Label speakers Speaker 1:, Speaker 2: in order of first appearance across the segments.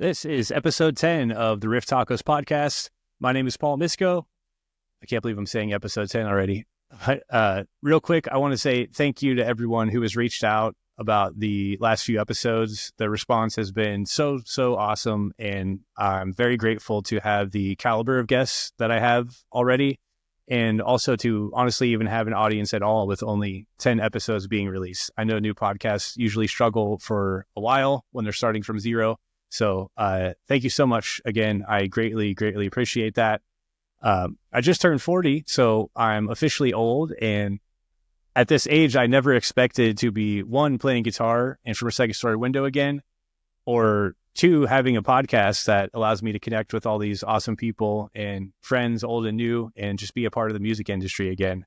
Speaker 1: This is episode 10 of the Riff Tacos podcast. My name is Paul Misko. I can't believe I'm saying episode 10 already. Real quick, I want to say thank you to everyone who has reached out about the last few episodes. The response has been so awesome, and I'm very grateful to have the caliber of guests that I have already, and also to honestly even have an audience at all with only 10 episodes being released. I know new podcasts usually struggle for a while when they're starting from zero. So thank you so much again. I greatly appreciate that. I just turned 40, so I'm officially old. And at this age, I never expected to be, one, playing guitar and From a Second Story Window again, or two, having a podcast that allows me to connect with all these awesome people and friends, old and new, and just be a part of the music industry again.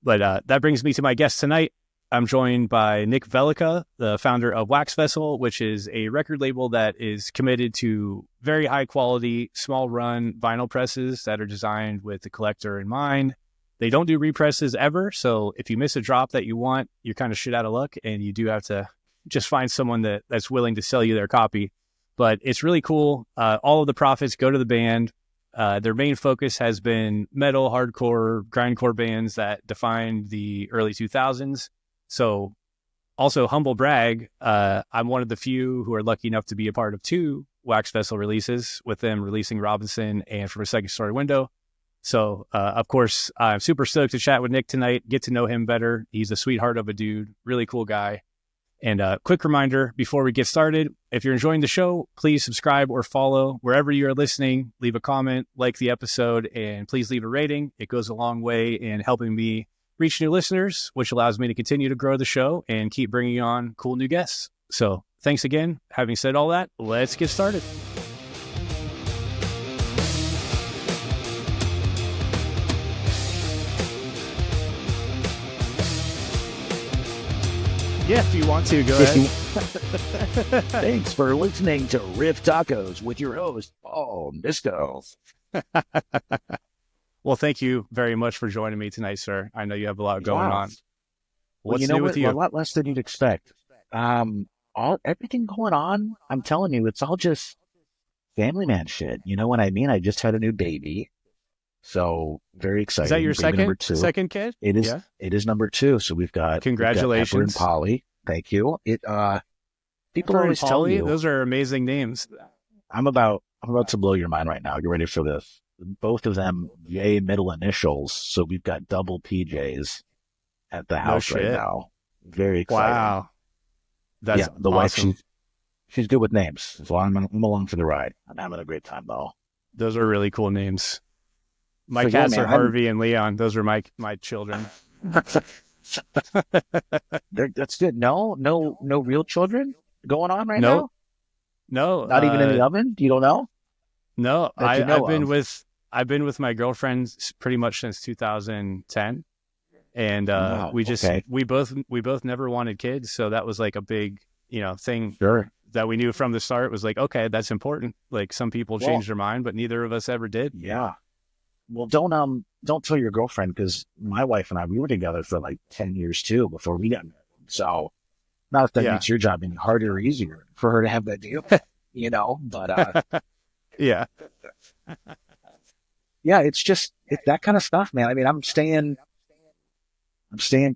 Speaker 1: But that brings me to my guest tonight. I'm joined by Nik Velleca, the founder of Wax Vessel, which is a record label that is committed to very high quality, small run vinyl presses that are designed with the collector in mind. They don't do represses ever. So if you miss a drop that you want, you're kind of shit out of luck, and you do have to just find someone that's willing to sell you their copy. But it's really cool. All of the profits go to the band. Their main focus has been metal, hardcore, grindcore bands that defined the early 2000s. So also, humble brag, I'm one of the few who are lucky enough to be a part of two Wax Vessel releases, with them releasing Robinson and From a Second Story Window. So, of course, I'm super stoked to chat with Nik tonight, get to know him better. He's a sweetheart of a dude, really cool guy. And quick reminder before we get started, if you're enjoying the show, please subscribe or follow wherever you are listening. Leave a comment, like the episode, and please leave a rating. It goes a long way in helping me reach new listeners, which allows me to continue to grow the show and keep bringing on cool new guests. So thanks again. Having said all that, let's get started. Yeah, if you want to, go ahead.
Speaker 2: Thanks for listening to Riff Tacos with your host, Paul Misko.
Speaker 1: Well, thank you very much for joining me tonight, sir. I know you have a lot going on. What's new with you?
Speaker 2: A lot less than you'd expect. Everything going on, I'm telling you, it's all just family man shit. You know what I mean? I just had a new baby. So very excited.
Speaker 1: Is that your second kid?
Speaker 2: It is. Yeah. It is number 2. So we've got
Speaker 1: congratulations,
Speaker 2: Pepper and Polly. Thank you. People always tell you
Speaker 1: those are amazing names.
Speaker 2: I'm about to blow your mind right now. You ready for this? Both of them, J middle initials. So we've got double PJs at the house right now. Very exciting.
Speaker 1: Wow. That's
Speaker 2: the
Speaker 1: awesome.
Speaker 2: wife. She's good with names. So I'm along for the ride. I'm having a great time though.
Speaker 1: Those are really cool names. My cats are Harvey and Leon. Those are my children.
Speaker 2: That's good. No real children going on right now?
Speaker 1: No.
Speaker 2: Not even in the oven? You don't know?
Speaker 1: No. I've been with my girlfriend pretty much since 2010. And we both never wanted kids. So that was like a big, thing that we knew from the start. Was like, okay, that's important. Like, some people change their mind, but neither of us ever did.
Speaker 2: Yeah. Well, don't tell your girlfriend, because my wife and I, we were together for like 10 years too before we got married. So not if that makes your job any harder or easier for her to have that deal, but
Speaker 1: yeah.
Speaker 2: Yeah, it's that kind of stuff, man. I mean, I'm staying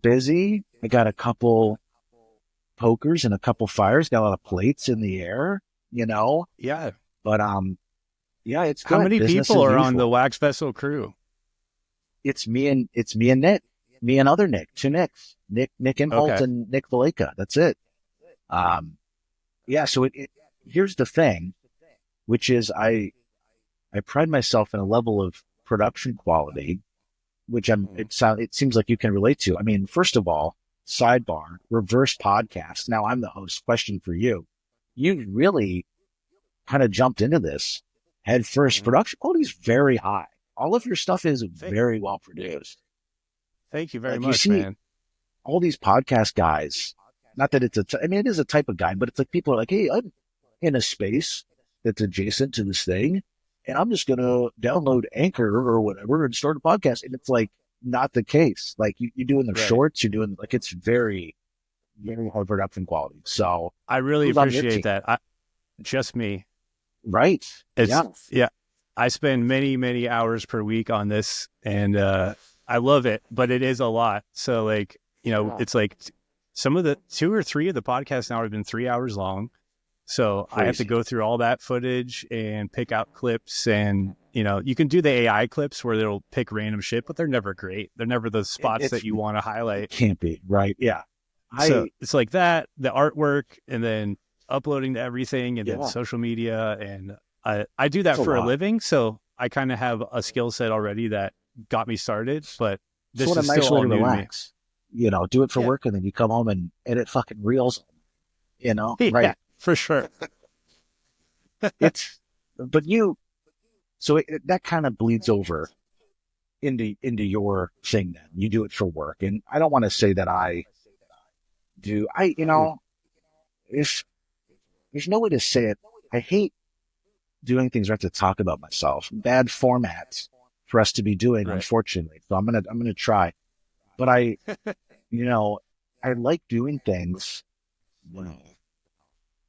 Speaker 2: busy. I got a couple pokers and a couple fires, got a lot of plates in the air,
Speaker 1: Yeah.
Speaker 2: But yeah, it's good.
Speaker 1: How many
Speaker 2: Business
Speaker 1: people are
Speaker 2: usual.
Speaker 1: on the Wax Vessel crew?
Speaker 2: It's me and Nick, me and other Nick, 2 Nicks, Nick Inholt and Nik Velleca. That's it. Yeah. So here's the thing, which is I pride myself in a level of production quality, which it seems like you can relate to. I mean, first of all, sidebar, reverse podcast. Now I'm the host. Question for you. You really kind of jumped into this head first. Production quality is very high. All of your stuff is very well produced.
Speaker 1: Thank you very much, man.
Speaker 2: All these podcast guys, not that it's it is a type of guy, but it's like people are like, hey, I'm in a space that's adjacent to this thing, and I'm just going to download Anchor or whatever and start a podcast. And it's like not the case. Like you're doing the shorts, you're doing like, it's very, very high production quality. So
Speaker 1: I really appreciate that. Just me.
Speaker 2: Right.
Speaker 1: It's yeah. I spend many, many hours per week on this, and I love it, but it is a lot. So like, it's like some of the 2 or 3 of the podcasts now have been 3 hours long. So
Speaker 2: Crazy.
Speaker 1: I have to go through all that footage and pick out clips, and you can do the AI clips where they'll pick random shit, but they're never great. They're never the spots that you want to highlight.
Speaker 2: Can't be. Right. Yeah.
Speaker 1: So it's like that, the artwork, and then uploading to everything, and then
Speaker 2: Yeah.
Speaker 1: social media. And I do that
Speaker 2: That's
Speaker 1: for
Speaker 2: a
Speaker 1: a
Speaker 2: lot.
Speaker 1: living. So I kind of have a skill set already that got me started, but this
Speaker 2: Sort of
Speaker 1: is
Speaker 2: nice
Speaker 1: still
Speaker 2: way
Speaker 1: all
Speaker 2: to
Speaker 1: new
Speaker 2: relax. Do it for
Speaker 1: Yeah.
Speaker 2: work and then you come home and edit fucking reels.
Speaker 1: to me.
Speaker 2: Right.
Speaker 1: Yeah, for sure.
Speaker 2: But that kind of bleeds over into your thing. Then you do it for work, and I don't want to say that I do. There's no way to say it. I hate doing things where I have to talk about myself. Bad formats for us to be doing,
Speaker 1: Right.
Speaker 2: unfortunately. So I'm gonna try. But I like doing things.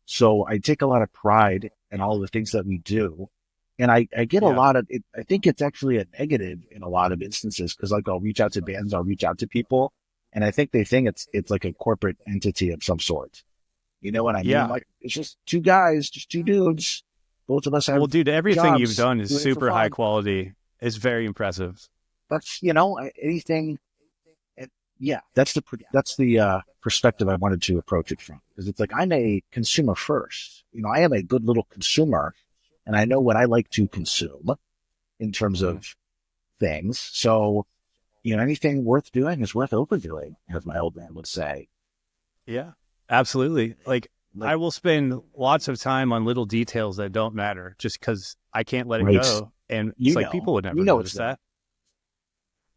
Speaker 2: So I take a lot of pride in all the things that we do. And I get a
Speaker 1: Yeah.
Speaker 2: lot of it. I think it's actually a negative in a lot of instances because like I'll reach out to bands, I'll reach out to people, and I think they think it's like a corporate entity of some sort. You know what I mean?
Speaker 1: Yeah.
Speaker 2: Like it's just 2 guys, just 2 dudes. Both of us have
Speaker 1: Well, dude, everything you've
Speaker 2: jobs,
Speaker 1: done is
Speaker 2: doing it for
Speaker 1: super high
Speaker 2: fun.
Speaker 1: quality. It's very impressive.
Speaker 2: That's anything. Yeah, that's the perspective I wanted to approach it from because it's like I'm a consumer first. I am a good little consumer, and I know what I like to consume in terms of things. So, anything worth doing is worth overdoing, as my old man would say.
Speaker 1: Yeah, absolutely. Like I will spend lots of time on little details that don't matter just because I can't let it
Speaker 2: Right.
Speaker 1: go. And it's like people would never
Speaker 2: it's
Speaker 1: notice that.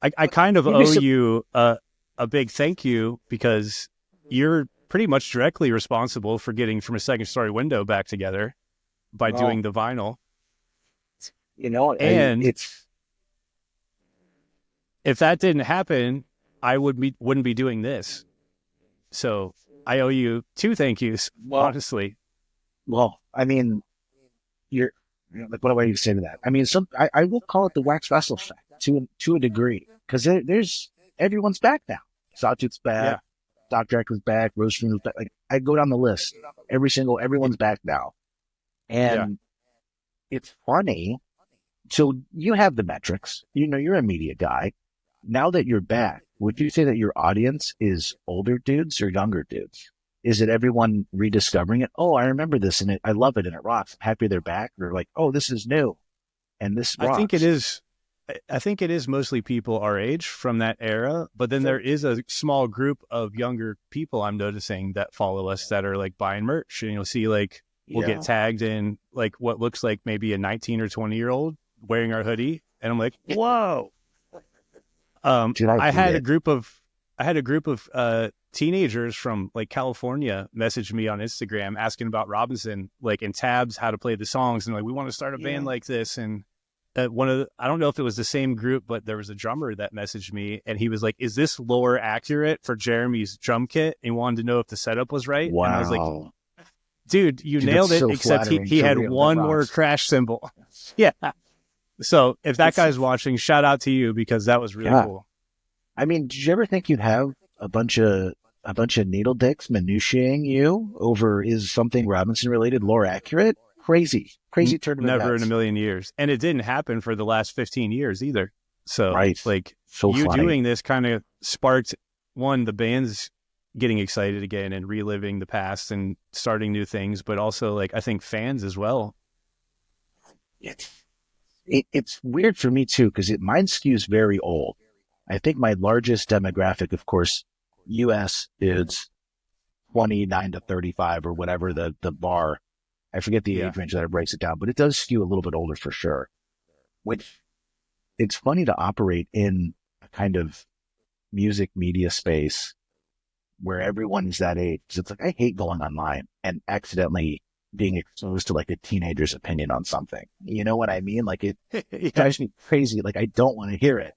Speaker 1: I kind of
Speaker 2: You'd be
Speaker 1: owe you a big thank you because you're pretty much directly responsible for getting From a Second Story Window back together by doing the vinyl. And
Speaker 2: it's
Speaker 1: if that didn't happen, I wouldn't be doing this. So I owe you 2 thank yous, honestly.
Speaker 2: Well, I mean, you're like, what do I say to that? I mean, I will call it the wax vessel effect to a degree because there's everyone's back now. Sawtooth's back, Doc Dracula's back, Rosefield back. Like I go down the list, everyone's back now, and it's funny. So you have the metrics. You're a media guy. Now that you're back, would you say that your audience is older dudes or younger dudes? Is it everyone rediscovering it? Oh, I remember this and I love it and it rocks. I'm happy they're back. Or like, oh, this is new and this rocks.
Speaker 1: I think it is mostly people our age from that era, but then there is a small group of younger people I'm noticing that follow us that are like buying merch, and you'll see like we'll get tagged in like what looks like maybe a 19 or 20-year-old wearing our hoodie, and I'm like, whoa.
Speaker 2: Dude,
Speaker 1: I had a group of teenagers from like California message me on Instagram asking about Robinson, like in tabs, how to play the songs, and like we want to start a band like this. And I don't know if it was the same group, but there was a drummer that messaged me, and he was like, "Is this lore accurate for Jeremy's drum kit?" And he wanted to know if the setup was right.
Speaker 2: Wow.
Speaker 1: And I was like, "Dude, you nailed it."
Speaker 2: So
Speaker 1: except he had one more crash cymbal. Yeah. So if that guy's watching, shout out to you because that was really cool.
Speaker 2: I mean, did you ever think you'd have a bunch of needle dicks minutiating you over is something Robinson related lore accurate? Crazy tournament.
Speaker 1: Never in a million years. And it didn't happen for the last 15 years either. So like doing this kind of sparked the band's getting excited again and reliving the past and starting new things, but also like I think fans as well.
Speaker 2: It's weird for me too because mine skews very old. I think my largest demographic, of course, U.S. is 29 to 35 or whatever the bar. I forget the age range that it breaks it down, but it does skew a little bit older for sure. Which it's funny to operate in a kind of music media space where everyone's that age. It's like I hate going online and accidentally being exposed to like a teenager's opinion on something. You know what I mean? Like it drives me crazy. Like I don't want to hear it.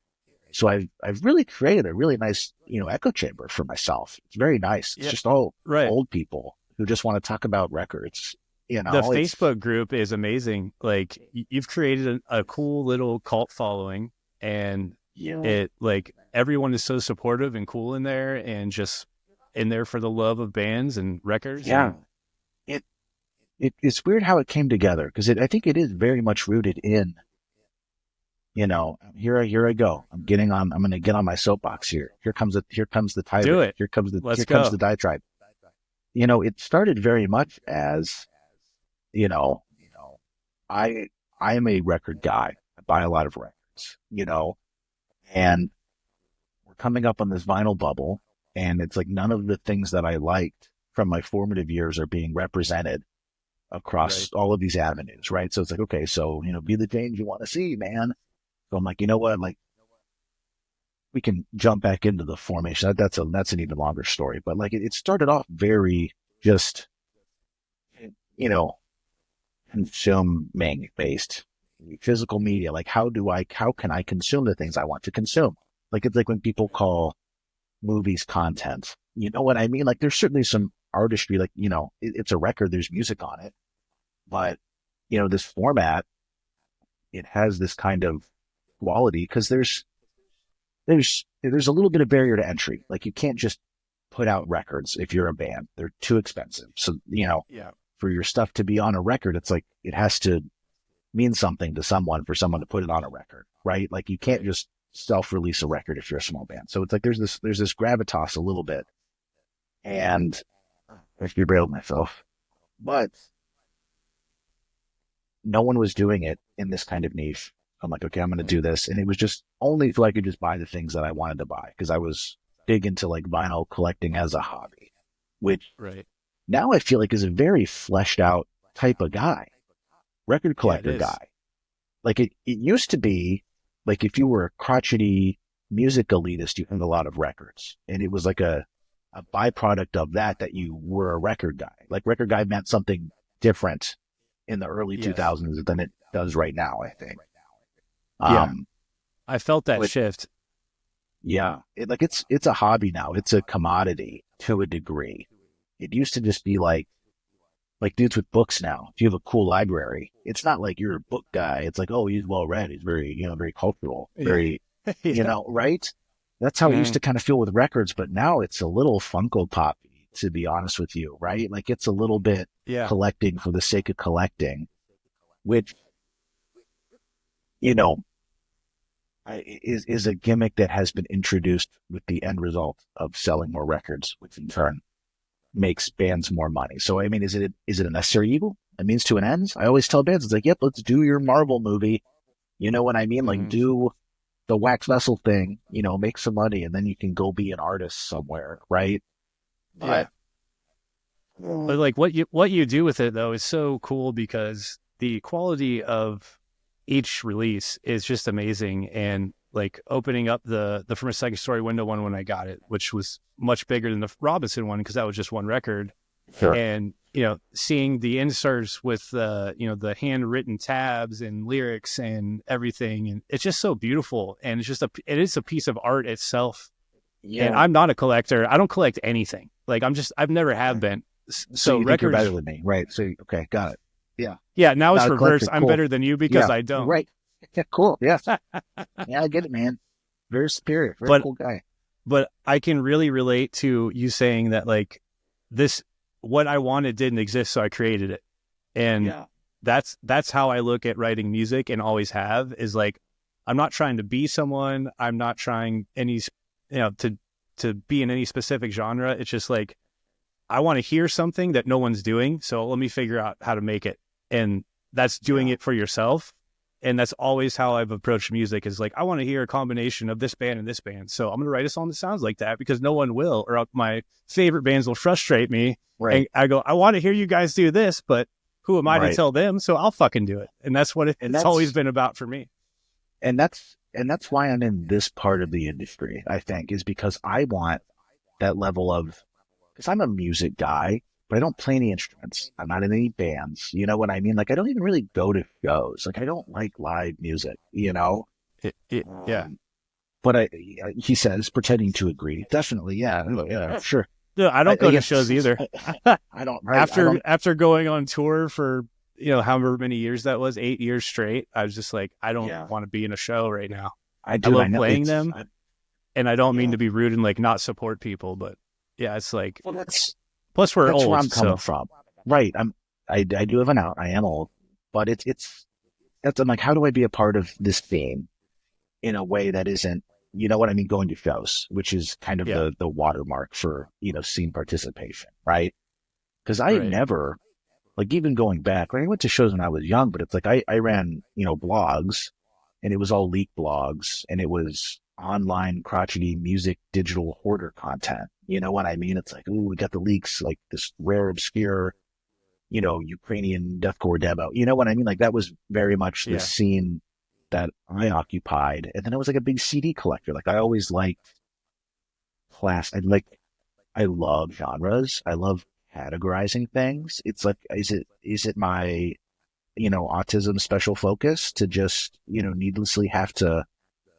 Speaker 2: So I've really created a really nice, echo chamber for myself. It's very nice. It's just all old people who just want to talk about records, You
Speaker 1: The
Speaker 2: know, it's
Speaker 1: Facebook group is amazing. Like you've created a cool little cult following, and
Speaker 2: yeah,
Speaker 1: it like everyone is so supportive and cool in there, and just in there for the love of bands and records.
Speaker 2: yeah.
Speaker 1: And
Speaker 2: It, it's weird how it came together because I think it is very much rooted in, here I go. I'm going to get on my soapbox here. Here comes the
Speaker 1: do
Speaker 2: tirade.
Speaker 1: it.
Speaker 2: Here
Speaker 1: Let's
Speaker 2: comes
Speaker 1: go.
Speaker 2: the diatribe. It started very much as, you know, I, I am a record guy. I buy a lot of records, and we're coming up on this vinyl bubble, and it's like none of the things that I liked from my formative years are being represented across
Speaker 1: Right.
Speaker 2: all of these avenues, right? So it's like, okay, so, be the change you want to see, man. So I'm like, you know what? Like, we can jump back into the formation. That's an even longer story, but like it started off very just, you know, consuming based physical media. Like, how can I consume the things I want to consume? Like, it's like when people call movies content, you know what I mean? Like, there's certainly some artistry, like, it's a record, there's music on it, but, this format, it has this kind of quality because there's a little bit of barrier to entry. Like, you can't just put out records if you're a band. They're too expensive. So,
Speaker 1: Yeah.
Speaker 2: for your stuff to be on a record, it's like it has to mean something to someone for someone to put it on a record, right? Like, you can't just self-release a record if you're a small band. So it's like there's this gravitas a little bit. And I derailed myself. But no one was doing it in this kind of niche. I'm like, okay, I'm going to do this. And it was just only so I could just buy the things that I wanted to buy because I was big into like vinyl collecting as a hobby, which
Speaker 1: Right.
Speaker 2: now I feel like is a very fleshed out type of guy, record
Speaker 1: Yeah, it
Speaker 2: collector
Speaker 1: is.
Speaker 2: guy. Like it used to be like if you were a crotchety music elitist, you had a lot of records. And it was like a byproduct of that you were a record guy. Like record guy meant something different in the early
Speaker 1: Yes.
Speaker 2: 2000s than it does right now, I think.
Speaker 1: Yeah.
Speaker 2: Um,
Speaker 1: I felt that
Speaker 2: but
Speaker 1: shift.
Speaker 2: yeah, it's a hobby now. It's a commodity to a degree. It used to just be like dudes with books now. If you have a cool library, it's not like you're a book guy. It's like, oh, he's well read. He's very, very cultural,
Speaker 1: Yeah.
Speaker 2: very,
Speaker 1: Yeah.
Speaker 2: right? That's how it used
Speaker 1: Mhm.
Speaker 2: to kind of feel with records, but now it's a little Funko Pop, to be honest with you, right? Like it's a little bit
Speaker 1: Yeah.
Speaker 2: collecting for the sake of collecting, which, you know, is a gimmick that has been introduced with the end result of selling more records, which in turn makes bands more money. So, I mean, is it a necessary evil? A means to an end? I always tell bands, it's like, yep, let's do your Marvel movie. You know what I mean? Like,
Speaker 1: Mhm.
Speaker 2: do the wax vessel thing, make some money, and then you can go be an artist somewhere, right?
Speaker 1: Yeah.
Speaker 2: But
Speaker 1: But like what you do with it though is so cool because the quality of each release is just amazing. And like opening up the From a Second Story window one when I got it, which was much bigger than the Robinson one because that was just one record.
Speaker 2: sure,
Speaker 1: And seeing the inserts with the handwritten tabs and lyrics and everything, and it's just so beautiful. And it is a piece of art itself. And
Speaker 2: yeah.
Speaker 1: I'm not a collector. I don't collect anything. Like I've never have been.
Speaker 2: So
Speaker 1: So
Speaker 2: you think you're better
Speaker 1: records,
Speaker 2: than me, right? So okay, got it. Yeah,
Speaker 1: yeah. Now it's
Speaker 2: not a
Speaker 1: reverse.
Speaker 2: collector.
Speaker 1: I'm
Speaker 2: Cool.
Speaker 1: better than you because
Speaker 2: Yeah,
Speaker 1: I don't.
Speaker 2: right. Yeah, cool. Yeah, yeah, I get it, man. Very superior, very
Speaker 1: but
Speaker 2: cool guy.
Speaker 1: but I can really relate to you saying that like this what I wanted didn't exist, so I created it. And
Speaker 2: Yeah,
Speaker 1: that's how I look at writing music and always have is like I'm not trying to be someone. I'm not trying to be in any specific genre. It's just like I want to hear something that no one's doing, so let me figure out how to make it. And that's doing
Speaker 2: yeah,
Speaker 1: it for yourself. And that's always how I've approached music is like, I want to hear a combination of this band and this band. So I'm going to write a song that sounds like that because no one will, or my favorite bands will frustrate me.
Speaker 2: right,
Speaker 1: And I go, I want to hear you guys do this, but who am I to
Speaker 2: right.
Speaker 1: tell them? So I'll fucking do it. And that's what
Speaker 2: And
Speaker 1: it's always
Speaker 2: that's
Speaker 1: been about for me.
Speaker 2: and that's why I'm in this part of the industry. I think is because I want that level of because I'm a music guy, but I don't play any instruments. I'm not in any bands. You know what I mean? Like I don't even really go to shows. Like I don't like live music.
Speaker 1: Yeah.
Speaker 2: But he says, pretending to agree. Definitely, yeah, yeah, sure.
Speaker 1: No, I don't go to shows either.
Speaker 2: I don't. Right,
Speaker 1: After going on tour for however many years that was, 8 years straight, I was just like, I don't want to be in a show right now.
Speaker 2: I do.
Speaker 1: I love
Speaker 2: I know
Speaker 1: playing them, and I don't mean
Speaker 2: yeah.
Speaker 1: to be rude and like not support people, but yeah, it's like.
Speaker 2: Well,
Speaker 1: Plus, we're
Speaker 2: that's
Speaker 1: old,
Speaker 2: where I'm coming
Speaker 1: so.
Speaker 2: from. Right. I do have an out. I am old, but I'm like, how do I be a part of this theme in a way that isn't, you know what I mean, going to shows, which is kind of the watermark for, scene participation, right? Because I never, like, even going back, like, I went to shows when I was young, but it's like I ran, blogs, and it was all leak blogs, and it was online crotchety music digital hoarder content. You know what I mean? It's like, ooh, we got the leaks, like this rare, obscure, Ukrainian deathcore demo. You know what I mean? Like, that was very much the scene that I occupied. And then I was like a big CD collector. Like, I always liked I love genres. I love categorizing things. It's like, is it my, autism special focus to just, needlessly have to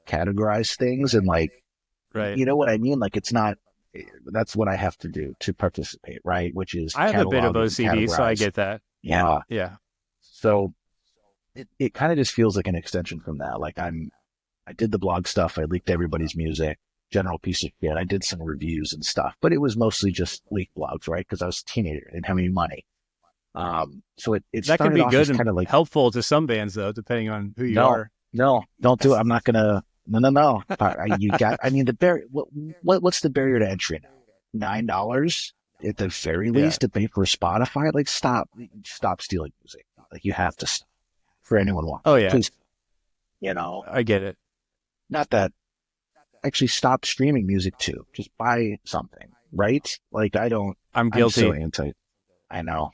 Speaker 2: categorize things and like, you know what I mean? Like, it's not, that's what I have to do to participate, right? Which is
Speaker 1: I have a bit of OCD, so I get that.
Speaker 2: Yeah.
Speaker 1: Yeah.
Speaker 2: So it kind of just feels like an extension from that. Like, I did the blog stuff. I leaked everybody's music, general piece of shit. I did some reviews and stuff, but it was mostly just leak blogs, right? Because I was a teenager and didn't have any money. So it
Speaker 1: that can be good and
Speaker 2: kind of like
Speaker 1: helpful to some bands though, depending on who you are.
Speaker 2: No, don't do it. I'm not gonna. No. You got. I mean, the barrier. What's the barrier to entry now? $9 at the very least to pay for Spotify. Like, stop stealing music. Like, you have to stop. For anyone watching.
Speaker 1: Oh yeah,
Speaker 2: please.
Speaker 1: I get it.
Speaker 2: Not that. Actually, stop streaming music too. Just buy something, right? Like,
Speaker 1: I'm guilty.
Speaker 2: I'm so anti. I know.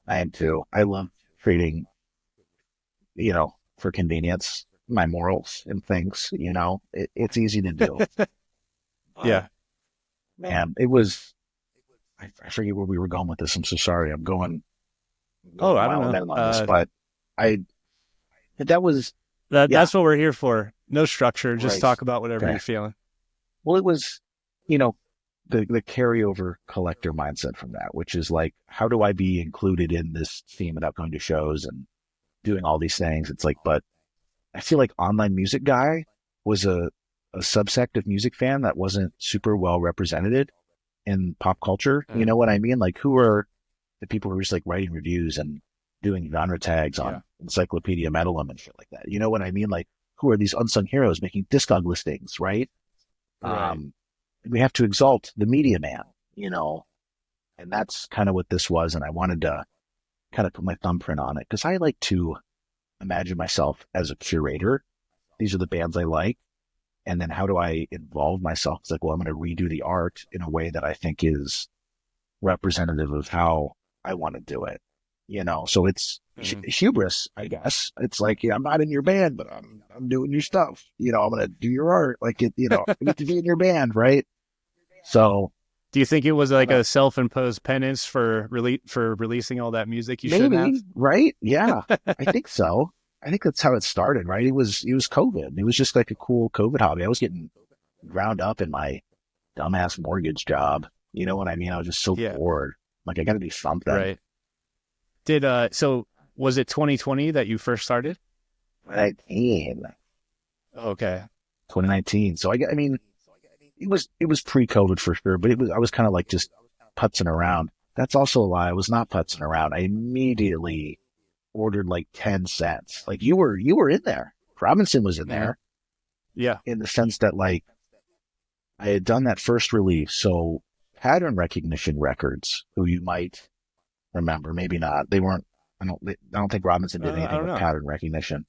Speaker 2: I am too. I love trading, for convenience, my morals and things. It's easy to do.
Speaker 1: Yeah.
Speaker 2: Man, it was. I forget where we were going with this. I'm so sorry. I'm going.
Speaker 1: I don't know.
Speaker 2: On this, but that was.
Speaker 1: That's what we're here for. No structure. Just talk about whatever you're feeling.
Speaker 2: Well, it was, the carryover collector mindset from that, which is like, how do I be included in this theme without going to shows and doing all these things? It's like, but I feel like online music guy was a subsect of music fan that wasn't super well represented in pop culture. You know what I mean? Like, who are the people who are just like writing reviews and doing genre tags on Encyclopedia Metalum and shit like that? You know what I mean? Like, who are these unsung heroes making Discog listings, right? We have to exalt the media man, and that's kind of what this was. And I wanted to kind of put my thumbprint on it because I like to imagine myself as a curator. These are the bands I like. And then how do I involve myself? It's like, well, I'm going to redo the art in a way that I think is representative of how I want to do it. So it's hubris, I guess. It's like, I'm not in your band, but I'm doing your stuff. I'm going to do your art. Like, I get to be in your band, right? So,
Speaker 1: do you think it was like a self-imposed penance for releasing all that music you shouldn't have?
Speaker 2: Right? Yeah, I think so. I think that's how it started, right? It was COVID. It was just like a cool COVID hobby. I was getting ground up in my dumbass mortgage job. You know what I mean? I was just so bored. Like, I got to do something.
Speaker 1: Right. So was it 2020 that you first started?
Speaker 2: 2019.
Speaker 1: Okay.
Speaker 2: 2019. So I mean, it was pre-COVID for sure, but I was kind of like just putzing around. That's also a lie. I was not putzing around. I immediately ordered like 10 cents. Like, you were in there. Robinson was in there.
Speaker 1: Yeah.
Speaker 2: In the sense that, like, I had done that first release. So Pattern Recognition Records, who you might remember, maybe not. They weren't. I don't think Robinson did anything with Pattern Recognition.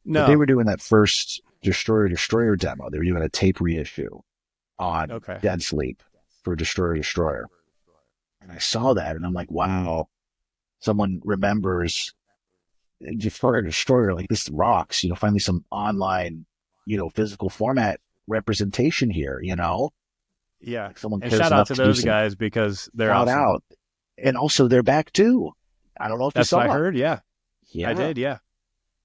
Speaker 1: No,
Speaker 2: but they were doing that first Destroyer demo. They were doing a tape reissue on Dead Sleep for Destroyer. And I saw that, and I'm like, wow, someone remembers Destroyer. Like, this rocks. Finally some online, physical format representation here.
Speaker 1: Yeah.
Speaker 2: Like, someone
Speaker 1: and shout out to those guys because they're awesome.
Speaker 2: Out. And also they're back too. I don't know if
Speaker 1: that's
Speaker 2: you saw
Speaker 1: what I heard. Yeah, I did. Yeah.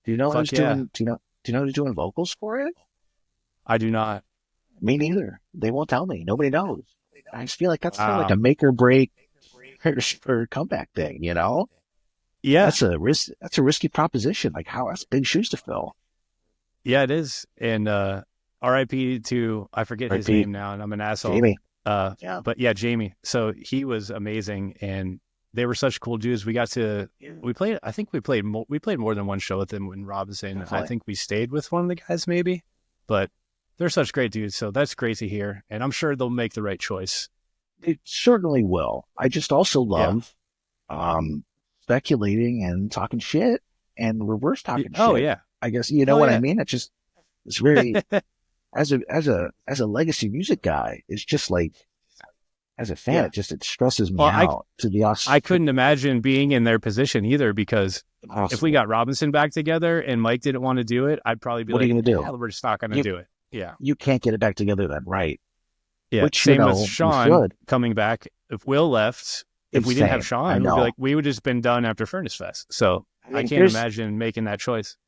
Speaker 2: Do you know who's doing? Do you know who's doing vocals for it?
Speaker 1: I do not.
Speaker 2: Me neither. They won't tell me. Nobody knows. I just feel like that's kind of like a make or break for comeback thing, you know?
Speaker 1: Yeah.
Speaker 2: That's a risk. That's a risky proposition. Like that's big shoes to fill.
Speaker 1: Yeah, it is. And RIP to, I forget his
Speaker 2: R.I.P.
Speaker 1: name now, and I'm an asshole.
Speaker 2: Jamie. Yeah.
Speaker 1: But yeah, Jamie. So he was amazing, and they were such cool dudes. I think we played more than one show with them in Robinson. I think we stayed with one of the guys maybe, but they're such great dudes. So that's great to hear. And I'm sure they'll make the right choice.
Speaker 2: It certainly will. I just also love speculating and talking shit and reverse talking shit.
Speaker 1: Oh yeah.
Speaker 2: I guess, you know what I mean? It's very, as a legacy music guy, it's just like, as a fan, it stresses me out to be honest.
Speaker 1: I couldn't imagine being in their position either, because if we got Robinson back together and Mike didn't want to do it, I'd probably be
Speaker 2: what
Speaker 1: like,
Speaker 2: are you gonna do?
Speaker 1: We're just not going to do it. Yeah.
Speaker 2: You can't get it back together then, right?
Speaker 1: Yeah.
Speaker 2: Which,
Speaker 1: same with Sean coming back. If Will left, if we didn't have Sean, we would have just been done after Furnace Fest. So I can't imagine making that choice.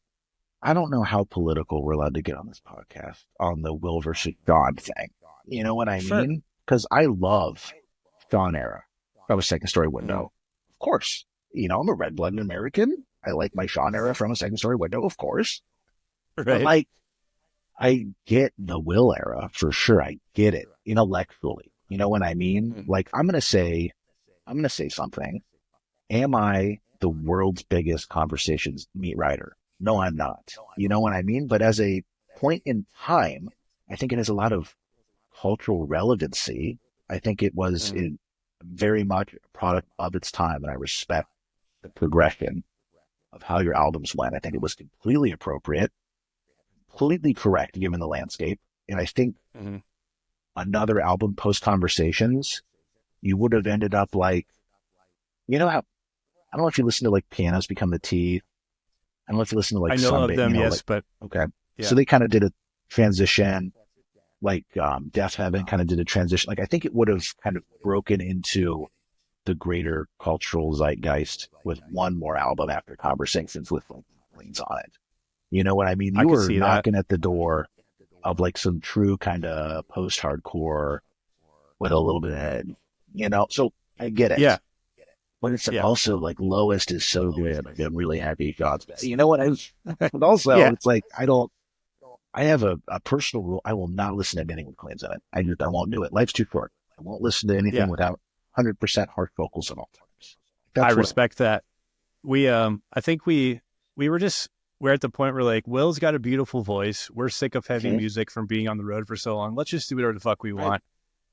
Speaker 2: I don't know how political we're allowed to get on this podcast on the Will versus Sean thing. You know what I mean? Because I love Sean era from a Second Story Window. Of course. You know, I'm a red-blooded American. I like my Sean era from a Second Story Window, of course.
Speaker 1: Right.
Speaker 2: But like, I get the Will era for sure. I get it intellectually. You know what I mean? Like, I'm gonna say something. Am I the world's biggest conversations meat writer? No, I'm not. You know what I mean? But as a point in time, I think it has a lot of cultural relevancy. I think it was very much a product of its time, and I respect the progression of how your albums went. I think it was completely appropriate, completely correct given the landscape. And I think another album post Conversations, you would have ended up like, you know how, I don't know if you listen to like Pianos Become the Tea. I don't know if you listen to like
Speaker 1: I know
Speaker 2: Sunday,
Speaker 1: of them,
Speaker 2: you know,
Speaker 1: yes,
Speaker 2: like,
Speaker 1: but
Speaker 2: okay.
Speaker 1: Yeah.
Speaker 2: So they kind of did a transition, like Death Heaven kind of did a transition. Like I think it would have kind of broken into the greater cultural zeitgeist with one more album after Conversations with leans on it. You know what I mean? You were knocking at the door of like some true kind of post-hardcore with a little bit of, you know, so I get it.
Speaker 1: Yeah.
Speaker 2: But it's also like Lowest is so good. Like, I'm really happy God's best. You know what? But also it's like, I have a personal rule. I will not listen to anything with cleans in it. I won't do it. Life's too short. I won't listen to anything without 100% harsh vocals at all times.
Speaker 1: I respect that. I think we're at the point where like, Will's got a beautiful voice. We're sick of heavy music from being on the road for so long. Let's just do whatever the fuck we want.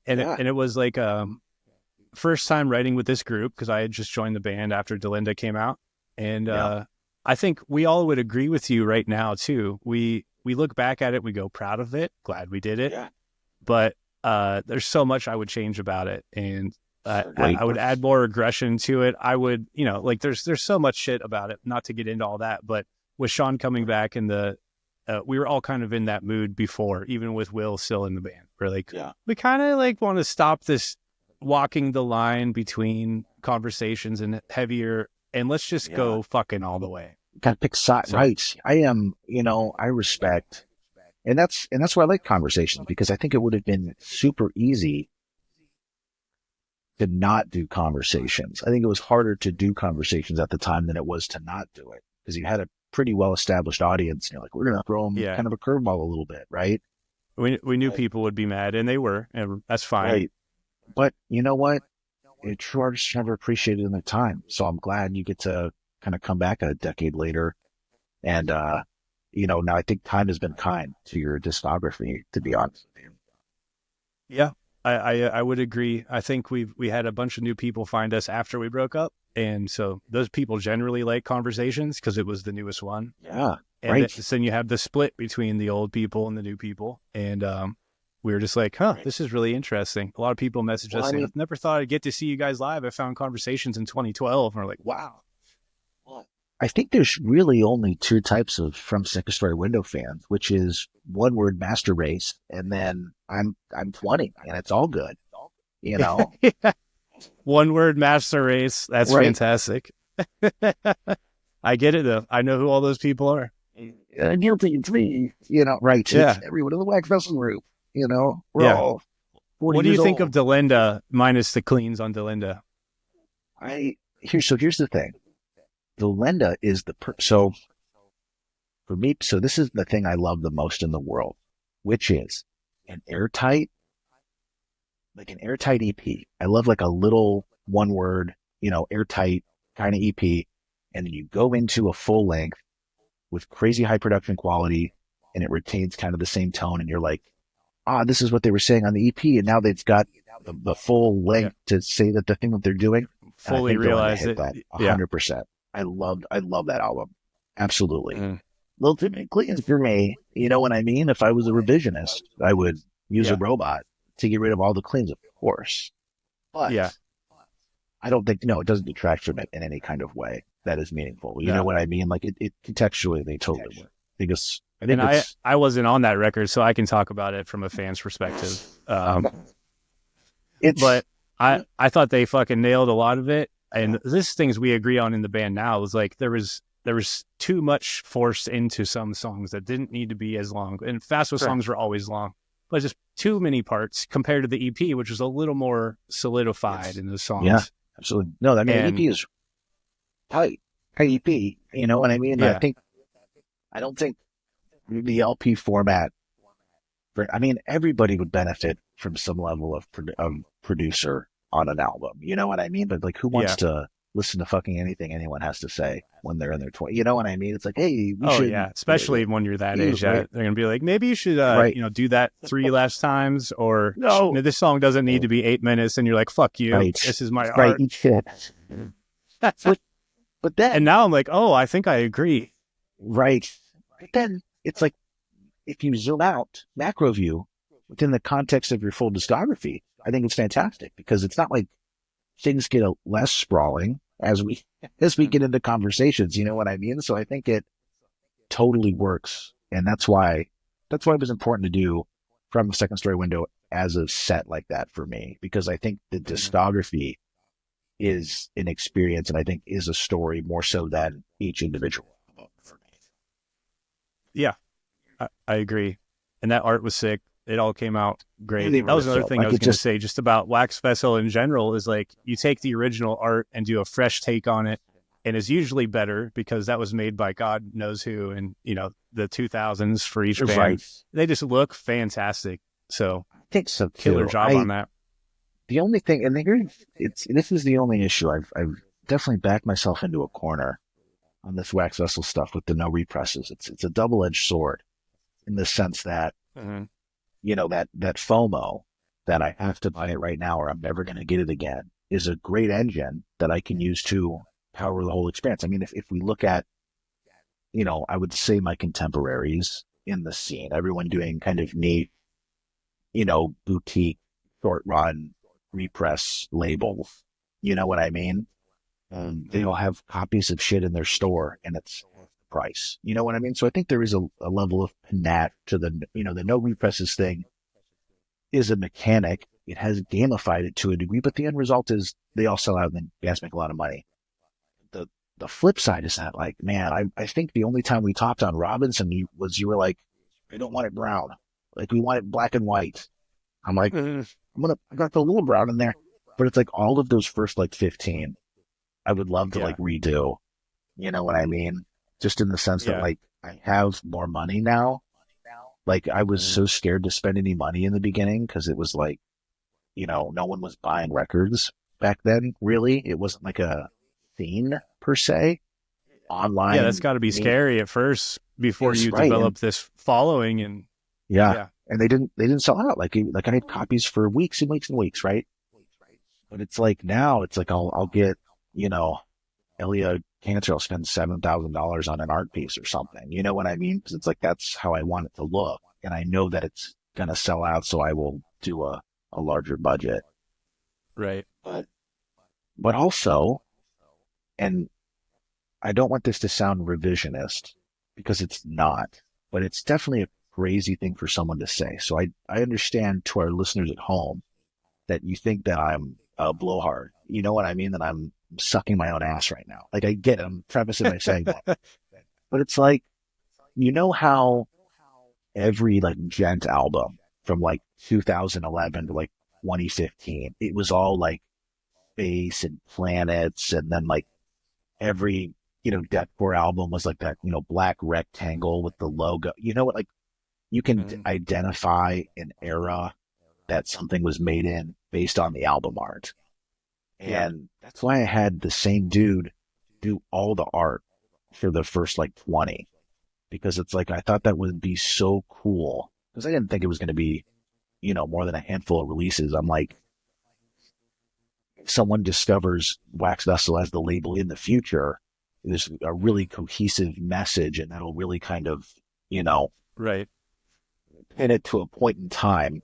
Speaker 1: And it was like, first time writing with this group, because I had just joined the band after Delinda came out. And I think we all would agree with you right now too. We look back at it, we go proud of it, glad we did it. Yeah. But there's so much I would change about it. And I would add more aggression to it. I would, like there's so much shit about it, not to get into all that, but with Sean coming back and we were all kind of in that mood before, even with Will still in the band. We're like, we kind of like want to stop this walking the line between Conversations and heavier, and let's just go fucking all the way.
Speaker 2: Gotta pick sides, right? I am, I respect, and that's why I like Conversations, because I think it would have been super easy to not do Conversations. I think it was harder to do Conversations at the time than it was to not do it, because you had a pretty well established audience. And you're like, we're gonna throw them kind of a curveball a little bit, right?
Speaker 1: We knew people would be mad, and they were, and that's fine.
Speaker 2: Right. But you know what? True artists never appreciated in their time. So I'm glad you get to kind of come back a decade later. And, now I think time has been kind to your discography, to be honest with you.
Speaker 1: Yeah, I would agree. I think we had a bunch of new people find us after we broke up. And so those people generally like Conversations because it was the newest one.
Speaker 2: Yeah.
Speaker 1: And right. Then you have the split between the old people and the new people. And, we were just like, this is really interesting. A lot of people messaged us saying, I've never thought I'd get to see you guys live. I found Conversations in 2012. And we're like, wow.
Speaker 2: I think there's really only two types of From Second Story Window fans, which is one word master race. And then I'm 20 and it's all good,
Speaker 1: One word master race. That's fantastic. I get it though. I know who all those people are.
Speaker 2: Guilty, it's me, right.
Speaker 1: Yeah.
Speaker 2: It's everyone in the Wax Vessel group. We're all 40
Speaker 1: What do you
Speaker 2: years
Speaker 1: think
Speaker 2: old.
Speaker 1: of Delinda minus the cleans on Delinda?
Speaker 2: Here's the thing. Delinda is so for me, so this is the thing I love the most in the world, which is an airtight, like an airtight EP. I love like a little one word, airtight kind of EP. And then you go into a full length with crazy high production quality and it retains kind of the same tone. And you're like, this is what they were saying on the EP. And now they've got the full length to say that the thing that they're doing. And I
Speaker 1: Fully
Speaker 2: think Delinda
Speaker 1: realize
Speaker 2: hit
Speaker 1: it.
Speaker 2: that
Speaker 1: Yeah.
Speaker 2: 100%. I love that album. Absolutely.
Speaker 1: Mm.
Speaker 2: Little too many cleans for me. You know what I mean? If I was a revisionist, I would use a robot to get rid of all the cleans, of course. But I don't think, no, it doesn't detract from it in any kind of way that is meaningful. You know what I mean? Like it contextually, they totally work.
Speaker 1: I wasn't on that record, so I can talk about it from a fan's perspective. But I thought they fucking nailed a lot of it. And this things we agree on in the band now is like there was too much forced into some songs that didn't need to be as long. And Fastwo songs were always long, but just too many parts compared to the EP, which was a little more solidified in the songs.
Speaker 2: Yeah, absolutely. No, I mean, the EP is tight. EP, you know what I mean?
Speaker 1: Yeah.
Speaker 2: I don't think the LP format, everybody would benefit from some level of producer on an album. You know what I mean? But like, who wants to listen to fucking anything anyone has to say when they're in their 20s? You know what I mean? It's like, hey, we should.
Speaker 1: Yeah, especially when you're that age,
Speaker 2: right.
Speaker 1: they're gonna be like, maybe you should, do that 3 last times, or
Speaker 2: no,
Speaker 1: this song doesn't need to be 8 minutes, and you're like, fuck you, this is my art.
Speaker 2: But then,
Speaker 1: and now I'm like, oh, I think I agree.
Speaker 2: Right, but then it's like, if you zoom out, macro view, within the context of your full discography, I think it's fantastic because it's not like things get less sprawling as we get into conversations. You know what I mean? So I think it totally works, and that's why it was important to do From the Second Story Window as a set like that for me, because I think the discography is an experience, and I think is a story more so than each individual.
Speaker 1: Yeah, I agree, and that art was sick. It all came out great. That was another thing I was going to say just about Wax Vessel in general is like you take the original art and do a fresh take on it, and it's usually better because that was made by God knows who in the 2000s for each band. Right. They just look fantastic. So
Speaker 2: I think so too.
Speaker 1: Killer job on that.
Speaker 2: The only thing, and this is the only issue. I've definitely backed myself into a corner on this Wax Vessel stuff with the no represses. It's a double-edged sword in the sense that, that FOMO that I have to buy it right now or I'm never going to get it again is a great engine that I can use to power the whole experience. I mean, if we look at, I would say my contemporaries in the scene, everyone doing kind of neat, boutique, short run, repress labels. You know what I mean? They all have copies of shit in their store and it's price. You know what I mean? So I think there is a level of panache to the no represses thing is a mechanic. It has gamified it to a degree, but the end result is they all sell out and then guys make a lot of money. The flip side is that, like, man, I think the only time we talked on Robinson you were like, I don't want it brown. Like, we want it black and white. I'm like, I got the little brown in there. But it's like all of those first, 15, I would love to, redo. You know what I mean? Just in the sense that, I have more money now. Like, I was so scared to spend any money in the beginning because it was like, no one was buying records back then, really. It wasn't like a scene, per se, online.
Speaker 1: Yeah, that's got to be scary at first before you develop this following. And
Speaker 2: and they didn't sell out. Like I had copies for weeks and weeks and weeks, right? But it's like now, it's like I'll get, Elia Cantor will spend $7,000 on an art piece or something. You know what I mean? Because it's like that's how I want it to look, and I know that it's gonna sell out, so I will do a larger budget.
Speaker 1: Right.
Speaker 2: But also, and I don't want this to sound revisionist because it's not, but it's definitely a crazy thing for someone to say. So I understand to our listeners at home that you think that I'm a blowhard. You know what I mean? That I'm sucking my own ass right now. Like, I get it. I'm prefacing by saying that. But it's like, how every gent album from 2011 to 2015. It was all like space and planets, and then like every, deathcore album was like that, black rectangle with the logo. You know what? Like you can identify an era that something was made in based on the album art. And that's why I had the same dude do all the art for the first like 20, because it's like, I thought that would be so cool, because I didn't think it was going to be, more than a handful of releases. I'm like, if someone discovers Wax Vessel as the label in the future, there's a really cohesive message, and that'll really kind of,
Speaker 1: right.
Speaker 2: pin it to a point in time.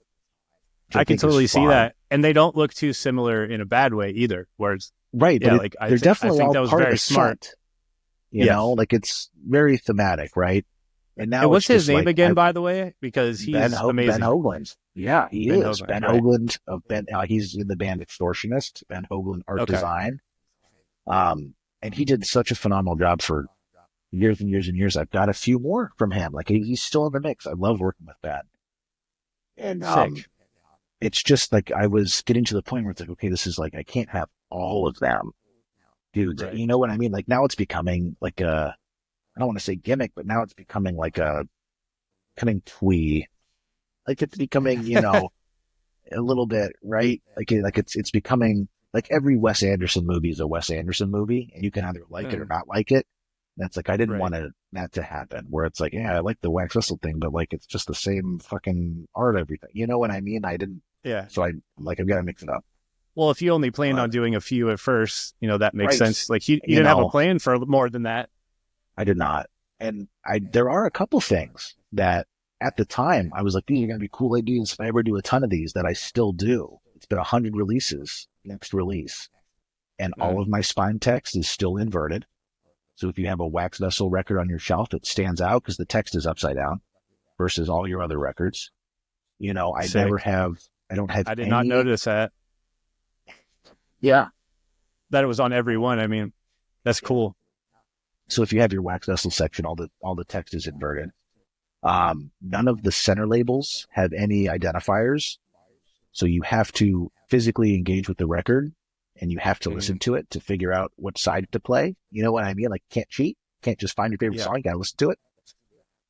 Speaker 1: I can totally see that. And they don't look too similar in a bad way either. Whereas,
Speaker 2: right.
Speaker 1: Yeah,
Speaker 2: but they're definitely
Speaker 1: I think
Speaker 2: all
Speaker 1: that was
Speaker 2: part
Speaker 1: very
Speaker 2: of the
Speaker 1: smart.
Speaker 2: set, like it's very thematic, right? And now,
Speaker 1: And what's his name
Speaker 2: like,
Speaker 1: again, by the way? Because he's amazing.
Speaker 2: Ben Hoagland. Yeah, he
Speaker 1: Ben
Speaker 2: is.
Speaker 1: Hoagland,
Speaker 2: Ben
Speaker 1: right.
Speaker 2: Hoagland of Ben. He's in the band Extortionist. Ben Hoagland art design. And he did such a phenomenal job for years and years and years. I've got a few more from him. Like he's still in the mix. I love working with Ben. And
Speaker 1: Sick.
Speaker 2: it's just like I was getting to the point where it's like, okay, this is like, I can't have all of them, dude.
Speaker 1: Right.
Speaker 2: You know what I mean? Like now it's becoming like I don't want to say gimmick, but now it's becoming like becoming twee. Like it's becoming, a little bit, right? Like it's becoming like every Wes Anderson movie is a Wes Anderson movie, and you can either like it or not like it. And it's like, I didn't want that to happen, where it's like, yeah, I like the Wax Whistle thing, but like, it's just the same fucking art, everything. You know what I mean? I didn't.
Speaker 1: Yeah.
Speaker 2: So I've got to mix it up.
Speaker 1: Well, if you only planned on doing a few at first, that makes sense. Like you didn't have a plan for more than that.
Speaker 2: I did not. And there are a couple things that at the time I was like, these are going to be cool ideas if I ever do a ton of these, that I still do. It's been 100 releases, next release. And all of my spine text is still inverted. So if you have a Wax Vessel record on your shelf, it stands out because the text is upside down versus all your other records. I
Speaker 1: Sick.
Speaker 2: I don't have
Speaker 1: I did not notice that.
Speaker 2: Yeah.
Speaker 1: That it was on every one. I mean, that's cool.
Speaker 2: So if you have your Wax Vessel section, all the text is inverted. None of the center labels have any identifiers. So you have to physically engage with the record, and you have to listen to it to figure out what side to play. You know what I mean? Like, can't cheat. Can't just find your favorite song. You got to listen to it.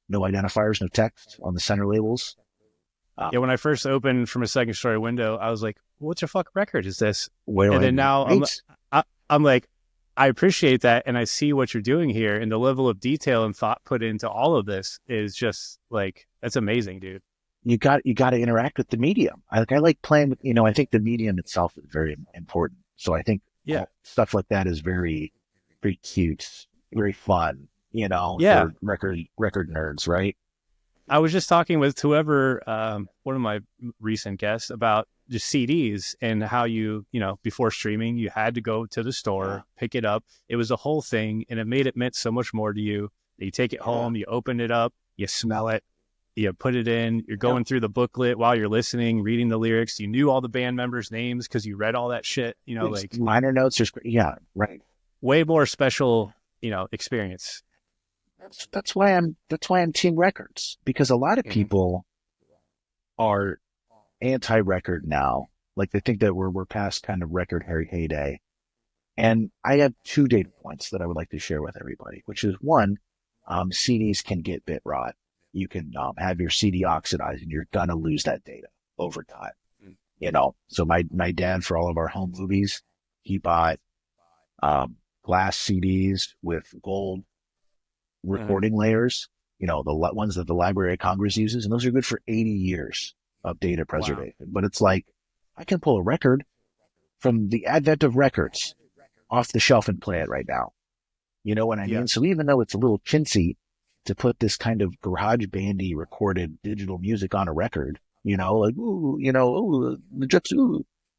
Speaker 2: No identifiers, no text on the center labels.
Speaker 1: When I first opened from a second story window, I was like, what the fuck record is this?
Speaker 2: And
Speaker 1: then now I'm like, I appreciate that, and I see what you're doing here, and the level of detail and thought put into all of this is just like, that's amazing, dude.
Speaker 2: You got to interact with the medium. I like playing with, I think the medium itself is very important. So I think stuff like that is very, very cute, very fun, for record nerds, right?
Speaker 1: I was just talking with whoever, one of my recent guests, about just CDs and how you before streaming, you had to go to the store, pick it up. It was a whole thing, and it meant so much more to you. You take it home, you open it up, you smell it, you put it in, you're going through the booklet while you're listening, reading the lyrics. You knew all the band members' names because you read all that shit, like
Speaker 2: liner notes. Right.
Speaker 1: Way more special, experience.
Speaker 2: That's why I'm Team Records, because a lot of people are anti-record now. Like they think that we're past kind of record heyday. And I have 2 data points that I would like to share with everybody, which is one, CDs can get bit rot. You can have your CD oxidize, and you're gonna lose that data over time. So my dad, for all of our home movies, he bought glass CDs with gold recording layers, the ones that the Library of Congress uses, and those are good for 80 years of data preservation. Wow. But it's like, I can pull a record from the advent of records off the shelf and play it right now. You know what I mean? So even though it's a little chintzy to put this kind of garage bandy recorded digital music on a record, like,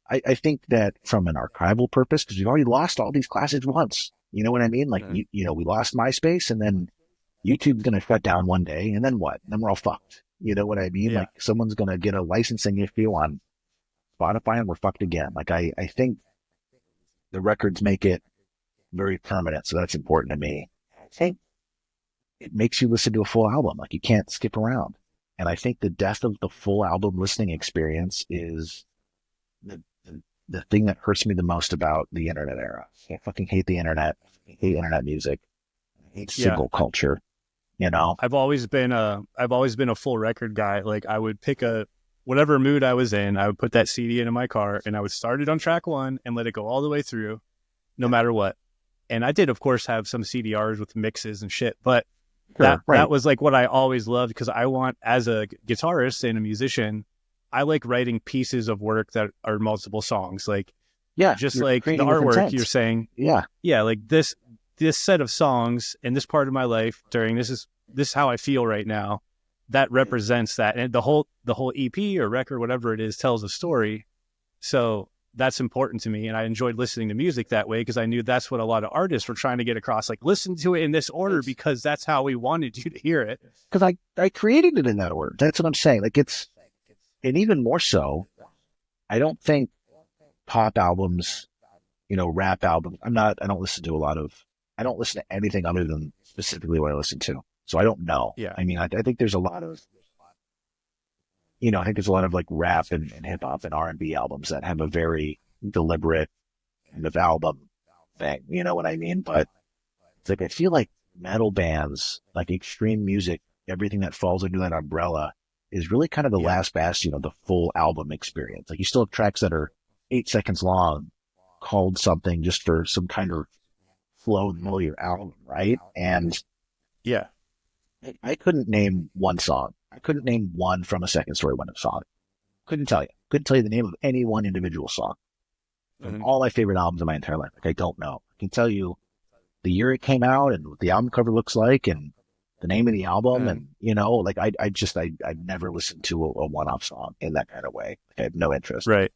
Speaker 2: I think that from an archival purpose, because we've already lost all these classics once. You know what I mean? Like, we lost MySpace, and then YouTube's going to shut down one day, and then what? Then we're all fucked. You know what I mean? Like, someone's going to get a licensing issue on Spotify, and we're fucked again. Like, I think the records make it very permanent, so that's important to me. I think it makes you listen to a full album. Like, you can't skip around. And I think the death of the full album listening experience is the thing that hurts me the most about the internet era. I fucking hate the internet. I hate internet music. I hate single culture. You know,
Speaker 1: I've always been a full record guy. Like I would pick whatever mood I was in, I would put that CD into my car and I would start it on track 1 and let it go all the way through, no matter what. And I did, of course, have some CDRs with mixes and shit, but that was like what I always loved, because I want, as a guitarist and a musician, I like writing pieces of work that are multiple songs. Like, just like the artwork you're saying. Yeah. Like this set of songs in this part of my life during this is how I feel right now. That represents that. And the whole EP or record, whatever it is, tells a story. So that's important to me. And I enjoyed listening to music that way, because I knew that's what a lot of artists were trying to get across. Like, listen to it in this order because that's how we wanted you to hear it.
Speaker 2: Because I created it in that order. That's what I'm saying. Like, and even more so, I don't think pop albums, rap albums, I don't listen to anything other than specifically what I listen to. So I don't know.
Speaker 1: Yeah.
Speaker 2: I mean, I think there's a lot of, I think there's a lot of like rap and hip hop and R&B albums that have a very deliberate kind of album thing. You know what I mean? But it's like, I feel like metal bands, like extreme music, everything that falls under that umbrella is really kind of the last bastion of the full album experience. Like, you still have tracks that are 8 seconds long called something just for some kind of flow in the middle of your album, right? And
Speaker 1: yeah,
Speaker 2: I couldn't name one song. I couldn't name one from a Second Story Window song. Couldn't tell you the name of any one individual song from all my favorite albums in my entire life. Like, I don't know. I can tell you the year it came out and what the album cover looks like and the name of the album. And, like I've never listened to a one-off song in that kind of way. Like, I have no interest.
Speaker 1: Right.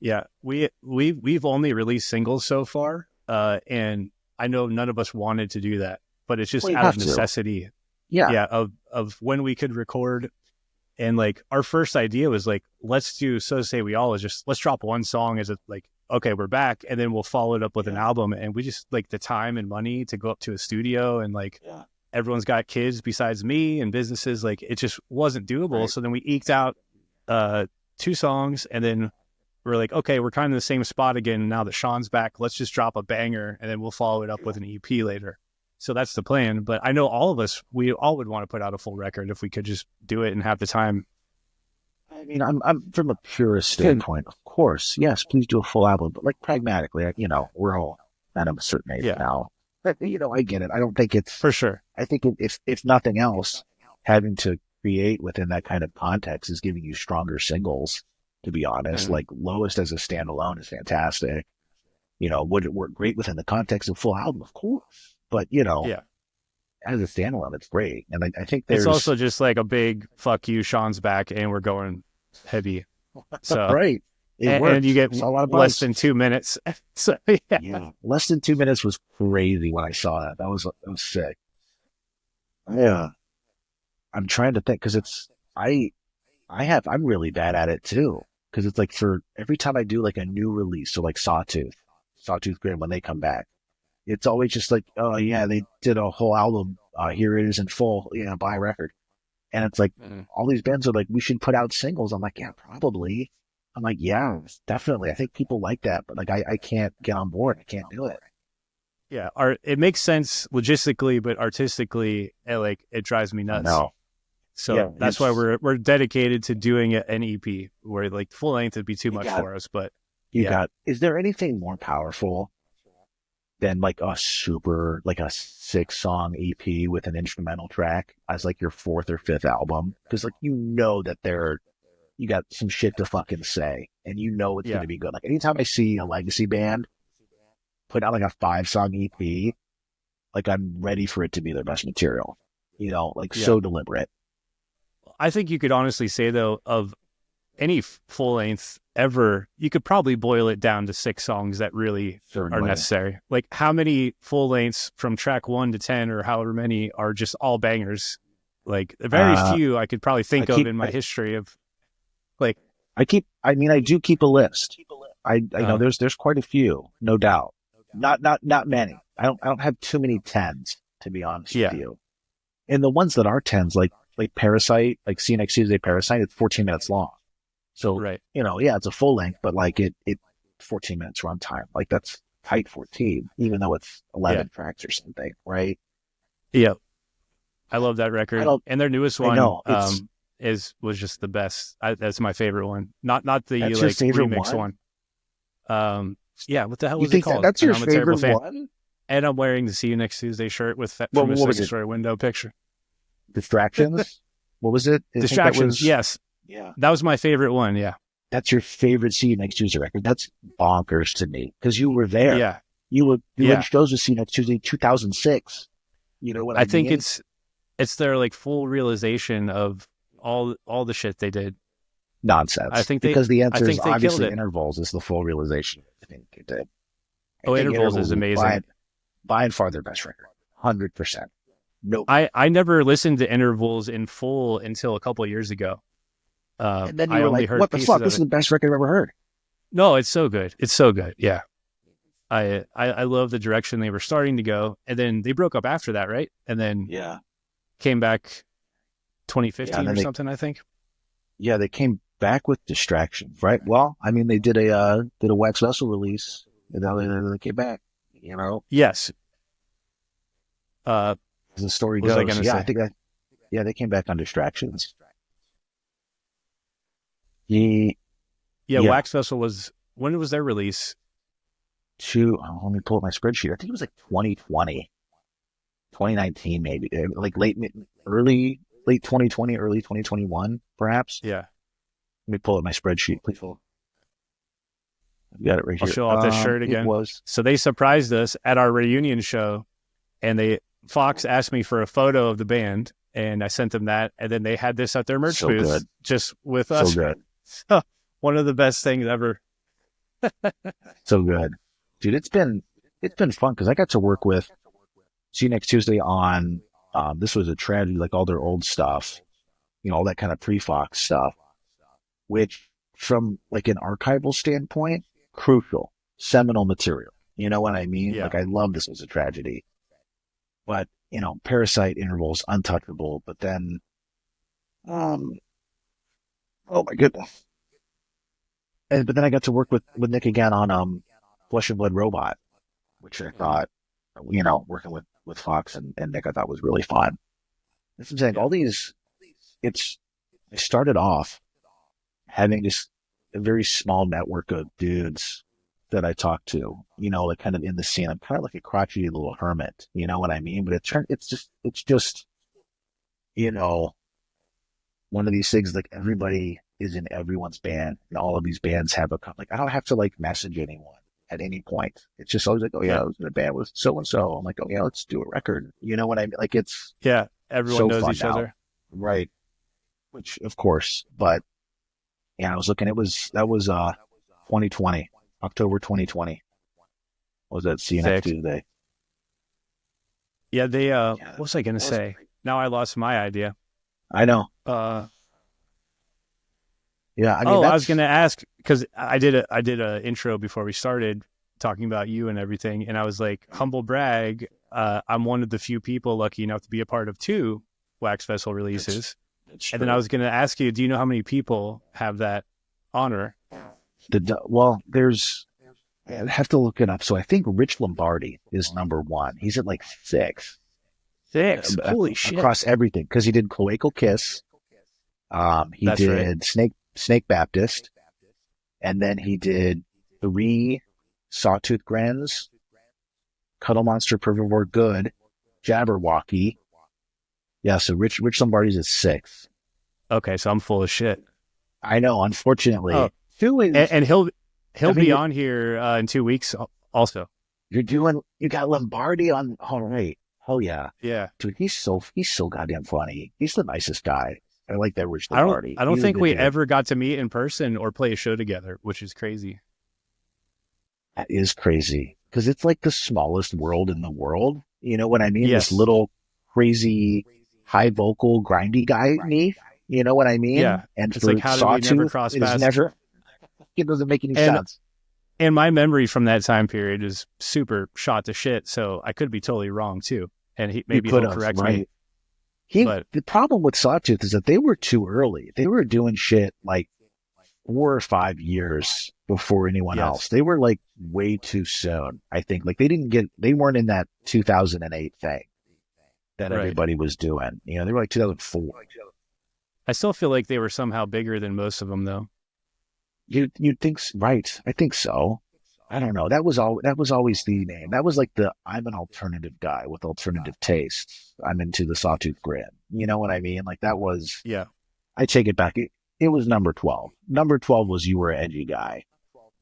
Speaker 1: Yeah. We've only released singles so far. And I know none of us wanted to do that, but it's just out of necessity.
Speaker 2: Yeah.
Speaker 1: Of when we could record. And like, our first idea was like, let's do So Say We All, is just, let's drop one song as like, okay, we're back. And then we'll follow it up with an album. And we just, like, the time and money to go up to a studio and like, everyone's got kids besides me and businesses. Like, it just wasn't doable. Right. So then we eked out 2 songs, and then we're like, okay, we're kind of in the same spot again. Now that Sean's back, let's just drop a banger and then we'll follow it up with an EP later. So that's the plan. But I know all of us, we all would want to put out a full record if we could just do it and have the time.
Speaker 2: I mean, I'm from a purist standpoint, of course. Yes, please do a full album. But like, pragmatically, we're all at a certain age now. But, I get it. I don't think it's
Speaker 1: for sure.
Speaker 2: I think if nothing else, having to create within that kind of context is giving you stronger singles, to be honest. Like, Lowest as a standalone is fantastic. Would it work great within the context of full album? Of course. But, as a standalone, it's great. And I think it's
Speaker 1: also just like a big fuck you, Sean's back and we're going heavy. So
Speaker 2: right.
Speaker 1: And you get less than 2 minutes. So
Speaker 2: yeah. Less than 2 minutes was crazy when I saw that. That was sick. Yeah. I'm trying to think, because I'm really bad at it too. Because it's like, for every time I do like a new release, so like Sawtooth Grid, when they come back, it's always just like, oh yeah, they did a whole album. Here it is in full, buy a record. And it's like, all these bands are like, we should put out singles. I'm like, yeah, probably. I'm like, yeah, definitely. I think people like that, but like, I can't get on board. I can't do it.
Speaker 1: Yeah. It makes sense logistically, but artistically, it drives me nuts.
Speaker 2: No.
Speaker 1: So that's why we're dedicated to doing an EP, where like full length would be too much for us. But
Speaker 2: is there anything more powerful than like a 6-song EP with an instrumental track as like your 4th or 5th album? Because like, that you got some shit to fucking say, and it's going to be good. Like, anytime I see a legacy band put out like a 5-song EP, like, I'm ready for it to be their best material, so deliberate.
Speaker 1: I think you could honestly say, though, of any full length ever, you could probably boil it down to 6 songs that really are necessary. Like, how many full lengths from track 1 to 10 or however many are just all bangers? Like, very few I could probably think of in my history of like.
Speaker 2: I do keep a list. I know there's quite a few, no doubt. Not many. I don't have too many 10s, to be honest with you. And the ones that are 10s, like Parasite, like See Next Tuesday Parasite, it's 14 minutes long. So,
Speaker 1: Right.
Speaker 2: yeah, it's a full length, but like it 14 minutes runtime. Like that's tight 14, even though it's 11 tracks or something, right?
Speaker 1: Yeah. I love that
Speaker 2: I
Speaker 1: record.
Speaker 2: don't,
Speaker 1: And their newest
Speaker 2: I
Speaker 1: one
Speaker 2: know it's,
Speaker 1: was just the best. That's my favorite one. Not the
Speaker 2: that's your
Speaker 1: like
Speaker 2: favorite
Speaker 1: remix
Speaker 2: one.
Speaker 1: one. Yeah, what the hell
Speaker 2: You
Speaker 1: was it
Speaker 2: think
Speaker 1: called?
Speaker 2: that's
Speaker 1: And
Speaker 2: your
Speaker 1: I'm a terrible
Speaker 2: favorite
Speaker 1: fan.
Speaker 2: one?
Speaker 1: And I'm wearing the See You Next Tuesday shirt
Speaker 2: Well,
Speaker 1: from a
Speaker 2: what was
Speaker 1: second
Speaker 2: it?
Speaker 1: story window picture.
Speaker 2: Distractions? What was it? I think that
Speaker 1: Distractions,
Speaker 2: was,
Speaker 1: yes.
Speaker 2: yeah.
Speaker 1: That was my favorite one, yeah.
Speaker 2: That's your favorite See You Next Tuesday record. That's bonkers to me because you were there.
Speaker 1: Yeah.
Speaker 2: You
Speaker 1: Yeah.
Speaker 2: went shows with See You Next Tuesday 2006. You know what
Speaker 1: I
Speaker 2: I
Speaker 1: think
Speaker 2: mean?
Speaker 1: it's their like full realization of all the shit they did.
Speaker 2: Nonsense. Because the
Speaker 1: I
Speaker 2: answer is
Speaker 1: think they killed
Speaker 2: obviously
Speaker 1: it.
Speaker 2: intervals is the full realization. I think it did. I
Speaker 1: Oh,
Speaker 2: think
Speaker 1: Intervals is amazing.
Speaker 2: by and far their best record. 100%. Nope.
Speaker 1: I never listened to Intervals in full until a couple of years ago.
Speaker 2: And then you
Speaker 1: I
Speaker 2: were
Speaker 1: only
Speaker 2: like,
Speaker 1: heard
Speaker 2: what the
Speaker 1: pieces
Speaker 2: fuck?
Speaker 1: of
Speaker 2: This is
Speaker 1: it.
Speaker 2: the best record I've ever heard.
Speaker 1: No, it's so good. It's so good. Yeah. I love the direction they were starting to go. And then they broke up after that, right? And then
Speaker 2: Yeah.
Speaker 1: came back 2015
Speaker 2: Yeah,
Speaker 1: or something, I think.
Speaker 2: Yeah, they came back with Distractions, right? Well, I mean, they did a Wax Vessel release, and then they came back.
Speaker 1: Yes.
Speaker 2: As the story
Speaker 1: What was I
Speaker 2: goes.
Speaker 1: going to
Speaker 2: Yeah,
Speaker 1: say?
Speaker 2: I think that. Yeah, they came back on Distractions. Yeah,
Speaker 1: Wax Vessel when was their release?
Speaker 2: let me pull up my spreadsheet. I think it was like 2020, 2019, maybe like late 2020, early 2021, perhaps.
Speaker 1: Yeah.
Speaker 2: Let me pull up my spreadsheet, please. I've got it right
Speaker 1: I'll
Speaker 2: here.
Speaker 1: show off this shirt
Speaker 2: It
Speaker 1: again.
Speaker 2: was.
Speaker 1: So they surprised us at our reunion show, and Fox asked me for a photo of the band, and I sent them that, and then they had this at their merch booth,
Speaker 2: good.
Speaker 1: just with us.
Speaker 2: So good.
Speaker 1: One of the best things ever.
Speaker 2: So good, dude. It's been fun because I got to work with See You Next Tuesday on. This was a tragedy, like all their old stuff, all that kind of pre-Fox stuff, which from like an archival standpoint, crucial, seminal material. You know what I mean?
Speaker 1: Yeah.
Speaker 2: Like I love This Was a Tragedy, but Parasite, Intervals, untouchable. But then, oh my goodness. But then I got to work with Nik again on Flesh and Blood Robot, which I thought, working with Fox and Nik, I thought was really fun. That's what I'm saying. All these, I started off having just a very small network of dudes that I talked to, like kind of in the scene. I'm kind of like a crotchety little hermit, you know what I mean? But it's just, one of these things, like everybody is in everyone's band, and all of these bands have I don't have to like message anyone at any point. It's just always like, oh yeah, I was in a band with so and so. I'm like, oh yeah, let's do a record. You know what I mean? Like it's
Speaker 1: everyone
Speaker 2: so
Speaker 1: knows
Speaker 2: fun
Speaker 1: each
Speaker 2: now.
Speaker 1: other,
Speaker 2: right? Which of course, but yeah, I was looking. That was 2020, October 2020. What was that? See You Next Tuesday.
Speaker 1: Yeah, what was I going to say? Now I lost my idea.
Speaker 2: I know. Yeah, I mean,
Speaker 1: I was going to ask because I did a intro before we started talking about you and everything, and I was like, humble brag. I'm one of the few people lucky enough to be a part of 2 Wax Vessel releases. And then I was going to ask you, do you know how many people have that honor?
Speaker 2: I have to look it up. So I think Rich Lombardi is number 1. He's at like 6.
Speaker 1: 6. Holy shit!
Speaker 2: Across everything, because he did Cloacal Kiss. He did Snake Baptist, and then he did 3 Sawtooth Grens, Cuddle Monster, Pervivore Good, Jabberwocky. Yeah, so Rich Lombardi's at 6.
Speaker 1: Okay, so I'm full of shit.
Speaker 2: I know, unfortunately.
Speaker 1: And he'll be on here in 2 weeks also.
Speaker 2: You got Lombardi on. All right. Oh yeah.
Speaker 1: Yeah.
Speaker 2: Dude, he's so goddamn funny. He's the nicest guy. I like that Rich Lombardi.
Speaker 1: I don't think we ever got to meet in person or play a show together, which is crazy.
Speaker 2: That is crazy. Because it's like the smallest world in the world. You know what I mean?
Speaker 1: Yes.
Speaker 2: This little crazy high vocal grindy guy, me. You know what I mean?
Speaker 1: Yeah.
Speaker 2: And
Speaker 1: it's like, how did we never cross paths?
Speaker 2: It doesn't make any sense.
Speaker 1: And my memory from that time period is super shot to shit, so I could be totally wrong too. And he'll correct me.
Speaker 2: The problem with Sawtooth is that they were too early. They were doing shit like 4 or 5 years before anyone else.
Speaker 1: Yes.
Speaker 2: They were like way too soon, I think. Like they weren't in that 2008 thing that
Speaker 1: Right.
Speaker 2: everybody was doing. You know, they were like 2004.
Speaker 1: I still feel like they were somehow bigger than most of them, though.
Speaker 2: You'd think, right. I think so. I don't know. That was always the name. That was like I'm an alternative guy with alternative tastes. I'm into the Sawtooth Grin. You know what I mean? Like that was,
Speaker 1: Yeah.
Speaker 2: I take it back. It was number 12. Number 12 was you were an edgy guy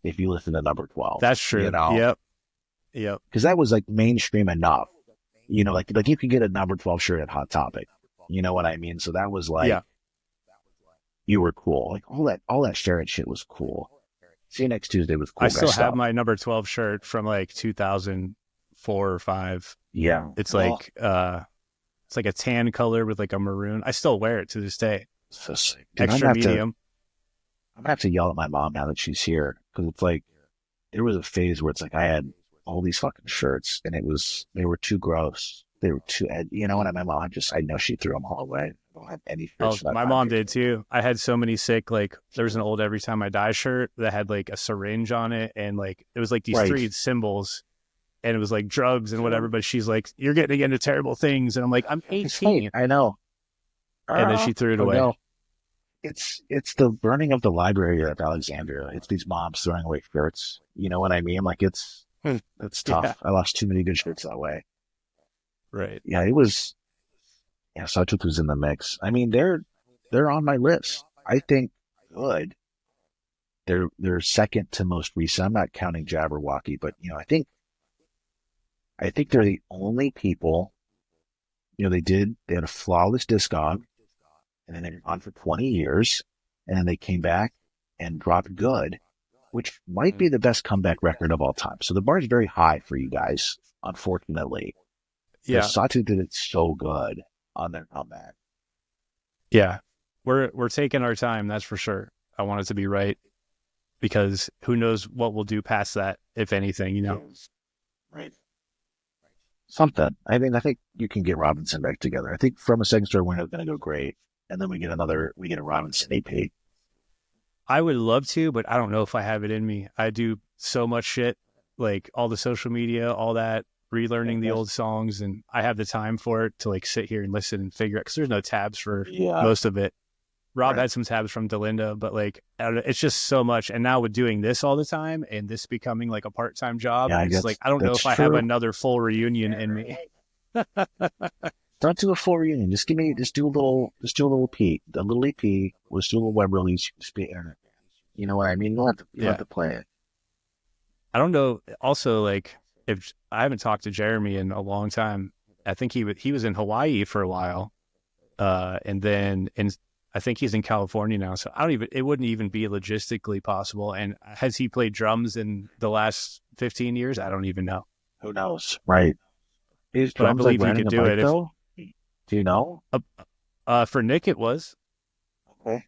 Speaker 2: if you listen to number 12,
Speaker 1: That's
Speaker 2: you
Speaker 1: true.
Speaker 2: know,
Speaker 1: Yep. Yep.
Speaker 2: because that was like mainstream enough, you know, like you could get a number 12 shirt at Hot Topic. You know what I mean? So that was like,
Speaker 1: Yeah.
Speaker 2: you were cool. Like all that sharing shit was cool. See you next Tuesday with
Speaker 1: I
Speaker 2: cool guy
Speaker 1: still have
Speaker 2: stuff.
Speaker 1: my number 12 shirt from like 2004 or 5.
Speaker 2: Yeah.
Speaker 1: It's
Speaker 2: Well,
Speaker 1: it's like a tan color with like a maroon. I still wear it to this day.
Speaker 2: so sick. Dude,
Speaker 1: Extra medium.
Speaker 2: I'm gonna have to yell at my mom now that she's here because it's like there was a phase where it's like I had all these fucking shirts and they were too gross. They were too, you know what I mean? My mom I know she threw them all away. I don't have any
Speaker 1: Oh,
Speaker 2: shirts for that
Speaker 1: my
Speaker 2: time
Speaker 1: mom
Speaker 2: period.
Speaker 1: did too. I had so many sick, like there was an old Every Time I Die shirt that had like a syringe on it and like it was like these
Speaker 2: Right.
Speaker 1: three symbols and it was like drugs and whatever, but she's like, you're getting into terrible things. And I'm like, I'm
Speaker 2: It's late.
Speaker 1: 18.
Speaker 2: I know.
Speaker 1: And then she threw it
Speaker 2: Oh
Speaker 1: away.
Speaker 2: no. It's the burning of the library of Alexandria. It's these moms throwing away shirts. You know what I mean? Like it's tough.
Speaker 1: Yeah.
Speaker 2: I lost too many good shirts that way.
Speaker 1: Right.
Speaker 2: Yeah, it was. Yeah, Sawtooth was in the mix. I mean, they're on my list. I think good. They're second to most recent. I'm not counting Jabberwocky, but you know, I think they're the only people. You know, they had a flawless discog, and then they were on for 20 years, and then they came back and dropped good, which might be the best comeback record of all time. So the bar is very high for you guys, unfortunately, because
Speaker 1: Yeah.
Speaker 2: Sawtooth did it so good on their comeback.
Speaker 1: Yeah. We're taking our time, that's for sure. I want it to be right because who knows what we'll do past that, if anything, you know.
Speaker 2: Right. Something. I think you can get Robinson back together. I think From a Second Story Window is going to go great, and then we get a Robinson EP.
Speaker 1: I would love to, but I don't know if I have it in me. I do so much shit, like all the social media, all that, relearning the old songs, and I have the time for it to like sit here and listen and figure out because there's no tabs for
Speaker 2: Yeah.
Speaker 1: most of it. Rob
Speaker 2: Right.
Speaker 1: had some tabs from Delinda, but like I don't know, it's just so much. And now with doing this all the time and this becoming like a part-time job,
Speaker 2: Yeah, I
Speaker 1: it's
Speaker 2: guess
Speaker 1: like I don't know
Speaker 2: that's
Speaker 1: if I have
Speaker 2: true.
Speaker 1: another full reunion in me.
Speaker 2: Don't do a full reunion. Just do a little EP, a little EP. Let's do a little web release. Just be internet. You know what I mean? You don't have
Speaker 1: Yeah.
Speaker 2: to play it.
Speaker 1: I don't know. Also, like if I haven't talked to Jeremy in a long time, I think he was in Hawaii for a while, and then I think he's in California now. So it wouldn't even be logistically possible. And has he played drums in the last 15 years? I don't even know.
Speaker 2: Who knows? Right. Is
Speaker 1: But I
Speaker 2: drums like
Speaker 1: believe he
Speaker 2: riding
Speaker 1: could
Speaker 2: a
Speaker 1: do
Speaker 2: bike
Speaker 1: it if
Speaker 2: though? Do you know?
Speaker 1: for Nick it was.
Speaker 2: Okay.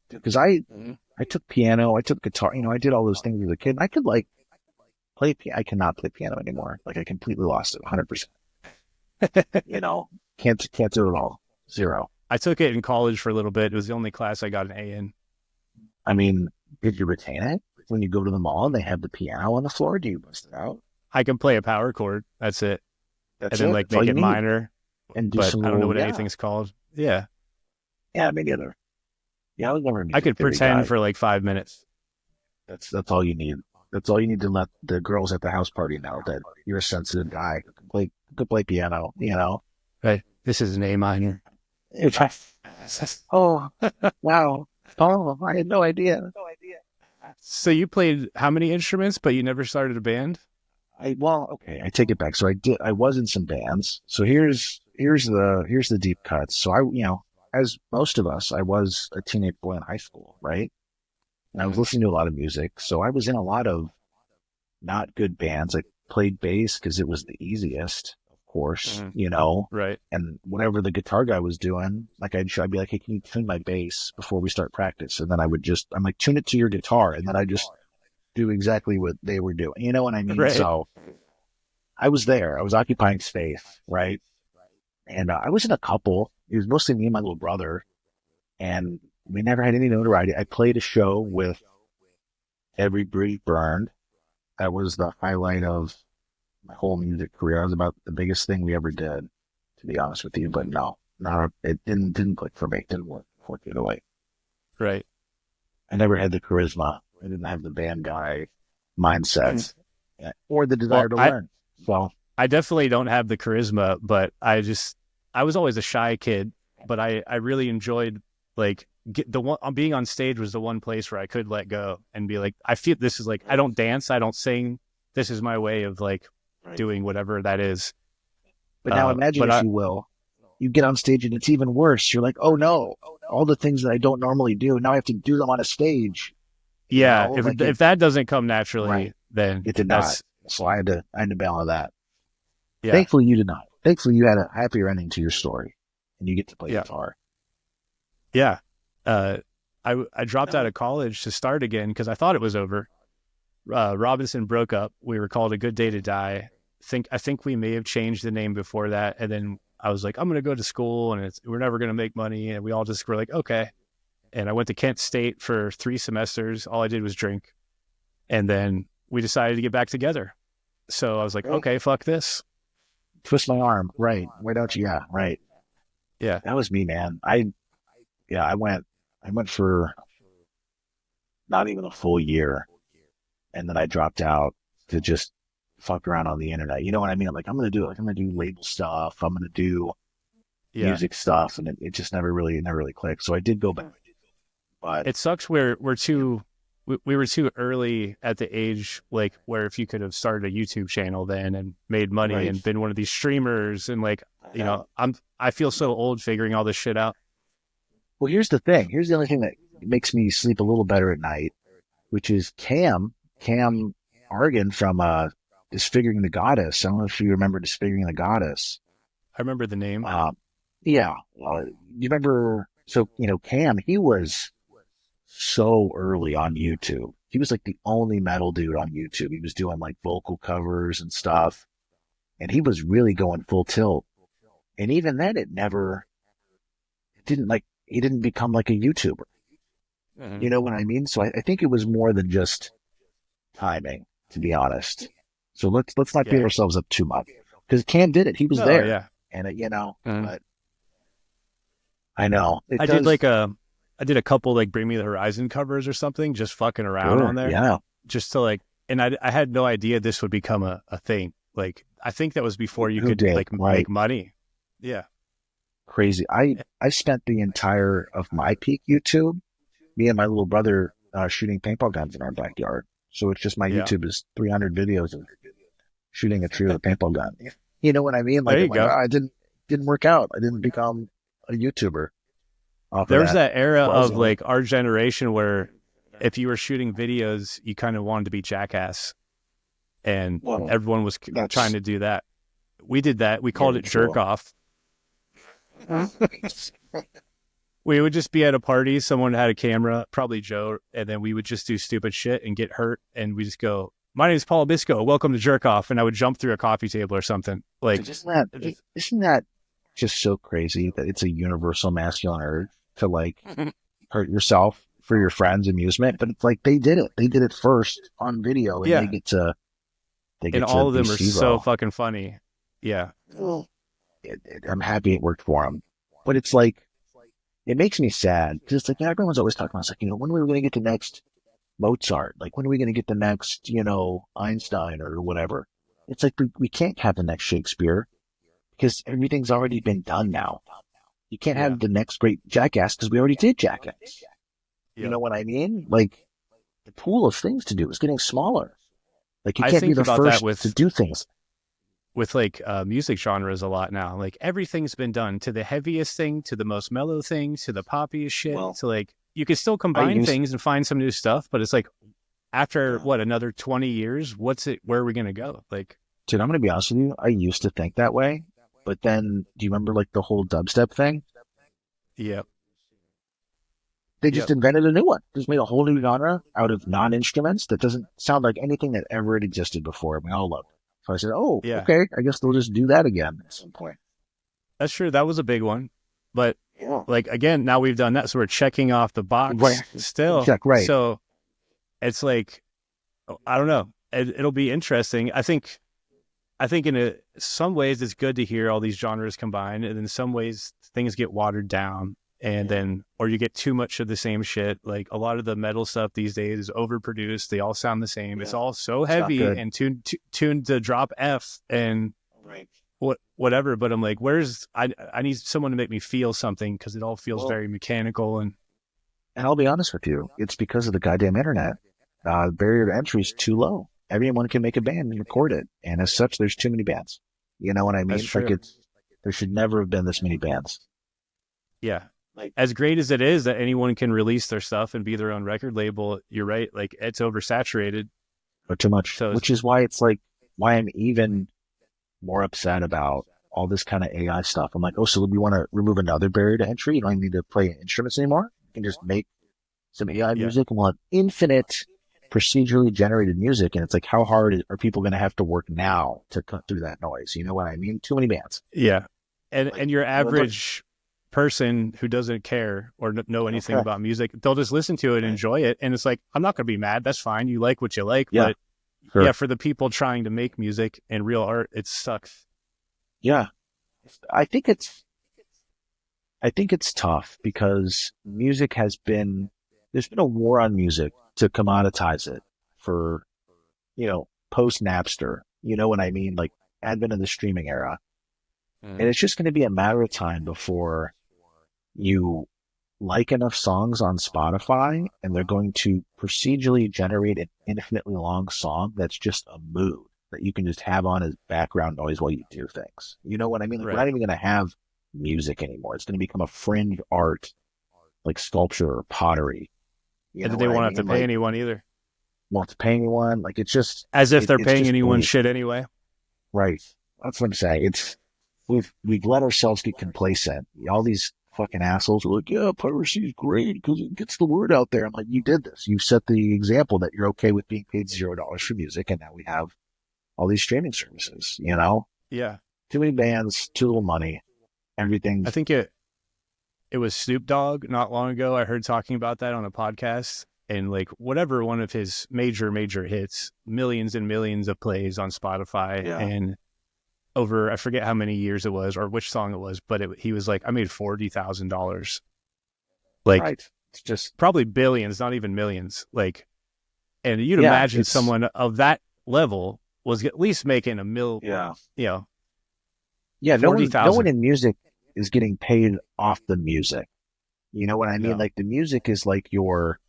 Speaker 2: Because I took piano, I took guitar. You know, I did all those things as a kid. And I could like play. I cannot play piano anymore. Like I completely lost it, 100%. You know, can't do it all. Zero.
Speaker 1: I took it in college for a little bit. It was the only class I got an A in.
Speaker 2: I mean, did you retain it when you go to the mall and they have the piano on the floor? Do you bust it out?
Speaker 1: I can play a power chord. That's it.
Speaker 2: That's
Speaker 1: And then
Speaker 2: it.
Speaker 1: like
Speaker 2: That's all
Speaker 1: make
Speaker 2: you
Speaker 1: it
Speaker 2: need.
Speaker 1: minor,
Speaker 2: And do
Speaker 1: but
Speaker 2: some
Speaker 1: I don't know
Speaker 2: little,
Speaker 1: what
Speaker 2: yeah,
Speaker 1: anything's called. Yeah.
Speaker 2: yeah, me neither. Yeah, I was never a
Speaker 1: I
Speaker 2: music
Speaker 1: could
Speaker 2: theory guy.
Speaker 1: pretend for like 5 minutes.
Speaker 2: That's all you need. That's all you need to let the girls at the house party know that you're a sensitive guy who could play piano. You know.
Speaker 1: Right. This is an A minor.
Speaker 2: Oh, wow. Oh, I had no idea.
Speaker 1: So you played how many instruments, but you never started a band?
Speaker 2: Okay, I take it back. So I was in some bands. So here's the deep cuts. So as most of us, I was a teenage boy in high school, right? And I was listening to a lot of music. So I was in a lot of not good bands. I played bass because it was the easiest, of course, you know.
Speaker 1: Right.
Speaker 2: And whatever the guitar guy was doing, like I'd be like, hey, can you tune my bass before we start practice? And then I'm like, tune it to your guitar. And then I just do exactly what they were doing. You know what I mean?
Speaker 1: Right.
Speaker 2: So I was there. I was occupying space, right? And I was in a couple. It was mostly me and my little brother. And We never had any notoriety. I played a show with Every Bridge Burned. That was the highlight of my whole music career. It was about the biggest thing we ever did, to be honest with you. But no, it didn't click for me. It didn't work. Fortunately,
Speaker 1: Right.
Speaker 2: I never had the charisma. I didn't have the band guy mindset or the desire to learn. So
Speaker 1: I definitely don't have the charisma, but I was always a shy kid, but I really enjoyed like being on stage was the one place where I could let go and be like, I feel this is like, I don't dance, I don't sing. This is my way of like doing whatever that is.
Speaker 2: But now imagine, if you will, you get on stage and it's even worse. You're like, oh no, all the things that I don't normally do, now I have to do them on a stage.
Speaker 1: Yeah. If that doesn't come naturally, then
Speaker 2: it did not. So I had to balance that.
Speaker 1: Yeah.
Speaker 2: Thankfully you did not. Thankfully you had a happier ending to your story and you get to play guitar.
Speaker 1: Yeah. I dropped out of college to start again because I thought it was over. Robinson broke up. We were called A Good Day to Die. I think we may have changed the name before that. And then I was like, I'm going to go to school and we're never going to make money. And we all just were like, okay. And I went to Kent State for 3 semesters. All I did was drink. And then we decided to get back together. So I was like, okay, fuck this.
Speaker 2: Twist my arm. Right. Why don't you? Yeah. Right.
Speaker 1: Yeah.
Speaker 2: That was me, man. I went for not even a full year. And then I dropped out to just fuck around on the internet. You know what I mean? I'm like, I'm going to do it. Like, I'm going to do label stuff. I'm going to do music stuff. And it just never really clicked. So I did go back. But
Speaker 1: it sucks we were too early at the age, like where if you could have started a YouTube channel then and made money and been one of these streamers and like, you know, I feel so old figuring all this shit out.
Speaker 2: Well, here's the thing. Here's the only thing that makes me sleep a little better at night, which is Cam Argan from Disfiguring the Goddess. I don't know if you remember Disfiguring the Goddess.
Speaker 1: I remember the name.
Speaker 2: Yeah. Well, you remember? So, you know, Cam, he was so early on YouTube. He was like the only metal dude on YouTube. He was doing like vocal covers and stuff. And he was really going full tilt. And even then he didn't become like a YouTuber. Mm-hmm. You know what I mean? So I think it was more than just timing, to be honest. So let's not beat ourselves up too much. Because Cam did it. He was there. Yeah. And but I know.
Speaker 1: I did a couple like Bring Me the Horizon covers or something, just fucking around on there.
Speaker 2: Yeah.
Speaker 1: Just to like, and I had no idea this would become a thing. Like, I think that was before you could make money. Yeah.
Speaker 2: Crazy. I spent the entire of my peak YouTube, me and my little brother shooting paintball guns in our backyard. So it's just my YouTube is 300 videos of shooting a tree with a paintball gun. You know what I mean? Like, I didn't work out. I didn't become a YouTuber.
Speaker 1: There's that era of like our generation where if you were shooting videos, you kind of wanted to be Jackass, and everyone was trying to do that. We did that. We called it jerk off. We would just be at a party. Someone had a camera, probably Joe, and then we would just do stupid shit and get hurt. And we just go, "My name is Paul Bisco. Welcome to Jerk Off." And I would jump through a coffee table or something. Like,
Speaker 2: isn't that just so crazy that it's a universal masculine urge to like hurt yourself for your friends' amusement? But it's like they did it first on video, and they get to.
Speaker 1: And all of them are so fucking funny. Yeah.
Speaker 2: I'm happy it worked for them, but it's like it makes me sad because it's like everyone's always talking about. It's like, you know, when are we going to get the next Mozart? Like, when are we going to get the next, you know, Einstein or whatever? It's like we can't have the next Shakespeare because everything's already been done now. You can't have the next great Jackass because we already did Jackass. You know what I mean? Like, the pool of things to do is getting smaller. Like, you can't be the first to do things.
Speaker 1: With like music genres a lot now. Like, everything's been done, to the heaviest thing, to the most mellow thing, to the poppiest shit. So like, you can still combine things and find some new stuff, but it's like, after another 20 years, where are we going to go? Like,
Speaker 2: dude, I'm going to be honest with you. I used to think that way, but then do you remember like the whole dubstep thing?
Speaker 1: Yeah.
Speaker 2: They just invented a new one. Just made a whole new genre out of non-instruments that doesn't sound like anything that ever had existed before. We all loved it. So I said, okay, I guess they'll just do that again at some point.
Speaker 1: That's true. That was a big one. But like, again, now we've done that. So we're checking off the box still.
Speaker 2: Right.
Speaker 1: So it's like, I don't know. It'll be interesting. I think in some ways it's good to hear all these genres combined, and in some ways things get watered down, and then, or you get too much of the same shit. Like a lot of the metal stuff these days is overproduced. They all sound the same. It's all so heavy and tuned to drop F and whatever. But I'm like, I need someone to make me feel something, because it all feels very mechanical. And
Speaker 2: I'll be honest with you, it's because of the goddamn internet. Barrier to entry is too low. Everyone can make a band and record it, and as such, there's too many bands. You know what I mean? Like there should never have been this many bands.
Speaker 1: Yeah, like, as great as it is that anyone can release their stuff and be their own record label, you're right. Like, it's oversaturated,
Speaker 2: but too much. So which is why it's like why I'm even more upset about all this kind of AI stuff. I'm like, oh, so we want to remove another barrier to entry? You don't need to play instruments anymore. You can just make some AI music and we'll have infinite procedurally generated music. And it's like, how hard are people going to have to work now to cut through that noise? You know what I mean? Too many bands.
Speaker 1: Yeah. And your average person who doesn't care or know anything about music, they'll just listen to it and enjoy it. And it's like, I'm not going to be mad. That's fine. You like what you like.
Speaker 2: Yeah.
Speaker 1: But for the people trying to make music and real art, it sucks.
Speaker 2: Yeah. I think it's tough because there's been a war on music to commoditize it for, post Napster, you know what I mean? Like advent of the streaming era. And it's just going to be a matter of time before you like enough songs on Spotify and they're going to procedurally generate an infinitely long song that's just a mood that you can just have on as background noise while you do things. You know what I mean? Like, we're not even going to have music anymore. It's going to become a fringe art, like sculpture or pottery.
Speaker 1: And they won't have to pay anyone either.
Speaker 2: Won't have to pay anyone. Like, it's just
Speaker 1: as if they're paying anyone shit anyway.
Speaker 2: Right. That's what I'm saying. We've let ourselves get complacent. All these fucking assholes are like, yeah, piracy is great because it gets the word out there. I'm like, you did this. You set the example that you're okay with being paid $0 for music, and now we have all these streaming services,
Speaker 1: Yeah.
Speaker 2: Too many bands, too little money, everything.
Speaker 1: I think it was Snoop Dogg not long ago. I heard talking about that on a podcast, and like whatever one of his major hits, millions and millions of plays on Spotify, and over, I forget how many years it was or which song it was, but he was like, I made $40,000. Like, it's just probably billions, not even millions. Like, and you'd imagine someone of that level was at least making $1 million.
Speaker 2: Yeah. No one in music is getting paid off the music. You know what I mean? No. Like, the music is like your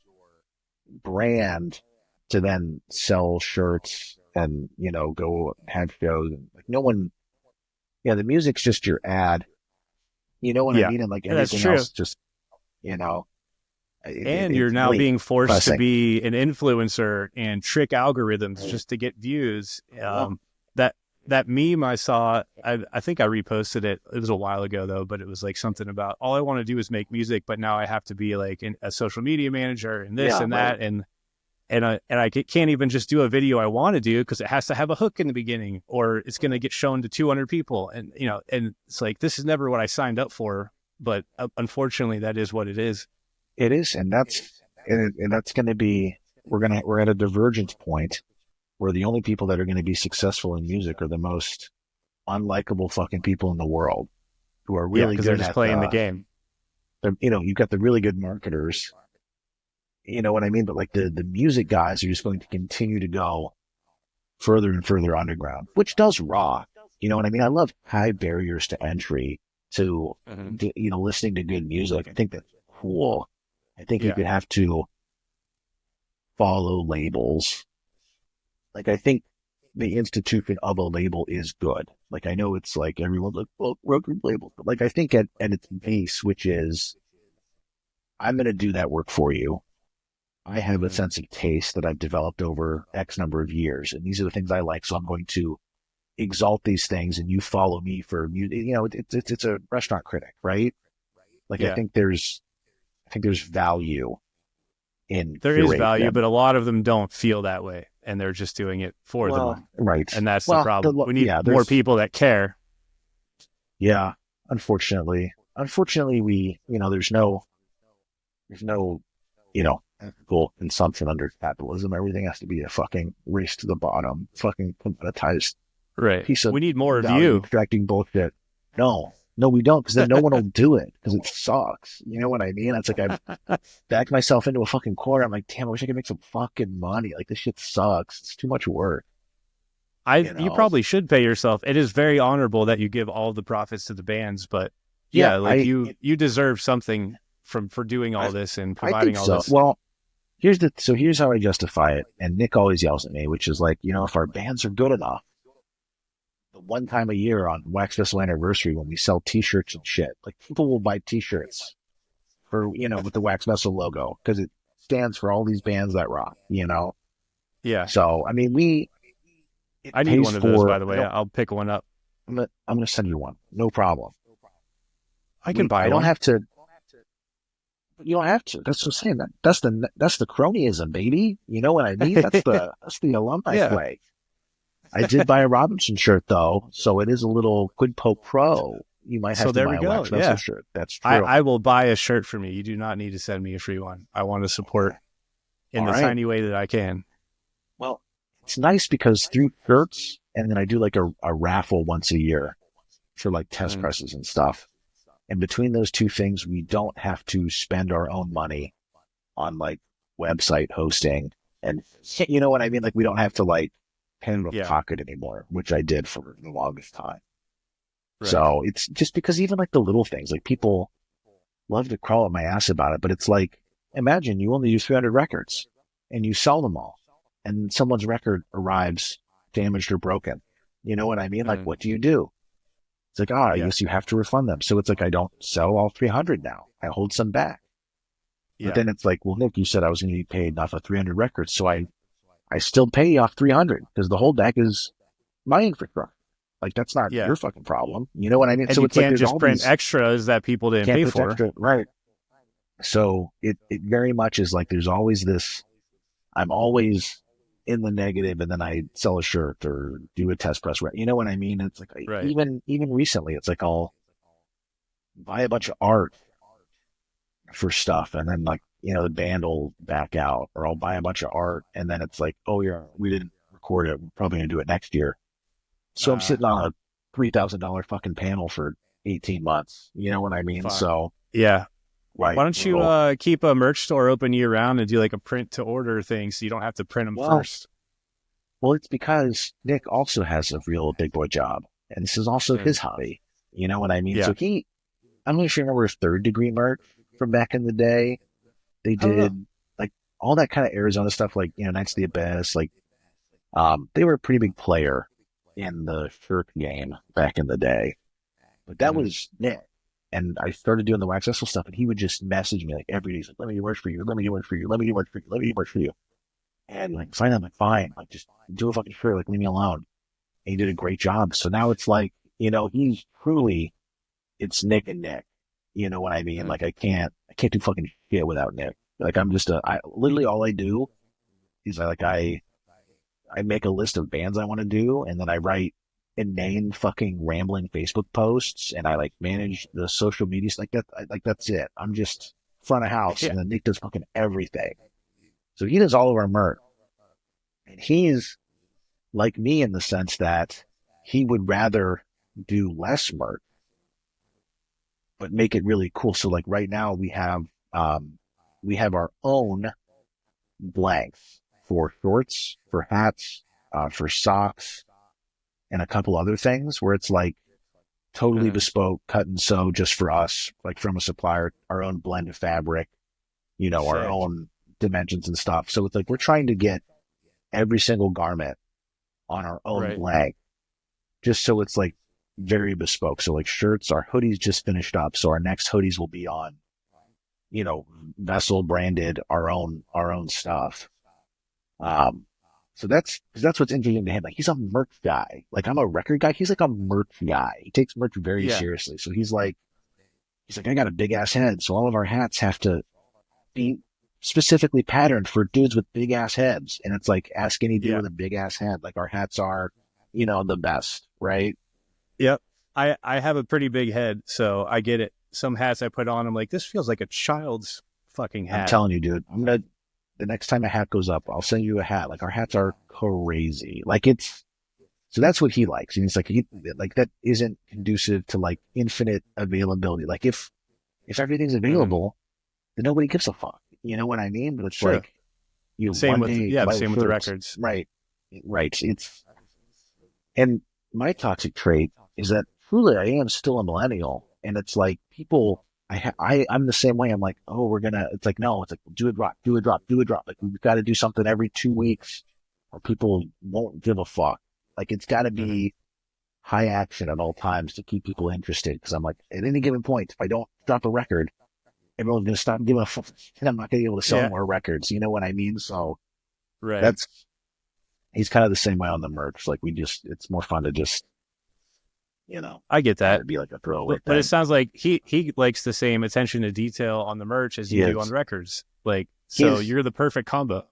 Speaker 2: brand to then sell shirts and, go have shows. Like, no one, the music's just your ad. You know what I mean? And like everything else, just,
Speaker 1: and you're now being forced to be an influencer and trick algorithms just to get views. That meme I saw, I think I reposted it. It was a while ago though, but it was like something about all I want to do is make music, but now I have to be like a social media manager and this and that. And I can't even just do a video I want to do because it has to have a hook in the beginning or it's going to get shown to 200 people. And, and it's like, this is never what I signed up for, but unfortunately that is what it is.
Speaker 2: It is. And that's going to be, we're at a divergence point where the only people that are going to be successful in music are the most unlikable fucking people in the world who are really good
Speaker 1: they're just playing the game.
Speaker 2: You've got the really good marketers. You know what I mean? But like the music guys are just going to continue to go further and further underground, which does rock. You know what I mean? I love high barriers to entry to, listening to good music. I think that's cool. I think you could have to follow labels. Like, I think the institution of a label is good. Like, I know it's like everyone's like, well, record labels. But like, I think at its base, which is, I'm going to do that work for you. I have a sense of taste that I've developed over X number of years, and these are the things I like. So I'm going to exalt these things, and you follow me for music. It's a restaurant critic, right? Like, I think there's value in.
Speaker 1: There is value, but a lot of them don't feel that way, and they're just doing it for the money,
Speaker 2: right?
Speaker 1: And that's the problem. We need more people that care.
Speaker 2: Yeah, unfortunately, unfortunately, there's no, ethical consumption under capitalism. Everything has to be a fucking race to the bottom, fucking commoditized
Speaker 1: Right.
Speaker 2: piece of
Speaker 1: We need more of
Speaker 2: value
Speaker 1: you.
Speaker 2: extracting bullshit. No, we don't, because then no one will do it because it sucks. You know what I mean? It's like I've backed myself into a fucking corner. I'm like, damn, I wish I could make some fucking money. Like this shit sucks. It's too much work.
Speaker 1: You probably should pay yourself. It is very honorable that you give all the profits to the bands, but yeah, like you deserve something for doing all this and providing all this.
Speaker 2: Well, here's how I justify it. And Nick always yells at me, which is like, if our bands are good enough, the one time a year on Wax Festival anniversary when we sell T-shirts and shit, like people will buy T-shirts for with the Wax Festival logo because it stands for all these bands that rock.
Speaker 1: Yeah.
Speaker 2: So I mean,
Speaker 1: I need one of those, by the way. I'll pick one up.
Speaker 2: I'm gonna send you one, no problem.
Speaker 1: I can buy one.
Speaker 2: I don't have to. You don't have to. That's what I'm saying. That's the cronyism, baby. You know what I mean? That's the alumni flag. I did buy a Robinson shirt though, so it is a little quid pro quo. You might have to buy a Wax Festival shirt. That's true.
Speaker 1: I will buy a shirt from you. You do not need to send me a free one. I want to support in the tiny way that I can.
Speaker 2: Well, it's nice because through shirts, and then I do like a raffle once a year for like test presses and stuff. And between those two things, we don't have to spend our own money on like website hosting. And you know what I mean? Like we don't have to like pay in a pocket anymore, which I did for the longest time. Right. So it's just because even like the little things, like people love to crawl at my ass about it, but it's like, imagine you only use 300 records and you sell them all and someone's record arrives damaged or broken. You know what I mean? Like, what do you do? It's like, I guess you have to refund them. So it's like, I don't sell all 300 now. I hold some back. Yeah. But then it's like, well, Nick, you said I was going to be paid off of 300 records. So I still pay you off 300 because the holdback is my infrastructure. Like, that's not your fucking problem. You know what I mean?
Speaker 1: And
Speaker 2: so
Speaker 1: you
Speaker 2: it's
Speaker 1: can't
Speaker 2: like
Speaker 1: just print extras that people didn't pay for.
Speaker 2: Right. So it very much is like, there's always this, I'm always in the negative, and then I sell a shirt or do a test press. You know what I mean? It's like, even recently, it's like I'll buy a bunch of art for stuff, and then like, the band will back out, or I'll buy a bunch of art, and then it's like, oh yeah, we didn't record it. We're probably going to do it next year. So I'm sitting on a $3,000 fucking panel for 18 months. You know what I mean? So
Speaker 1: yeah. Right. Why don't you keep a merch store open year round and do like a print to order thing so you don't have to print them first?
Speaker 2: Well, it's because Nick also has a real big boy job, and this is also his hobby. You know what I mean? Yeah. So I don't know if you remember Third Degree merch from back in the day. They did like all that kind of Arizona stuff, like, Knights of the Abyss. Like, they were a pretty big player in the shirt game back in the day. But that was Nick. And I started doing the Wax Festival stuff, and he would just message me like every day. He's like, let me do work for you. Let me do work for you. Let me do work for you. Let me do work for you. And like, finally, I'm like, fine. Like, just do a fucking shirt. Like, leave me alone. And he did a great job. So now it's like, he's truly, it's Nick and Nick. You know what I mean? Like, I can't do fucking shit without Nick. Like, I'm just literally all I do is I make a list of bands I want to do, and then I write inane fucking rambling Facebook posts, and I like manage the social media like that. Like, that's it. I'm just front of house, and then Nick does fucking everything. So he does all of our merch, and he's like me in the sense that he would rather do less merch, but make it really cool. So like right now we have our own blanks for shorts, for hats, for socks, and a couple other things where it's like totally bespoke, cut and sew just for us, like from a supplier, our own blend of fabric, our own dimensions and stuff. So it's like we're trying to get every single garment on our own blank, just so it's like very bespoke. So like shirts, our hoodies just finished up. So our next hoodies will be on, Vessel branded, our own stuff. So that's what's interesting to him. Like, he's a merch guy. Like, I'm a record guy. He's like a merch guy. He takes merch very seriously. So he's like, I got a big ass head. So all of our hats have to be specifically patterned for dudes with big ass heads. And it's like, ask any dude with a big ass head. Like, our hats are, the best, right?
Speaker 1: Yep. I have a pretty big head, so I get it. some hats I put on, I'm like, this feels like a child's fucking hat.
Speaker 2: I'm telling you, dude, the next time a hat goes up, I'll send you a hat. Like, our hats are crazy. Like, so that's what he likes. And it's like, like, that isn't conducive to like infinite availability. Like, if everything's available, then nobody gives a fuck. You know what I mean? But it's
Speaker 1: Sure.
Speaker 2: like,
Speaker 1: Same with the
Speaker 2: first.
Speaker 1: records.
Speaker 2: Right. And my toxic trait is that truly I am still a millennial. And it's like, people, I'm the same way. I'm like, oh, it's like, no, it's like, do a drop, do a drop, do a drop. Like, we've got to do something every 2 weeks or people won't give a fuck. Like, it's got to be high action at all times to keep people interested. Cause I'm like, at any given point, if I don't drop a record, everyone's going to stop giving a fuck, and I'm not going to be able to sell more records. You know what I mean? So he's kind of the same way on the merch. Like, it's more fun to just,
Speaker 1: I get that.
Speaker 2: It'd be like a throwaway
Speaker 1: but it sounds like he likes the same attention to detail on the merch as you do on records. Like, so you're the perfect combo.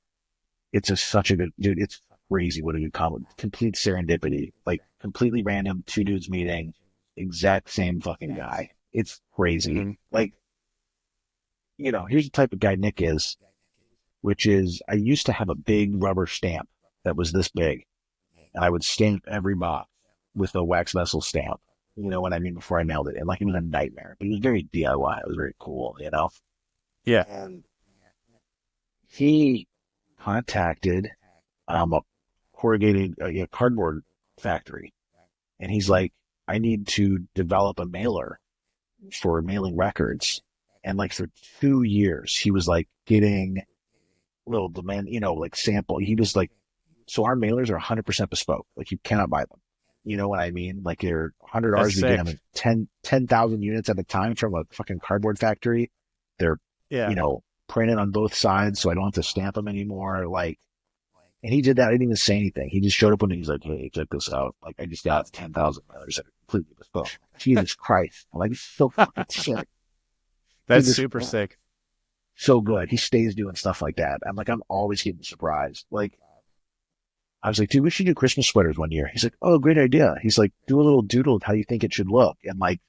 Speaker 2: It's such a good, dude. It's crazy what a good combo. Complete serendipity. Like, completely random, two dudes meeting, exact same fucking guy. It's crazy. Like, here's the type of guy Nick is, which is, I used to have a big rubber stamp that was this big, and I would stamp every box with a wax vessel stamp. You know what I mean? Before I mailed it. And like, it was a nightmare, but it was very DIY. It was very cool,
Speaker 1: Yeah.
Speaker 2: And he contacted a corrugated cardboard factory. And he's like, I need to develop a mailer for mailing records. And like, for 2 years, he was like getting little demand, like sample. He was like, so our mailers are 100% bespoke. Like, you cannot buy them. You know what I mean? Like, they're 100 Rs. We get them 10,000 units at a time from a fucking cardboard factory. They're, printed on both sides, so I don't have to stamp them anymore. Like, and he did that. I didn't even say anything. He just showed up and he's like, hey, check this out. Like, I just got 10,000 mailers that are completely bespoke. Jesus Christ. I'm like, it's so fucking sick.
Speaker 1: That's super sick.
Speaker 2: So good. He stays doing stuff like that. I'm like, I'm always getting surprised. Like, I was like, dude, we should do Christmas sweaters one year. He's like, oh, great idea. He's like, do a little doodle of how you think it should look. And like,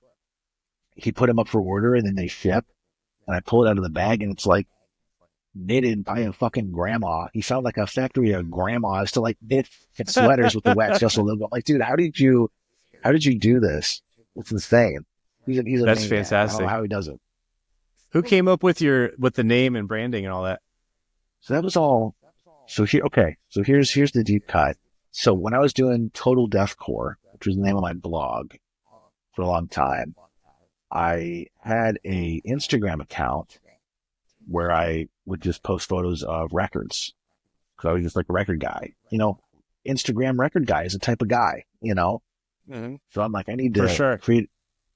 Speaker 2: he put them up for order and then they ship. And I pull it out of the bag and it's like knitted by a fucking grandma. He found like a factory of grandmas to like knit sweaters with the wax vessel logo. I'm like, dude, how did you do this? It's insane. He's
Speaker 1: That's fantastic.
Speaker 2: I don't know how he does it.
Speaker 1: Who came up with the name and branding and all that?
Speaker 2: So that was all. So here's the deep cut. So when I was doing Total Deathcore, which was the name of my blog for a long time, I had a Instagram account where I would just post photos of records. Cause I was just like a record guy, Instagram record guy is a type of guy, So I'm like, I need to create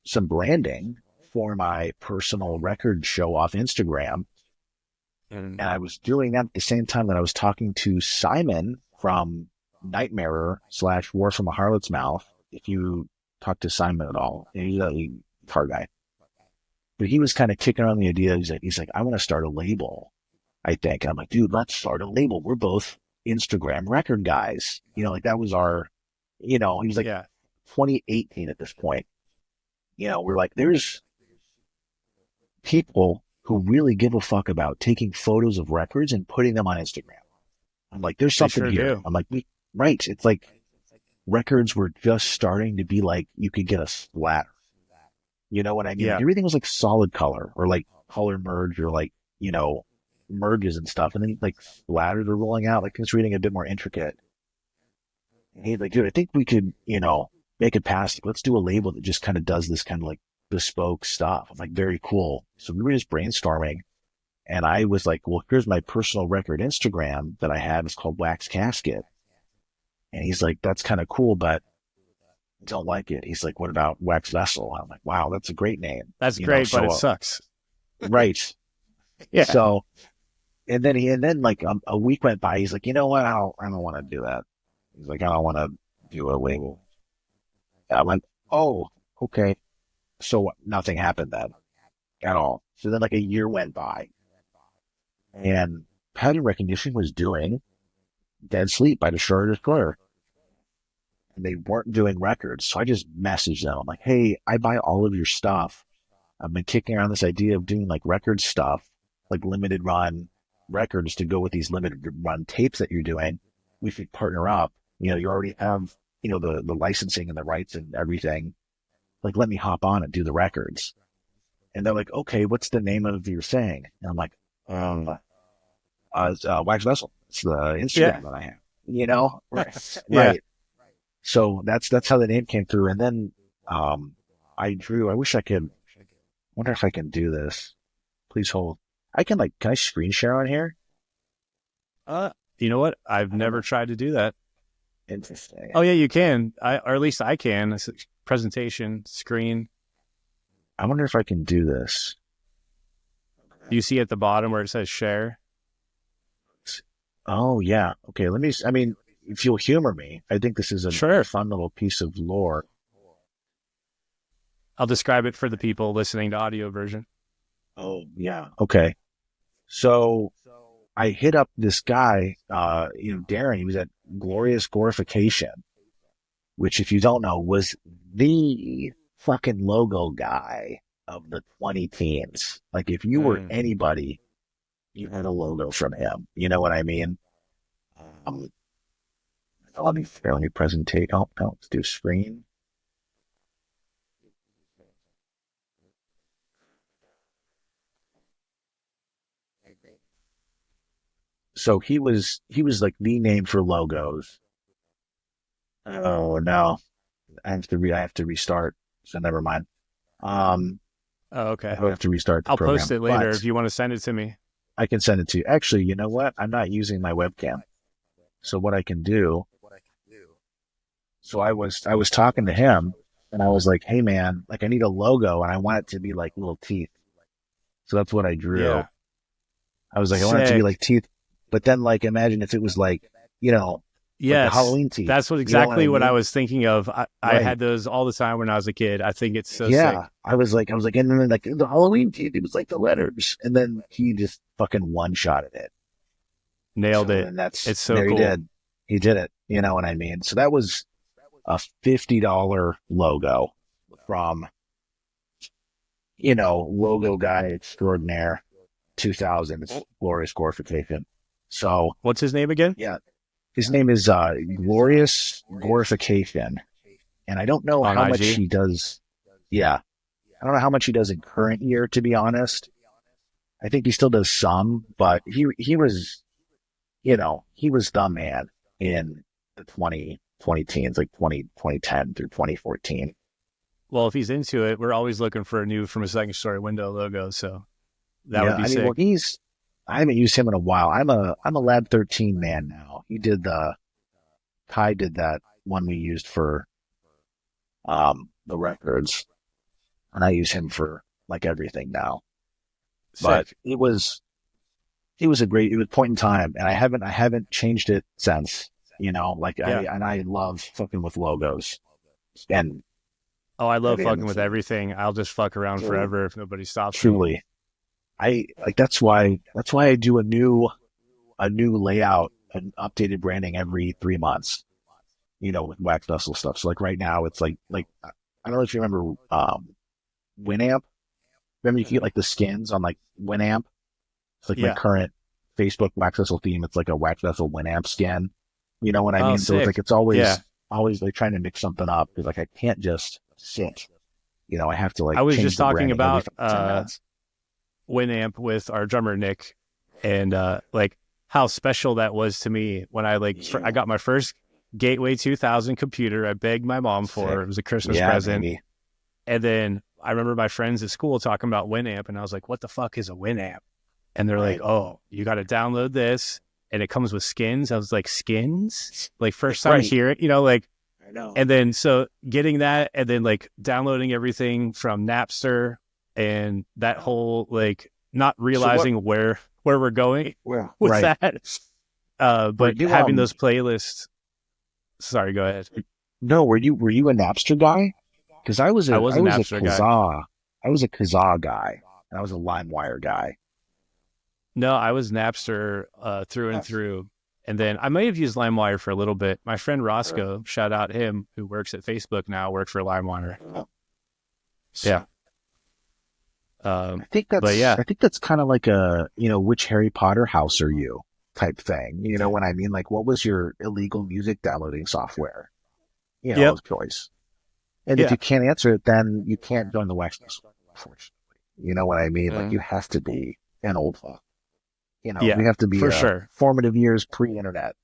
Speaker 2: some branding for my personal record show off Instagram. And I was doing that at the same time that I was talking to Simon from Nightmare/War from a Harlot's Mouth. If you talk to Simon at all, he's a car guy. But he was kind of kicking around the idea. He's like, I want to start a label, I think. And I'm like, dude, let's start a label. We're both Instagram record guys. Like, that was our, he was like 2018 at this point. We're like, there's people who really give a fuck about taking photos of records and putting them on Instagram. I'm like, there's something here.
Speaker 1: Do.
Speaker 2: I'm like, right. It's like records were just starting to be like, you could get a splatter. You know what I mean?
Speaker 1: Yeah.
Speaker 2: Like, everything was like solid color or like color merge or like, merges and stuff. And then like splatters are rolling out, like it's reading a bit more intricate. And he's like, dude, I think we could, make it past. Let's do a label that just kind of does this kind of like bespoke stuff. I'm like, very cool. So we were just brainstorming and I was like, well, here's my personal record Instagram that I have. It's called Wax Casket. And he's like, that's kind of cool, but I don't like it. He's like, what about Wax Vessel? I'm like, wow, that's a great name.
Speaker 1: That's great, but it sucks.
Speaker 2: Right.
Speaker 1: Yeah.
Speaker 2: So, and then like a week went by. He's like, you know what? I don't want to do that. He's like, I don't want to do a label. I went, oh, okay. So nothing happened then at all. So then like a year went by and Pattern Recognition was doing Dead Sleep by Destroyer Destroyer. And they weren't doing records. So I just messaged them. I'm like, hey, I buy all of your stuff I've been kicking around this idea of doing like record stuff, like limited run records to go with these limited run tapes that you're doing. We should partner up. You know, you already have, you know, the licensing and the rights and everything. Like, let me hop on and do the records. And they're like, okay, what's the name of your thing? And I'm like, it's Wax Vessel. It's the Instagram that I have, you know? Right. Right. So that's how the name came through. And then, I wish I could, wonder if I can do this. Please hold. Can I screen share on here?
Speaker 1: You know what? I've never tried to do that.
Speaker 2: Interesting.
Speaker 1: Oh yeah, you can. Or at least I can. It's a presentation screen.
Speaker 2: I wonder if I can do this.
Speaker 1: Do you see at the bottom where it says share?
Speaker 2: Oh yeah. Okay. If you'll humor me, I think this is a fun little piece of lore.
Speaker 1: I'll describe it for the people listening to audio version.
Speaker 2: Oh yeah. Okay. So I hit up this guy, Darren. He was at Glorious Glorification, which, if you don't know, was the fucking logo guy of the 20 teens. Like, if you were anybody, you had a logo from him. You know what I mean? Let me presentate. Oh, no, let's do screen. So he was like the name for logos. Oh no, I have to restart. So never mind.
Speaker 1: Okay.
Speaker 2: I have to restart the
Speaker 1: I'll
Speaker 2: program.
Speaker 1: post it later if you want to send it to me.
Speaker 2: I can send it to you. Actually, you know what? I'm not using my webcam. So what I can do. So I was talking to him, and I was like, "Hey man, like I need a logo, and I want it to be like little teeth." So that's what I drew.
Speaker 1: Yeah.
Speaker 2: I was like, I want it to be like teeth, but then like imagine if it was like, you know,
Speaker 1: yes,
Speaker 2: like the Halloween teeth.
Speaker 1: That's exactly what I had thinking of. I had those all the time when I was a kid. I think it's so sick.
Speaker 2: I was like, and then like the Halloween teeth, it was like the letters, and then he just fucking one-shotted it,
Speaker 1: nailed it.
Speaker 2: And
Speaker 1: it's so cool.
Speaker 2: He did it. You know what I mean? So that was a $50 logo from, logo guy extraordinaire, 2000s Glorious Glorification. So
Speaker 1: what's his name again?
Speaker 2: Yeah. His name is Glorious Glorification. And I don't know how much he does. Yeah. I don't know how much he does in current year, to be honest. I think he still does some, but he was, he was the man in the 20 teens, like 2010 through 2014.
Speaker 1: Well, if he's into it, we're always looking for a new From a Second Story Window logo. So that would be sick.
Speaker 2: Well, I haven't used him in a while. I'm a Lab 13 man now. Kai did that one we used for the records, and I use him for like everything now. Sick. But it was a point in time, and I haven't changed it since. I love fucking with logos, and
Speaker 1: I love fucking with everything. I'll just fuck around forever if nobody stops me.
Speaker 2: Truly. That's why I do a new layout and updated branding every 3 months, with Wax Vessel stuff. So like right now it's like, I don't know if you remember, Winamp. Remember you can get like the skins on like Winamp. It's like my current Facebook Wax Vessel theme. It's like a Wax Vessel Winamp skin. You know what I mean?
Speaker 1: Sick.
Speaker 2: So it's like, it's always like trying to mix something up. Cause like, I can't just sit, I have to like,
Speaker 1: I was just talking about, Winamp with our drummer Nik, and like how special that was to me when I I got my first Gateway 2000 computer. I begged my mom for it. It was a Christmas present. Baby. And then I remember my friends at school talking about Winamp, and I was like, "What the fuck is a Winamp?" And they're like, "Oh, you got to download this, and it comes with skins." I was like, "Skins?" Like first time I hear it, I know. And then so getting that, and then like downloading everything from Napster. And that whole not realizing where we're going with that, but having those playlists. Sorry, go ahead.
Speaker 2: No, were you a Napster guy? Because I was a
Speaker 1: Napster
Speaker 2: Kazaa. I was a Kazaa guy, and I was a LimeWire guy.
Speaker 1: No, I was Napster through and through, and then I may have used LimeWire for a little bit. My friend Roscoe, shout out him, who works at Facebook now, worked for LimeWire.
Speaker 2: Oh.
Speaker 1: Yeah.
Speaker 2: I think
Speaker 1: But yeah,
Speaker 2: that's kind of like a, which Harry Potter house are you type thing. You know what I mean? Like, what was your illegal music downloading software,
Speaker 1: yep,
Speaker 2: of choice? And if
Speaker 1: yeah,
Speaker 2: you can't answer it, then you can't join the Wax Festival, unfortunately. You know what I mean? Like,
Speaker 1: uh,
Speaker 2: you have to be an old fuck.
Speaker 1: yeah,
Speaker 2: We have to be
Speaker 1: for sure.
Speaker 2: formative years pre-internet.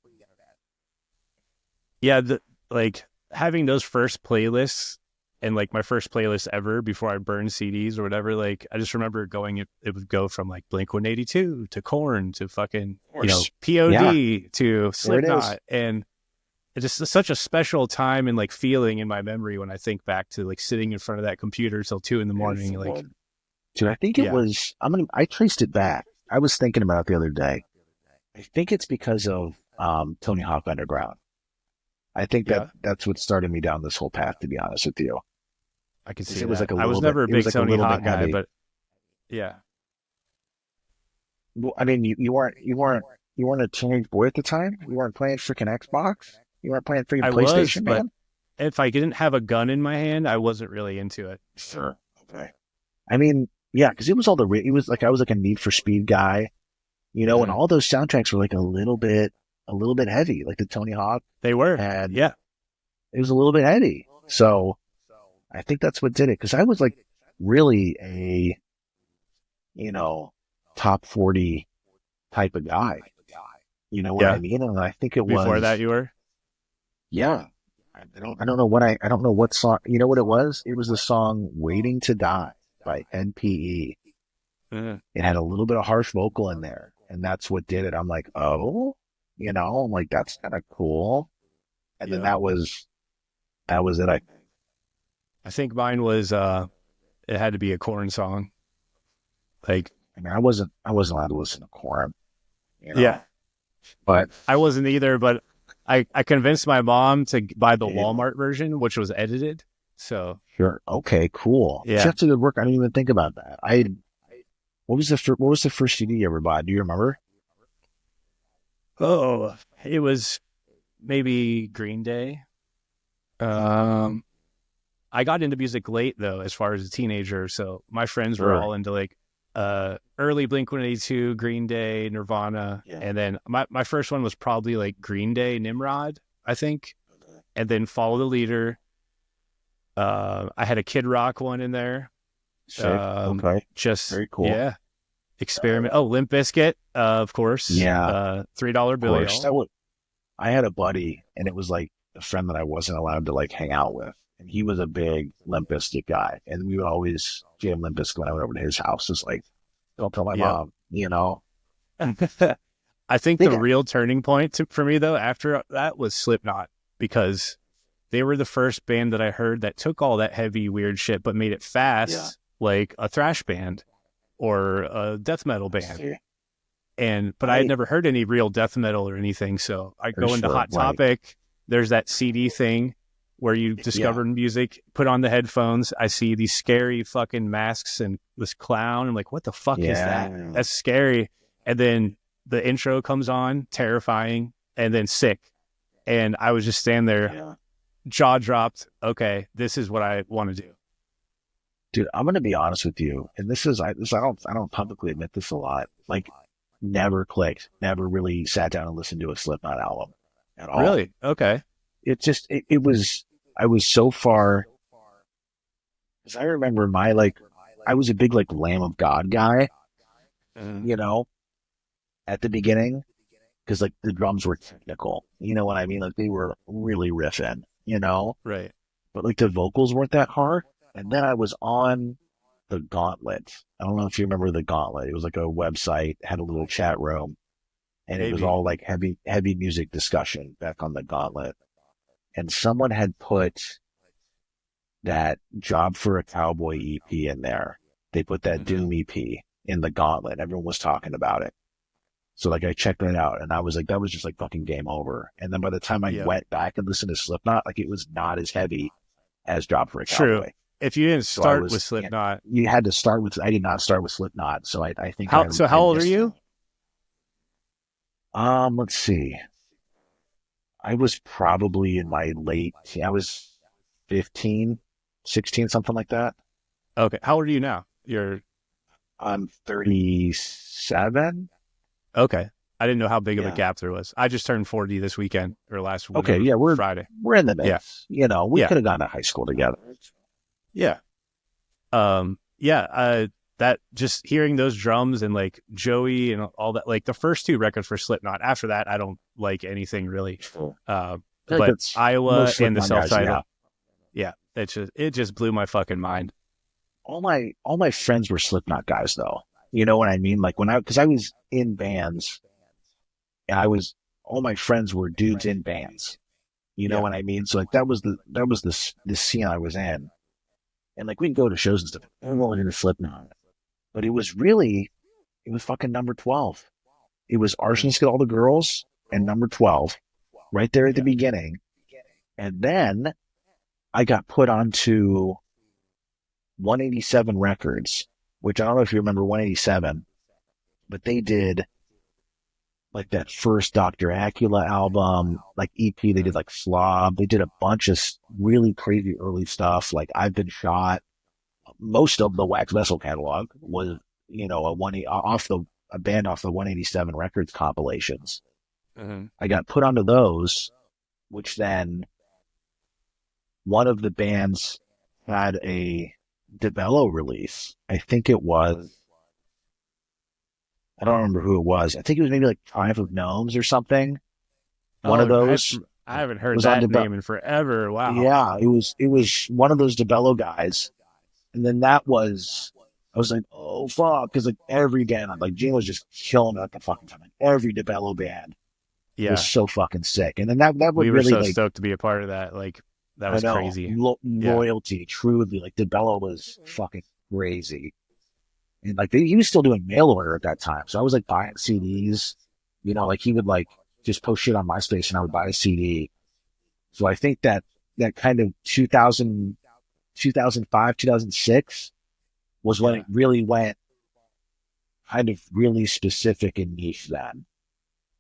Speaker 1: Yeah, like having those first playlists and like my first playlist ever before I burned CDs or whatever. Like I just remember going, it would go from like Blink-182 to Korn to fucking,
Speaker 2: Of course. Yeah,
Speaker 1: POD to
Speaker 2: there it is.
Speaker 1: Slipknot. And it's just such a special time and like feeling in my memory when I think back to like sitting in front of that computer till 2 a.m. Like,
Speaker 2: Dude, I think it
Speaker 1: yeah,
Speaker 2: was, I traced it back. I was thinking about it the other day. I think it's because of Tony Hawk Underground. I think
Speaker 1: yeah,
Speaker 2: that's what started me down this whole path, to be honest with you.
Speaker 1: I can see
Speaker 2: It was
Speaker 1: that.
Speaker 2: like a
Speaker 1: I was
Speaker 2: little bit,
Speaker 1: never a
Speaker 2: it was
Speaker 1: big
Speaker 2: like a
Speaker 1: Tony
Speaker 2: little bit
Speaker 1: Hawk guy,
Speaker 2: heavy.
Speaker 1: but yeah.
Speaker 2: Well, I mean, you weren't a teenage boy at the time. You weren't playing freaking Xbox. You weren't playing freaking
Speaker 1: I was,
Speaker 2: PlayStation,
Speaker 1: but
Speaker 2: man.
Speaker 1: if I didn't have a gun in my hand, I wasn't really into it.
Speaker 2: Sure. Okay. I mean, yeah, because it was all it was like I was like a Need for Speed guy, and
Speaker 1: Mhm.
Speaker 2: all those soundtracks were like a little bit heavy. Like the Tony Hawk
Speaker 1: They were,
Speaker 2: had,
Speaker 1: yeah,
Speaker 2: it was a little bit heavy. So I think that's what did it. Because I was like really a, you know, top 40 type of guy. You know what I
Speaker 1: yeah.
Speaker 2: mean? And I think it
Speaker 1: Before that,
Speaker 2: was,
Speaker 1: you were.
Speaker 2: yeah. I don't know I don't know what song. You know what it was? It was the song "Waiting to Die" by NPE.
Speaker 1: Uh,
Speaker 2: It had a little bit of harsh vocal in there, and that's what did it. I'm like, oh, I'm like, that's kind of cool. And then
Speaker 1: yep.
Speaker 2: that was it.
Speaker 1: I think mine was. It had to be a Corn song. Like,
Speaker 2: I mean, I wasn't allowed to listen to Corn,
Speaker 1: yeah,
Speaker 2: but
Speaker 1: I wasn't either, but I convinced my mom to buy the
Speaker 2: it,
Speaker 1: Walmart version, which was edited. So
Speaker 2: sure, okay, cool. See,
Speaker 1: yeah.
Speaker 2: that's a good work. I didn't even think about that. What was the first CD you ever bought? Do you remember?
Speaker 1: Oh, it was maybe Green Day. Um, I got into music late though, as far as a teenager. So my friends were
Speaker 2: Sure.
Speaker 1: all into like early Blink-182, Green Day, Nirvana,
Speaker 2: Yeah.
Speaker 1: and then my first one was probably like Green Day, Nimrod, I think, and then Follow the Leader. I had a Kid Rock one in there.
Speaker 2: Sick. Okay.
Speaker 1: Just
Speaker 2: Very cool.
Speaker 1: yeah, experiment. Oh, Limp Bizkit, of course.
Speaker 2: Yeah, of
Speaker 1: $3 bill,
Speaker 2: course.
Speaker 1: y'all.
Speaker 2: I had a buddy, and it was like a friend that I wasn't allowed to like hang out with, and he was a big Limp Bizkit guy, and we would always jam Limp Bizkit when I went over to his house. It's like, don't tell my
Speaker 1: Yep.
Speaker 2: mom, you know.
Speaker 1: I think
Speaker 2: Think
Speaker 1: the real turning point for me though after that was Slipknot because they were the first band that I heard that took all that heavy weird shit but made it
Speaker 2: Yeah.
Speaker 1: fast like a thrash band or a death metal band.
Speaker 2: See,
Speaker 1: But I had never heard any real death metal or anything. So I
Speaker 2: for
Speaker 1: go into
Speaker 2: sure,
Speaker 1: Hot
Speaker 2: right?
Speaker 1: Topic. There's that CD thing where you
Speaker 2: Yeah,
Speaker 1: discover music, put on the headphones. I see these scary fucking masks and this clown. I'm like, what the fuck is that?
Speaker 2: yeah,
Speaker 1: That's scary. And then the intro comes on, terrifying, and then sick. And I was just standing there,
Speaker 2: yeah.
Speaker 1: jaw dropped. Okay, this is what I want to do.
Speaker 2: Dude, I'm gonna be honest with you, and I don't publicly admit this a lot. Like, never clicked, never really sat down and listened to a Slipknot album at all.
Speaker 1: Really? Okay.
Speaker 2: It just it was I was so far because I remember my like I was a big like Lamb of God guy,
Speaker 1: Uh,
Speaker 2: you know, at the beginning because like the drums were technical, you know what I mean? Like they were really riffing,
Speaker 1: right.
Speaker 2: but like the vocals weren't that hard. And then I was on the Gauntlet. I don't know if you remember the Gauntlet. It was like a website, had a little chat room, and it was
Speaker 1: Maybe.
Speaker 2: all like heavy music discussion back on the Gauntlet. And someone had put that Job for a Cowboy EP in there. They put that
Speaker 1: Mhm.
Speaker 2: Doom EP in the Gauntlet. Everyone was talking about it. So like I checked it out and I was like, that was just like fucking game over. And then by the time I
Speaker 1: Yep.
Speaker 2: went back and listened to Slipknot, like it was not as heavy as Job for a
Speaker 1: True.
Speaker 2: Cowboy.
Speaker 1: If you didn't
Speaker 2: So I
Speaker 1: start with
Speaker 2: was,
Speaker 1: Slipknot,
Speaker 2: you had to start with, I did not start with Slipknot. So I think
Speaker 1: how
Speaker 2: I
Speaker 1: old are
Speaker 2: missed,
Speaker 1: you?
Speaker 2: let's see. I was probably in my I was 15, 16, something like that.
Speaker 1: Okay. How old are you now? You're
Speaker 2: I'm 37.
Speaker 1: Okay. I didn't know how big of a
Speaker 2: Yeah.
Speaker 1: gap there was. I just turned 40 this weekend or last
Speaker 2: Okay.
Speaker 1: whatever
Speaker 2: Yeah.
Speaker 1: Friday.
Speaker 2: We're in the
Speaker 1: Yeah.
Speaker 2: mix. You know, we
Speaker 1: Yeah.
Speaker 2: could have gone to high school together.
Speaker 1: Yeah. That just hearing those drums and like Joey and all that, like the first two records for Slipknot. After that, I don't like anything really.
Speaker 2: I think
Speaker 1: But
Speaker 2: that's
Speaker 1: Iowa
Speaker 2: most
Speaker 1: and the
Speaker 2: Slipknot guys.
Speaker 1: self-titled,
Speaker 2: Yeah.
Speaker 1: yeah, it just blew my fucking mind.
Speaker 2: All my friends were Slipknot guys though. You know what I mean? Like because I was in bands and all my friends were dudes in bands. You know
Speaker 1: Yeah.
Speaker 2: what I mean? So like that was the scene I was in. And like we'd go to shows and stuff. Everyone into Slipknot. But it was fucking number 12. It was Arsonist Get All the Girls and number 12 right there at the beginning. And then I got put onto 187 Records, which I don't know if you remember 187, but they did like that first Dr. Acula album, like EP. They did like Slob. They did a bunch of really crazy early stuff, like I've Been Shot. Most of the Wax Vessel catalog was, you know, a band off the 187 Records compilations.
Speaker 1: Mm-hmm.
Speaker 2: I got put onto those, which then one of the bands had a DeBello release. I think it was, I don't remember who it was. I think it was maybe like Triumph of Gnomes or something. One of those
Speaker 1: I haven't heard
Speaker 2: was on
Speaker 1: that
Speaker 2: DeBello.
Speaker 1: name in forever. Wow.
Speaker 2: Yeah, it was one of those DeBello guys. And then I was like, oh fuck, because like every band, like Gene was just killing it at the fucking time. Like, every DeBello band was
Speaker 1: Yeah.
Speaker 2: so fucking sick. And then that would
Speaker 1: We were
Speaker 2: really
Speaker 1: so
Speaker 2: like,
Speaker 1: stoked to be a part of that. Like that
Speaker 2: I
Speaker 1: was
Speaker 2: know,
Speaker 1: crazy. Yeah.
Speaker 2: loyalty, truly, like DeBello was fucking crazy. And like he was still doing mail order at that time. So I was like buying CDs, you know, like he would like just post shit on MySpace and I would buy a CD. So I think that kind of 2005, 2006 was when it really went kind of really specific and niche then.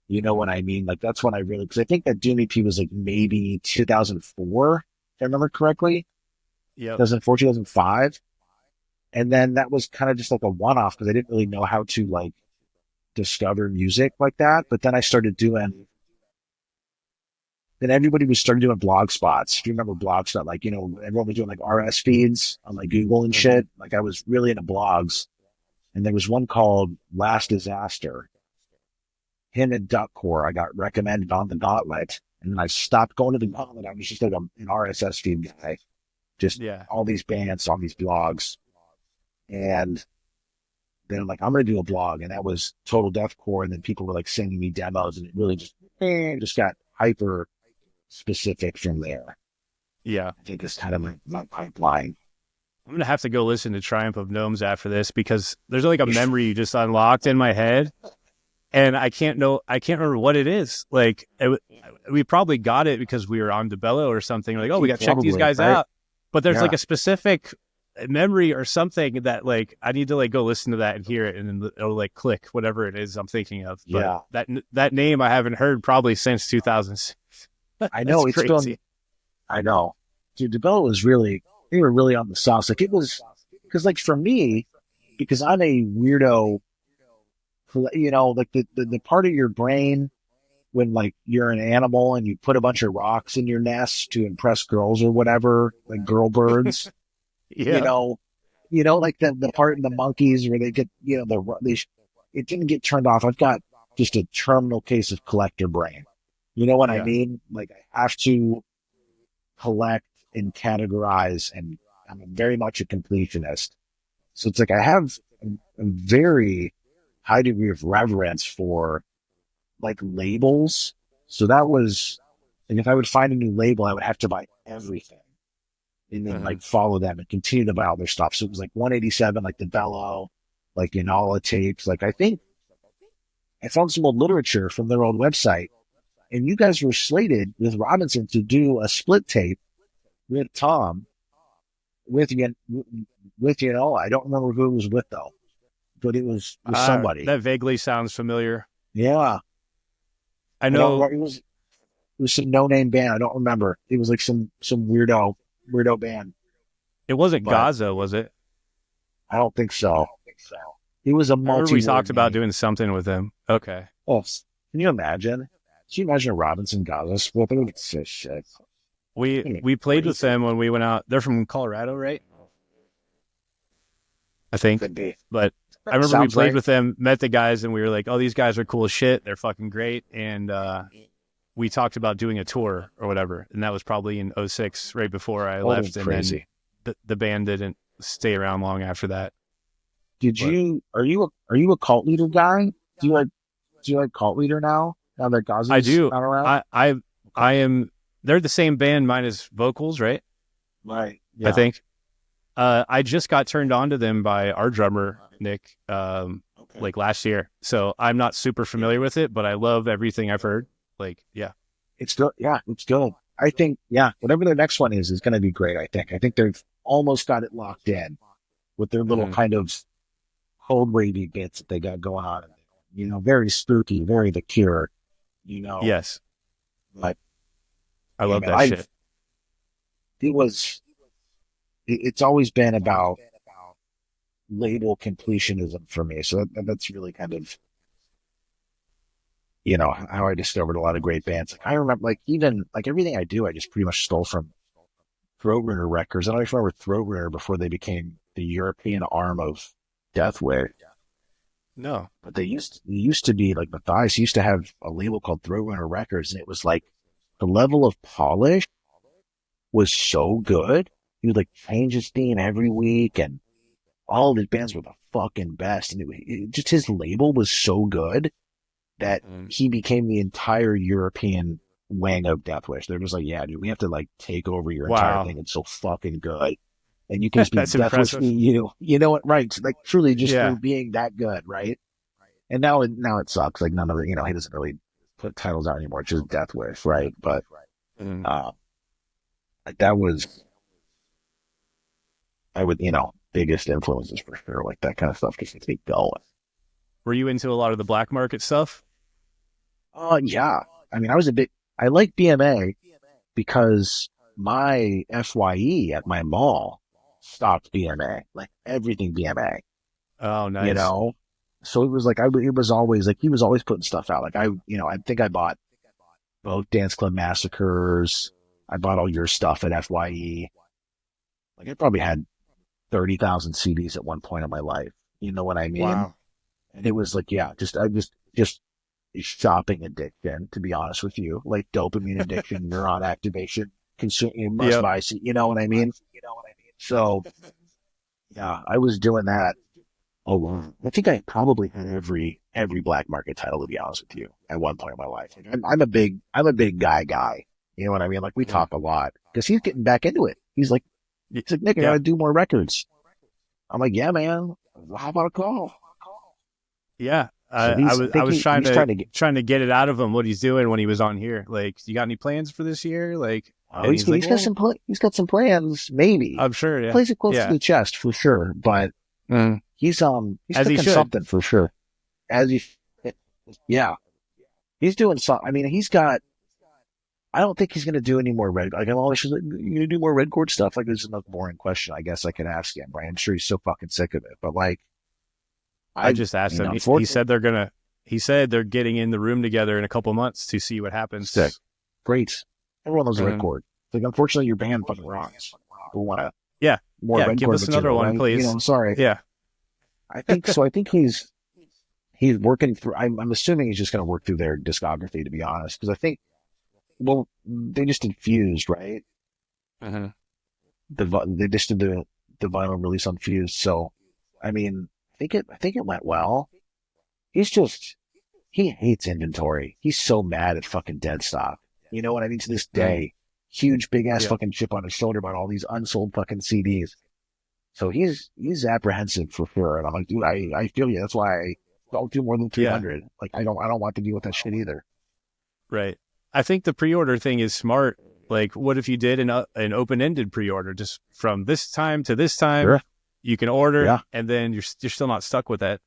Speaker 2: You know what I mean? Like that's when I really, because I think that Doom EP was like maybe 2004, if I remember correctly.
Speaker 1: Yep.
Speaker 2: 2004, 2005. And then that was kind of just like a one-off because I didn't really know how to like discover music like that. But then everybody was starting doing blog spots. If you remember Blogspot, like, you know, everyone was doing like RS feeds on like Google and shit. Like I was really into blogs. And there was one called Last Disaster. Him and Duckcore, I got recommended on the Gauntlet. And then I stopped going to the Gauntlet. I was just like an RSS feed guy. Just all these bands on these blogs. And then I'm like, I'm going to do a blog. And that was Total Deathcore. And then people were like sending me demos. And it really just got hyper specific from there.
Speaker 1: Yeah.
Speaker 2: I think it's kind of my pipeline.
Speaker 1: I'm going to have to go listen to Triumph of Gnomes after this because there's like a memory you just unlocked in my head. And I can't remember what it is. Like we probably got it because we were on DeBello or something. Like, oh, we got to check these guys out. But there's like a specific memory or something that like I need to like go listen to that and hear it, and then it'll like click whatever it is I'm thinking of. But that name I haven't heard probably since 2006.
Speaker 2: I know it's crazy. I know, dude. DeBello was they were really on the sauce. Like it was because like for me, because I'm a weirdo. You know, like the part of your brain when like you're an animal and you put a bunch of rocks in your nest to impress girls or whatever, like girl birds. You know, like the part in the monkeys where they get, you know, it didn't get turned off. I've got just a terminal case of collector brain. You know what I mean? Like I have to collect and categorize, and I'm very much a completionist. So it's like I have a very high degree of reverence for like labels. So that was, and if I would find a new label, I would have to buy everything and then like follow them and continue to buy all their stuff. So it was like 187, like the Bello, like Inala tapes. Like I think I found some old literature from their old website, and you guys were slated with Robinson to do a split tape with Tom, with you know, I don't remember who it was with though, but it was somebody.
Speaker 1: That vaguely sounds familiar.
Speaker 2: Yeah.
Speaker 1: I know
Speaker 2: it was some no-name band. I don't remember. It was like some weirdo band.
Speaker 1: It wasn't Gaza, was it?
Speaker 2: I don't think so. He was a
Speaker 1: I remember we talked about
Speaker 2: name.
Speaker 1: doing something with him. Okay.
Speaker 2: Oh, can you imagine? Can you imagine a Robinson Gaza split? They would say shit.
Speaker 1: We played with them when we went out. They're from Colorado, right? I think.
Speaker 2: Could be.
Speaker 1: But I remember we
Speaker 2: Sounds
Speaker 1: played
Speaker 2: right.
Speaker 1: with them, met the guys, and we were like, "Oh, these guys are cool as shit. They're fucking great." And we talked about doing a tour or whatever, and that was probably in '06, right before I left. And
Speaker 2: Crazy.
Speaker 1: then the band didn't stay around long after that.
Speaker 2: Did you? Are you a cult leader guy? Do you like cult leader now? Now that Gaza's
Speaker 1: I do.
Speaker 2: not around.
Speaker 1: I am. They're the same band minus vocals, right?
Speaker 2: Right.
Speaker 1: I think. I just got turned on to them by our drummer Nick, like last year. So I'm not super familiar with it, but I love everything I've heard. Like, yeah,
Speaker 2: It's good. Yeah, it's good. I think, whatever their next one is going to be great. I think they've almost got it locked in with their little kind of cold wavy bits that they got going on. You know, very spooky, very The Cure. You know,
Speaker 1: yes,
Speaker 2: but
Speaker 1: I love that shit.
Speaker 2: It's always been about label completionism for me. So that's really kind of, you know, how I discovered a lot of great bands. Like I remember, like even like everything I do, I just pretty much stole from Throatrutter Records. I don't even remember Throatrutter before they became the European arm of Deathwish.
Speaker 1: No,
Speaker 2: But they used to be like Matthias used to have a label called Throatrutter Records, and it was like the level of polish was so good. He would like change his theme every week, and all of his bands were the fucking best. And just his label was so good that he became the entire European wing of Deathwish. They're just like, yeah, dude, we have to like take over your entire thing. It's so fucking good. And you can just be
Speaker 1: that's
Speaker 2: Deathwish,
Speaker 1: impressive.
Speaker 2: you know what, right? Like truly just
Speaker 1: Yeah.
Speaker 2: through being that good, right? And now it sucks. Like none of it, you know, he doesn't really put titles out anymore. It's just Deathwish, right? But, like that was, biggest influences for sure. Like that kind of stuff just keeps me going.
Speaker 1: Were you into a lot of the black market stuff?
Speaker 2: Yeah. I mean, I like BMA because my FYE at my mall stopped BMA, like everything BMA,
Speaker 1: Oh, nice.
Speaker 2: you know? So it was like, it was always like, he was always putting stuff out. Like I think I bought both Dance Club Massacres. I bought all your stuff at FYE. Like I probably had 30,000 CDs at one point in my life. You know what I mean?
Speaker 1: Wow.
Speaker 2: And it was like, just shopping addiction, to be honest with you, like dopamine addiction, neuron activation, consuming must buy, you know what I mean? So yeah, I was doing that a lot. I think I probably had every black market title, to be honest with you, at one point in my life. I'm a big guy. You know what I mean? Like we talk a lot because he's getting back into it. He's like, Nick, I gotta do more records. I'm like, yeah, man. How about a call?
Speaker 1: Yeah.
Speaker 2: So
Speaker 1: I was trying to get it out of him what he's doing when he was on here. Like, you got any plans for this year? Like,
Speaker 2: he's got some plans, maybe.
Speaker 1: I'm sure. Yeah.
Speaker 2: Plays it close to the chest for sure, but he's cooking something for sure. He's doing something. I mean, I don't think he's going to do any more red. Like I'm always just like, you going to do more red chord stuff? Like this is another boring question. I guess I could ask him. Right? I'm sure he's so fucking sick of it. But like,
Speaker 1: I just asked him. He said they're getting in the room together in a couple months to see what happens.
Speaker 2: Sick. Great. Everyone loves red chord. Like, unfortunately, your band fucking rocks. We want to. More red
Speaker 1: give
Speaker 2: chord
Speaker 1: us another
Speaker 2: material,
Speaker 1: one,
Speaker 2: right?
Speaker 1: please.
Speaker 2: You know, I'm sorry.
Speaker 1: Yeah.
Speaker 2: I think so. I think he's working through. I'm assuming he's just going to work through their discography, to be honest, because I think. Well, they just did Fused, right? They just did the vinyl release on Fused. So, I mean, I think it went well. He hates inventory. He's so mad at fucking Dead Stock. You know what I mean? To this day, huge big ass fucking chip on his shoulder about all these unsold fucking CDs. So he's apprehensive for sure. And I'm like, dude, I feel you. That's why I don't do more than 300. Like I don't want to deal with that shit either.
Speaker 1: Right. I think the pre-order thing is smart. Like, what if you did an open-ended pre-order, just from this time to this time? Sure. You can order, and then you're still not stuck with that.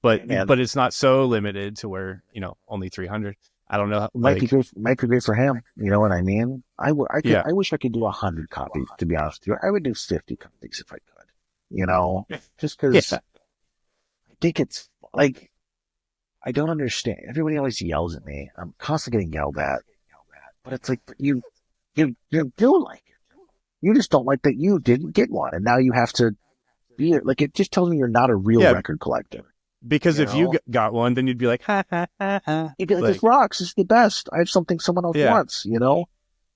Speaker 1: But it's not so limited to where only 300. I don't know.
Speaker 2: Might be great for him. You know what I mean? I wish I could do 100 copies. To be honest with you, I would do 50 copies if I could. You know, just because think it's like, I don't understand. Everybody always yells at me. I'm constantly getting yelled at, but it's like, you do like it. You just don't like that you didn't get one. And now you have to be like, it just tells me you're not a real
Speaker 1: Yeah,
Speaker 2: record collector.
Speaker 1: because
Speaker 2: You
Speaker 1: if you
Speaker 2: know,
Speaker 1: got one, then you'd be like, ha ha ha ha.
Speaker 2: you'd be like, this rocks. This is the best. I have something someone else
Speaker 1: Yeah,
Speaker 2: wants,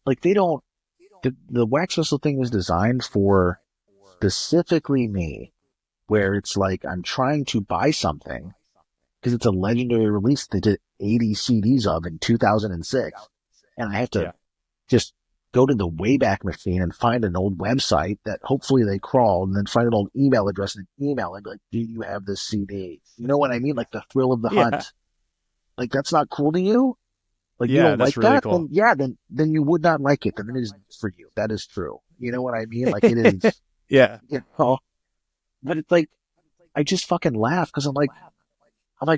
Speaker 2: Like they don't, the wax whistle thing is designed for specifically me, where it's like, I'm trying to buy something because it's a legendary release they did 80 CDs of in 2006. And I have to just go to the Wayback Machine and find an old website that hopefully they crawled, and then find an old email address and email and be like, do you have this CD? You know what I mean? Like the thrill of the hunt. Like, that's not cool to you? Like, you don't
Speaker 1: that's
Speaker 2: like
Speaker 1: really
Speaker 2: that?
Speaker 1: cool.
Speaker 2: Then you would not like it. Then it is for you. That is true. You know what I mean? Like, it is,
Speaker 1: Yeah,
Speaker 2: but it's like, I just fucking laugh because I'm like,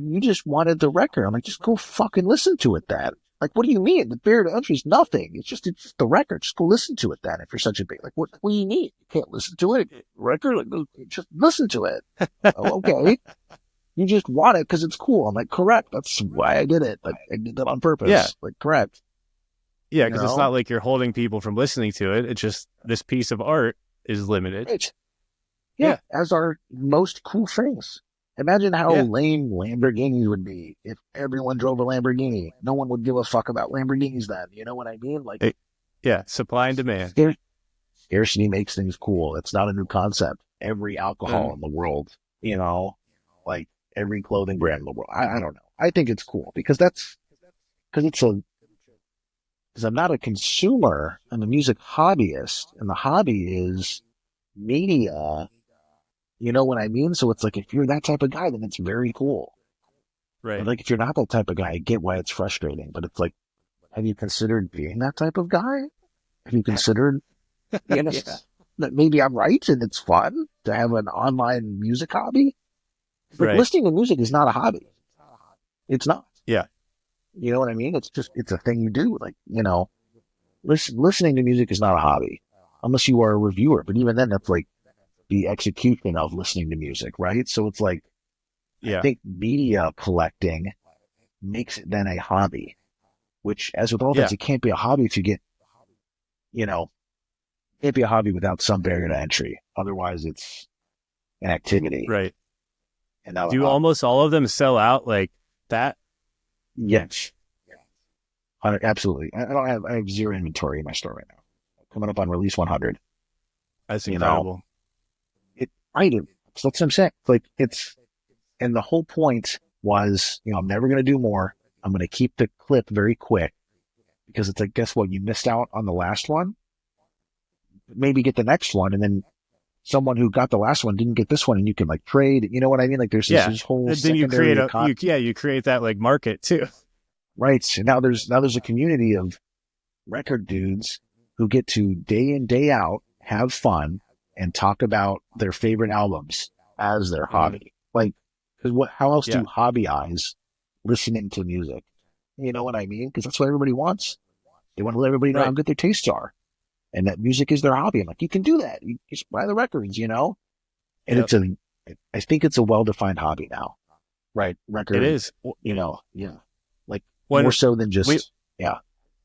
Speaker 2: you just wanted the record. I'm like, just go fucking listen to it then. Like, what do you mean? The barrier to entry is nothing. It's just the record. Just go listen to it then if you're such a big, like, what do you need? You can't listen to it. Record? Like, just listen to it. Oh, okay. You just want it because it's cool. I'm like, correct. That's why I did it. Like, I did that on purpose.
Speaker 1: Yeah.
Speaker 2: Like, correct.
Speaker 1: Yeah, because it's not like you're holding people from listening to it. It's just this piece of art is limited.
Speaker 2: Right. Yeah, as are most cool things. Imagine how lame Lamborghinis would be if everyone drove a Lamborghini. No one would give a fuck about Lamborghinis then. You know what I mean? Like,
Speaker 1: supply and demand.
Speaker 2: Scarcity makes things cool. It's not a new concept. Every alcohol in the world, like every clothing brand in the world. I don't know. I think it's cool because because I'm not a consumer. I'm a music hobbyist, and the hobby is media. You know what I mean? So it's like, if you're that type of guy, then it's very cool.
Speaker 1: Right.
Speaker 2: But like, if you're not that type of guy, I get why it's frustrating. But it's like, have you considered being that type of guy? Have you considered that maybe I'm right and it's fun to have an online music hobby? Like, listening to music is not a hobby. It's not.
Speaker 1: Yeah.
Speaker 2: You know what I mean? It's a thing you do. Like, listening to music is not a hobby unless you are a reviewer. But even then, that's like the execution of listening to music, right? So it's like, I think media collecting makes it then a hobby, which, as with all things, it can't be a hobby if you get, can't be a hobby without some barrier to entry. Otherwise, it's an activity.
Speaker 1: Right.
Speaker 2: And
Speaker 1: do almost all of them sell out like that?
Speaker 2: Yes. Absolutely. I have zero inventory in my store right now. Coming up on release 100.
Speaker 1: That's incredible.
Speaker 2: I do. So that's what I'm saying. Like, and the whole point was, I'm never going to do more. I'm going to keep the clip very quick because it's like, guess what? You missed out on the last one. Maybe get the next one. And then someone who got the last one didn't get this one, and you can like trade. You know what I mean? Like, there's this whole
Speaker 1: and then you create you create that like market too.
Speaker 2: Right. So now there's a community of record dudes who get to day in, day out, have fun and talk about their favorite albums as their hobby. Like, because how else do hobby eyes listening to music? You know what I mean? Because that's what everybody wants. They want to let everybody know how good their tastes are, and that music is their hobby. I'm like, you can do that. You just buy the records, And I think it's a well-defined hobby now, right? Record.
Speaker 1: It is,
Speaker 2: like more so than just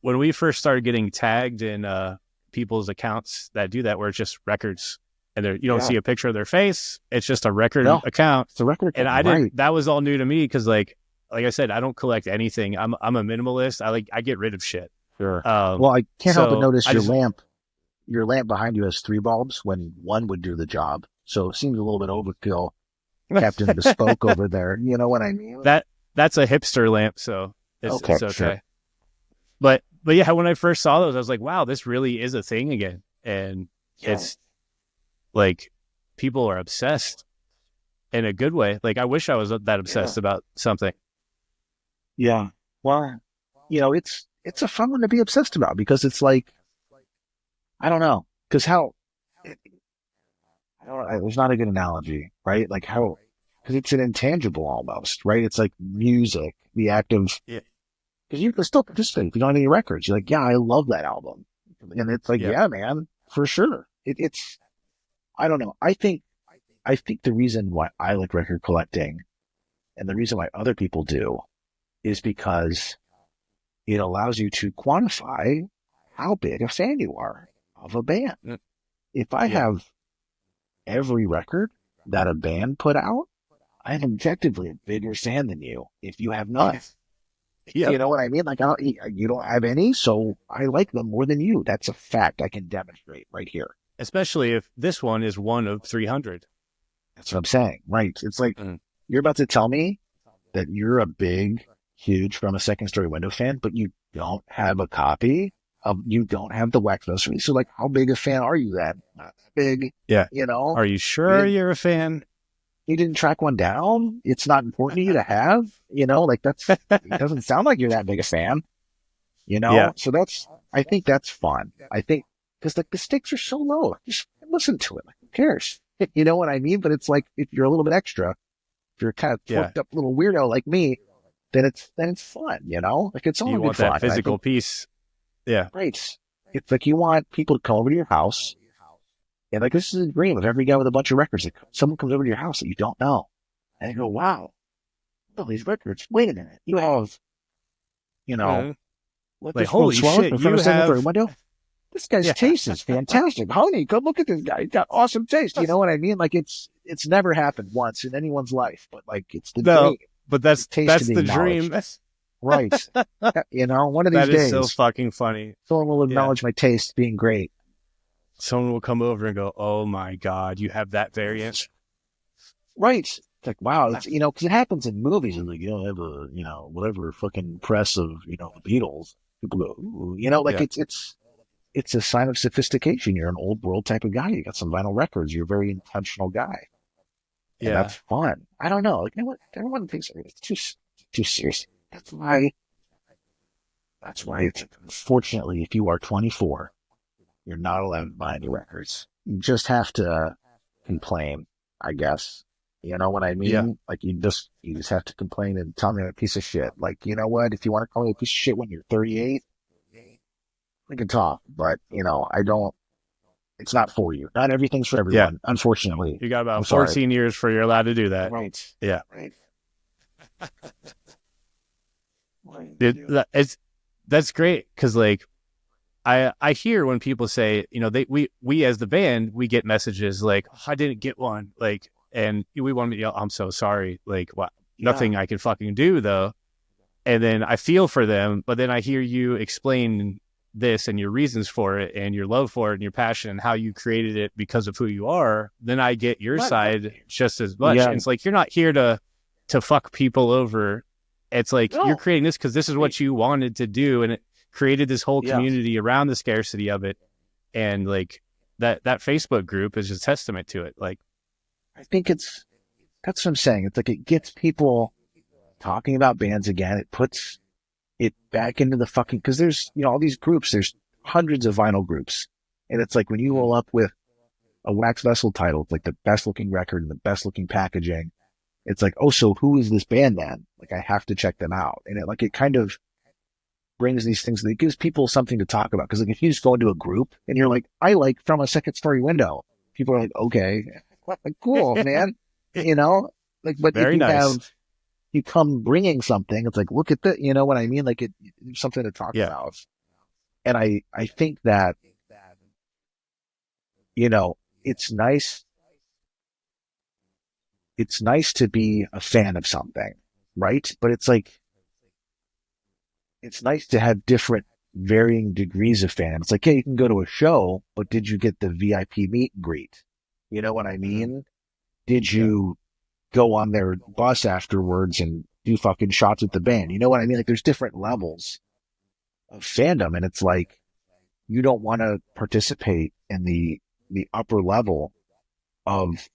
Speaker 1: When we first started getting tagged in people's accounts that do that, where it's just records and you don't see a picture of their face, it's just a record account.
Speaker 2: It's a record account.
Speaker 1: And I didn't. That was all new to me because, like I said, I don't collect anything. I'm a minimalist. I get rid of shit.
Speaker 2: Sure. Well, I can't help but notice your lamp behind you has 3 bulbs when one would do the job. So it seems a little bit overkill. Captain Bespoke over there. You know what I mean?
Speaker 1: That's a hipster lamp, so it's okay. Sure. But yeah, when I first saw those, I was like, wow, this really is a thing again. And it's like, people are obsessed in a good way. Like, I wish I was that obsessed about something.
Speaker 2: Yeah. Well, it's a fun one to be obsessed about because it's like, I don't know. Because there's not a good analogy, right? Like because it's an intangible almost, right? It's like music, the act of, because you can still participate if you don't have any records. You're like, yeah, I love that album. And it's like, yeah man, for sure. It's, I don't know. I think the reason why I like record collecting and the reason why other people do is because it allows you to quantify how big a fan you are of a band. If I have every record that a band put out, I'm objectively a bigger fan than you if you have none.
Speaker 1: Yeah.
Speaker 2: You know what I mean? Like, you don't have any, so I like them more than you. That's a fact I can demonstrate right here.
Speaker 1: Especially if this one is one of 300.
Speaker 2: That's what I'm saying. Right. It's like, you're about to tell me that you're a big, huge From a Second Story Window fan, but you don't have a copy of, you don't have the Wax Grocery. So, like, how big a fan are you then? Not that big.
Speaker 1: Yeah.
Speaker 2: You know?
Speaker 1: Are you sure you're a fan?
Speaker 2: You didn't track one down. It's not important to you to have, you know, like it doesn't sound like you're that big a fan, you know?
Speaker 1: Yeah.
Speaker 2: So I think that's fun. I think, because like the stakes are so low. Just listen to it. Like, who cares? You know what I mean? But it's like, if you're a little bit extra, if you're kind of fucked up little weirdo like me, then it's fun, you know? Like, it's all
Speaker 1: you
Speaker 2: good
Speaker 1: want
Speaker 2: fun.
Speaker 1: that physical piece. Yeah.
Speaker 2: Right. It's like you want people to come over to your house. And like, this is a dream of every guy with a bunch of records. Like, someone comes over to your house that you don't know. And they go, wow, all these records. Wait a minute. You have, you know,
Speaker 1: like, holy shit, you have...
Speaker 2: window. This guy's taste is fantastic. Honey, come look at this guy. He's got awesome taste. You know what I mean? Like, it's never happened once in anyone's life, but like, it's the dream.
Speaker 1: But that's the dream.
Speaker 2: Right. You know, one of these days.
Speaker 1: That is so fucking funny.
Speaker 2: Someone will acknowledge my taste being great.
Speaker 1: Someone will come over and go, oh my God, you have that variant.
Speaker 2: Right. It's like, wow, it's, you know, because it happens in movies. And like, you don't have a, you know, whatever fucking press of, you know, the Beatles. People go, ooh, you know, like it's a sign of sophistication. You're an old world type of guy. You got some vinyl records. You're a very intentional guy. And that's fun. I don't know. Like, you know what? Everyone thinks it's too serious. That's why it's, unfortunately, if you are 24, you're not allowed to buy any records. You just have to complain, I guess. You know what I mean?
Speaker 1: Yeah.
Speaker 2: Like, you just have to complain and tell me I'm a piece of shit. Like, you know what? If you want to call me a piece of shit when you're 38, we can talk. But, you know, it's not for you. Not everything's for everyone, unfortunately.
Speaker 1: You got about 14 years for you're allowed to do that.
Speaker 2: Right.
Speaker 1: Yeah.
Speaker 2: Right.
Speaker 1: That's great. Cause like, I hear when people say, you know, we as the band, we get messages like, oh, I didn't get one. Like, and we want to yell, I'm so sorry. Like, what? Nothing I can fucking do though. And then I feel for them, but then I hear you explain this and your reasons for it and your love for it and your passion and how you created it because of who you are. Then I get your side just as much. And it's like, you're not here to fuck people over. It's like, you're creating this because this is what you wanted to do. And it created this whole community around the scarcity of it. And like that Facebook group is just testament to it. Like,
Speaker 2: I think that's what I'm saying. It's like, it gets people talking about bands again. It puts it back into the fucking, cause there's, you know, all these groups, there's hundreds of vinyl groups. And it's like, when you roll up with a Wax Vessel title, it's like the best looking record and the best looking packaging. It's like, oh, so who is this band then? Like, I have to check them out. And it kind of brings these things that gives people something to talk about. Cause like, if you just go into a group and you're like, I like From a Second Story Window, people are like, okay, like, cool, man. You know, like, but
Speaker 1: very
Speaker 2: if you
Speaker 1: nice.
Speaker 2: you come bringing something, it's like, look at that, you know what I mean? Like, it's something to talk about. And I think that, you know, it's nice to be a fan of something, right? But it's like, it's nice to have different varying degrees of fan. It's like, yeah, you can go to a show, but did you get the VIP meet and greet? You know what I mean? Did you go on their bus afterwards and do fucking shots with the band? You know what I mean? Like, there's different levels of fandom, and it's like, you don't want to participate in the upper level of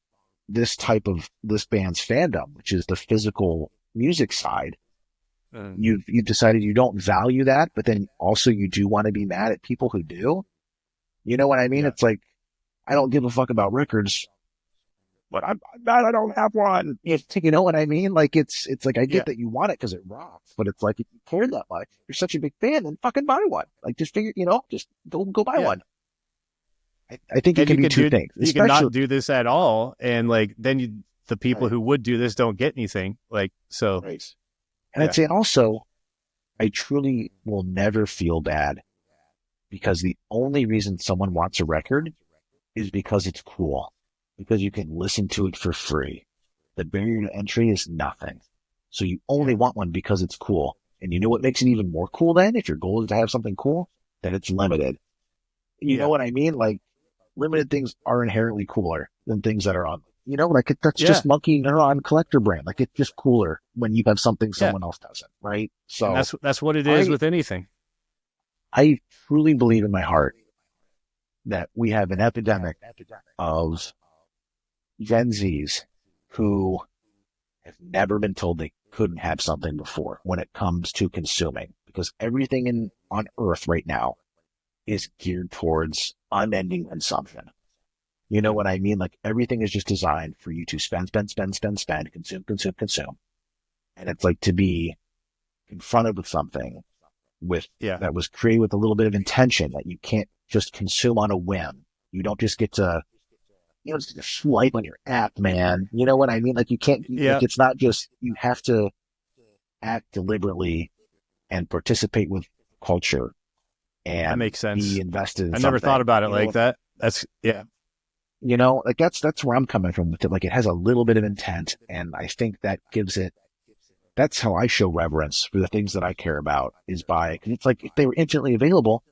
Speaker 2: this band's fandom, which is the physical music side. You've decided you don't value that, but then also you do want to be mad at people who do. You know what I mean? It's like, I don't give a fuck about records, but I'm mad I don't have one. You know what I mean? Like, it's like, I get that you want it because it rocks, but it's like, if you care that much, you're such a big fan, then fucking buy one. Like, just figure, you know, just go buy one. I think it can be two things.
Speaker 1: You can not do this at all. And like, then the people who would do this don't get anything. Like, so.
Speaker 2: Right. And I'd say also, I truly will never feel bad because the only reason someone wants a record is because it's cool, because you can listen to it for free. The barrier to entry is nothing. So you only want one because it's cool. And you know what makes it even more cool then? If your goal is to have something cool, then it's limited. You know what I mean? Like, limited things are inherently cooler than things that are on, that's just monkey neuron collector brain. Like, it's just cooler when you have something someone else doesn't, right? So
Speaker 1: and that's what it is with anything.
Speaker 2: I truly believe in my heart that we have an epidemic of Gen Zs who have never been told they couldn't have something before when it comes to consuming, because everything on earth right now is geared towards unending consumption. You know what I mean? Like, everything is just designed for you to spend, consume. And it's like to be confronted with something that was created with a little bit of intention, that you can't just consume on a whim. You don't just get to, just swipe on your app, man. You know what I mean? Like, you can't, like, it's not just, you have to act deliberately and participate with culture. And
Speaker 1: that makes sense.
Speaker 2: Be invested in
Speaker 1: I never thought about it like that. That's,
Speaker 2: like, that's where I'm coming from with it. Like, it has a little bit of intent, and I think that gives it, that's how I show reverence for the things that I care about, is by, cause it's like, if they were instantly available,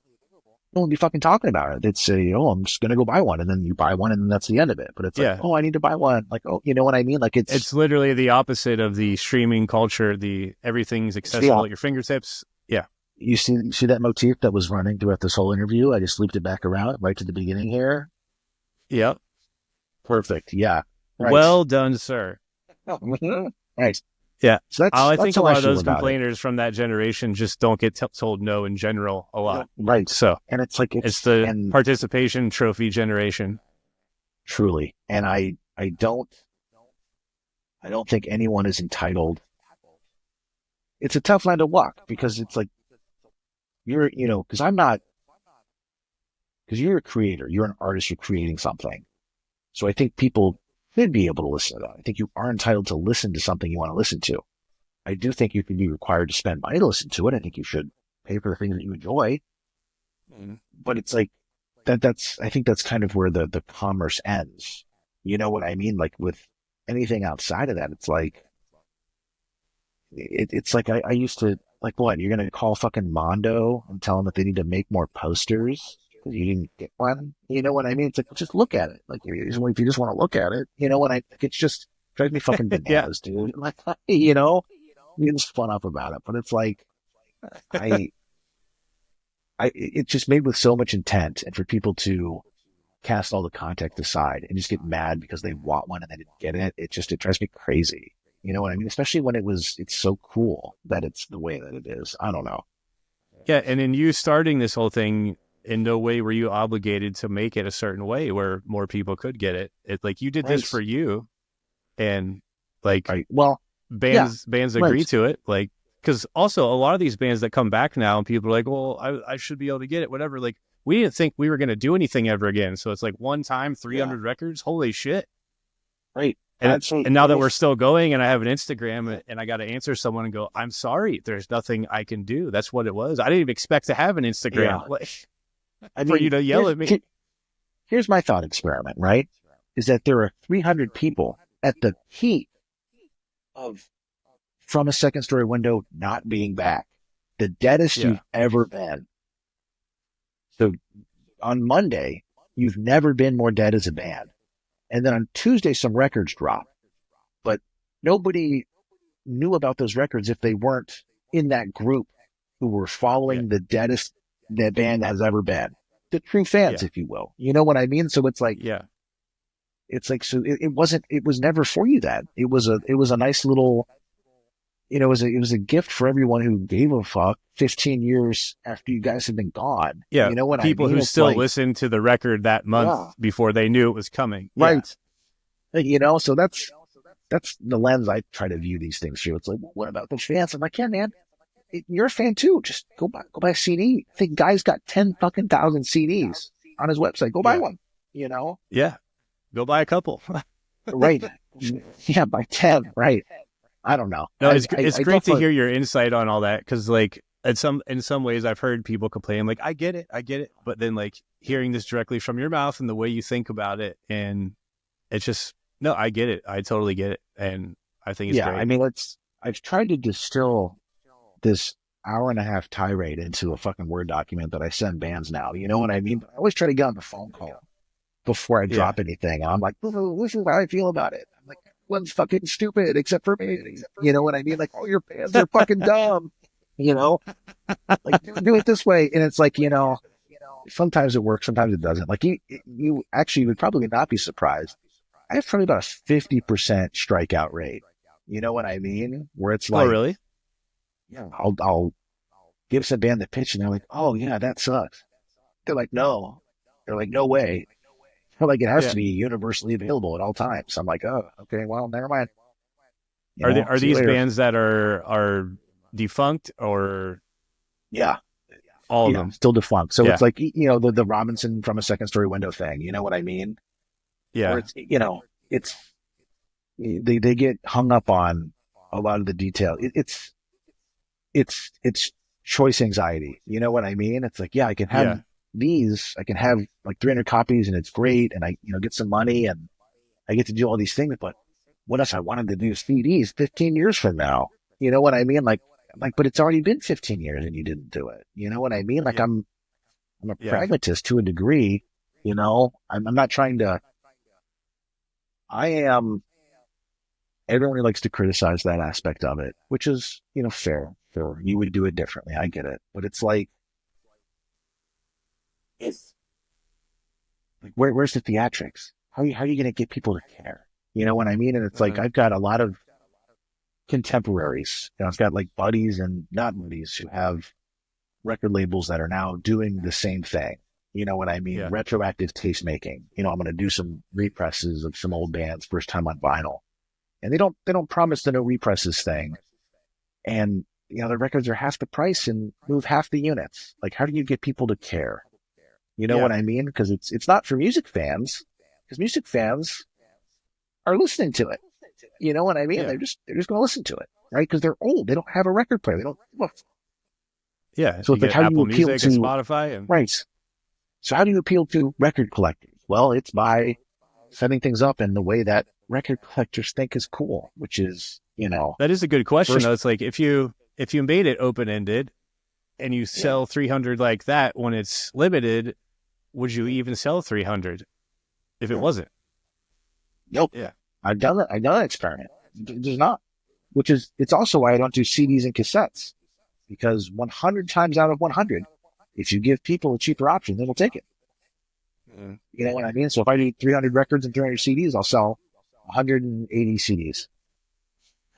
Speaker 2: no one would be fucking talking about it. They'd say, I'm just going to go buy one. And then you buy one, and then that's the end of it. But it's like, I need to buy one. Like, you know what I mean? Like,
Speaker 1: it's literally the opposite of the streaming culture. Everything's accessible at your fingertips. Yeah.
Speaker 2: You see that motif that was running throughout this whole interview? I just looped it back around right to the beginning here.
Speaker 1: Yep.
Speaker 2: Perfect. Yeah.
Speaker 1: Right. Well done, sir.
Speaker 2: Right.
Speaker 1: Yeah.
Speaker 2: So
Speaker 1: I think a lot of those complainers from that generation just don't get told no in general a lot.
Speaker 2: Right.
Speaker 1: So,
Speaker 2: and it's like,
Speaker 1: it's the participation trophy generation.
Speaker 2: Truly. And I don't think anyone is entitled. It's a tough line to walk, because it's like, because you're a creator, you're an artist, you're creating something. So I think people should be able to listen to that. I think you are entitled to listen to something you want to listen to. I do think you can be required to spend money to listen to it. I think you should pay for the things that you enjoy. But it's like, I think that's kind of where the commerce ends. You know what I mean? Like, with anything outside of that, it's like, it's like I used to, like, what, you're going to call fucking Mondo and tell them that they need to make more posters because you didn't get one? You know what I mean? It's like, just look at it. Like, if you just want to look at it, it's just drives me fucking bananas, dude. Like, you can just fun up about it, but it's like, it's just made with so much intent, and for people to cast all the context aside and just get mad because they want one and they didn't get it, it drives me crazy. You know what I mean? Especially when it's so cool that it's the way that it is. I don't know.
Speaker 1: Yeah. And in you starting this whole thing, in no way were you obligated to make it a certain way where more people could get it. It's like, you did this for you, and like, bands agree to it. Like, because also a lot of these bands that come back now, and people are like, well, I should be able to get it, whatever. Like, we didn't think we were going to do anything ever again. So it's like, one time, 300 records. Holy shit.
Speaker 2: Right.
Speaker 1: And now that we're still going, and I have an Instagram, and I got to answer someone and go, I'm sorry, there's nothing I can do. That's what it was. I didn't even expect to have an Instagram for you to yell at me.
Speaker 2: Here's my thought experiment, right? Is that there are 300 people at the peak of From a Second Story Window not being back, the deadest you've ever been. So on Monday, you've never been more dead as a band. And then on Tuesday, some records drop, but nobody knew about those records if they weren't in that group who were following the deadest that band has ever been. The true fans, if you will. You know what I mean? So it's like, it's like, so it was never for you then. It was a nice little, it was a gift for everyone who gave a fuck 15 years after you guys had been gone.
Speaker 1: Yeah.
Speaker 2: You know what
Speaker 1: people
Speaker 2: I mean?
Speaker 1: Who still listened to the record that month before they knew it was coming.
Speaker 2: Right. So that's the lens I try to view these things through. It's like, well, what about the fans? I'm like, yeah, man, you're a fan too. Just go buy a CD. I think guy's got 10 fucking thousand CDs on his website. Go buy one,
Speaker 1: Yeah. Go buy a couple.
Speaker 2: right. Yeah, by 10, right. I don't know.
Speaker 1: No, it's
Speaker 2: I
Speaker 1: great
Speaker 2: don't
Speaker 1: to
Speaker 2: feel,
Speaker 1: hear your insight on all that because like in some ways I've heard people complain like I get it, but then like hearing this directly from your mouth and the way you think about it, and it's just no, I get it, I totally get it, and I think it's
Speaker 2: yeah, I
Speaker 1: great.
Speaker 2: mean, I've tried to distill this hour and a half tirade into a fucking Word document that I send bands now. You know what I mean? But I always try to get on the phone call before I
Speaker 1: Yeah,
Speaker 2: drop anything. And I'm like, this is how I feel about it. I'm like, everyone's fucking stupid except for me. You know what I mean? Like, all your bands are fucking dumb. You know, like do it this way. And it's like, sometimes it works, sometimes it doesn't. Like you actually would probably not be surprised. I have probably about a 50% strikeout rate. You know what I mean? Where it's
Speaker 1: oh
Speaker 2: like,
Speaker 1: really?
Speaker 2: yeah, I'll give some band the pitch and they're like, oh yeah, that sucks. They're like, no. They're like, no way. They're like, it has
Speaker 1: Yeah,
Speaker 2: to be universally available at all times. I'm like, oh, okay, well, never mind.
Speaker 1: are
Speaker 2: See you
Speaker 1: these
Speaker 2: later.
Speaker 1: bands that are defunct or
Speaker 2: Yeah.
Speaker 1: all of
Speaker 2: Yeah.
Speaker 1: them?
Speaker 2: Still defunct. So it's
Speaker 1: Yeah,
Speaker 2: like, the Robinson from a second story window thing. You know what I mean? Where
Speaker 1: yeah,
Speaker 2: it's, they get hung up on a lot of the detail. It's choice anxiety. You know what I mean? It's like, yeah,
Speaker 1: yeah,
Speaker 2: I can have like 300 copies and it's great. And I, get some money and I get to do all these things, but what if I wanted to do CDs 15 years from now? You know what I mean? Like, but it's already been 15 years and you didn't do it. You know what I mean? Like
Speaker 1: yeah,
Speaker 2: I'm a
Speaker 1: yeah,
Speaker 2: pragmatist to a degree, I'm not trying to, I am, everyone really likes to criticize that aspect of it, which is, fair. Fair. You would do it differently. I get it. But it's like, it's like, where's the theatrics? How are you going to get people to care? You know what I mean? And it's like,
Speaker 1: uh-huh.
Speaker 2: I've got a lot of contemporaries. I've got like buddies and not buddies who have record labels that are now doing the same thing. You know what I mean?
Speaker 1: Yeah,
Speaker 2: Retroactive taste making. I'm going to do some represses of some old bands first time on vinyl. And they don't promise the no represses thing. And, the records are half the price and move half the units. Like, how do you get people to care? You know what
Speaker 1: yeah,
Speaker 2: I mean? Because it's not for music fans, because music fans are listening to it. You know what I mean?
Speaker 1: yeah,
Speaker 2: They're just going to listen to it, right? Because they're old. They don't have a record player. They don't.
Speaker 1: yeah.
Speaker 2: So
Speaker 1: You
Speaker 2: it's like,
Speaker 1: get
Speaker 2: how do you
Speaker 1: Apple
Speaker 2: appeal
Speaker 1: Music and
Speaker 2: to
Speaker 1: Spotify, and
Speaker 2: right? So how do you appeal to record collectors? Well, it's by setting things up in the way that record collectors think is cool, which is,
Speaker 1: that is a good question.
Speaker 2: first,
Speaker 1: Though it's like if you made it open ended and you
Speaker 2: yeah,
Speaker 1: sell 300 like that when it's limited, would you even sell 300 if it
Speaker 2: yeah.
Speaker 1: wasn't?
Speaker 2: Nope.
Speaker 1: Yeah,
Speaker 2: I've done it. I've done that experiment. There's not, it's also why I don't do CDs and cassettes, because 100 times out of 100, if you give people a cheaper option, they will take it.
Speaker 1: mm,
Speaker 2: You know what I mean? So if I do 300 records and 300 CDs, I'll sell 180 CDs.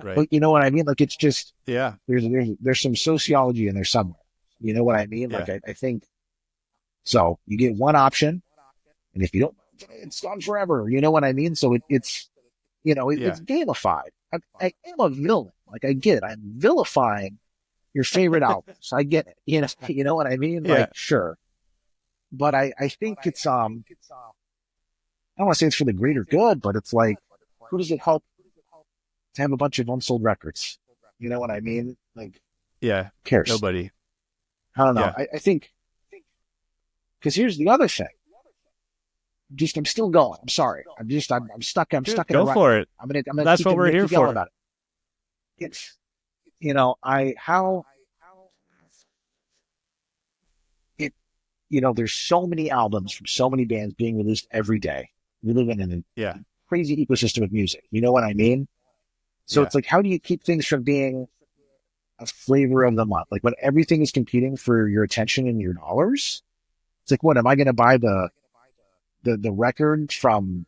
Speaker 1: right.
Speaker 2: But you know what I mean? Like, it's just,
Speaker 1: Yeah,
Speaker 2: there's some sociology in there somewhere. You know what I mean? Like,
Speaker 1: yeah,
Speaker 2: I think so. You get one option, and if you don't, it's gone forever. You know what I mean? So
Speaker 1: yeah,
Speaker 2: it's gamified. I am a villain. Like, I get it. I'm vilifying your favorite albums. I get it. You know what I mean?
Speaker 1: yeah,
Speaker 2: Like, sure. But I think it's, I don't want to say it's for the greater good, but it's like, who does it help to have a bunch of unsold records? You know what I mean? Like,
Speaker 1: yeah.
Speaker 2: who cares?
Speaker 1: Nobody.
Speaker 2: I don't know.
Speaker 1: Yeah,
Speaker 2: I think, because here's the other thing. I'm still going. I'm sorry. I'm stuck. I'm
Speaker 1: dude,
Speaker 2: stuck in a
Speaker 1: go
Speaker 2: rut.
Speaker 1: for it.
Speaker 2: I'm gonna
Speaker 1: That's what we're here
Speaker 2: keep yelling
Speaker 1: for.
Speaker 2: about it. It's, how it, there's so many albums from so many bands being released every day. We live in a
Speaker 1: Yeah,
Speaker 2: crazy ecosystem of music. You know what I mean? So
Speaker 1: yeah,
Speaker 2: it's like, how do you keep things from being a flavor of the month? Like, when everything is competing for your attention and your dollars, it's like, what am I going to buy the record from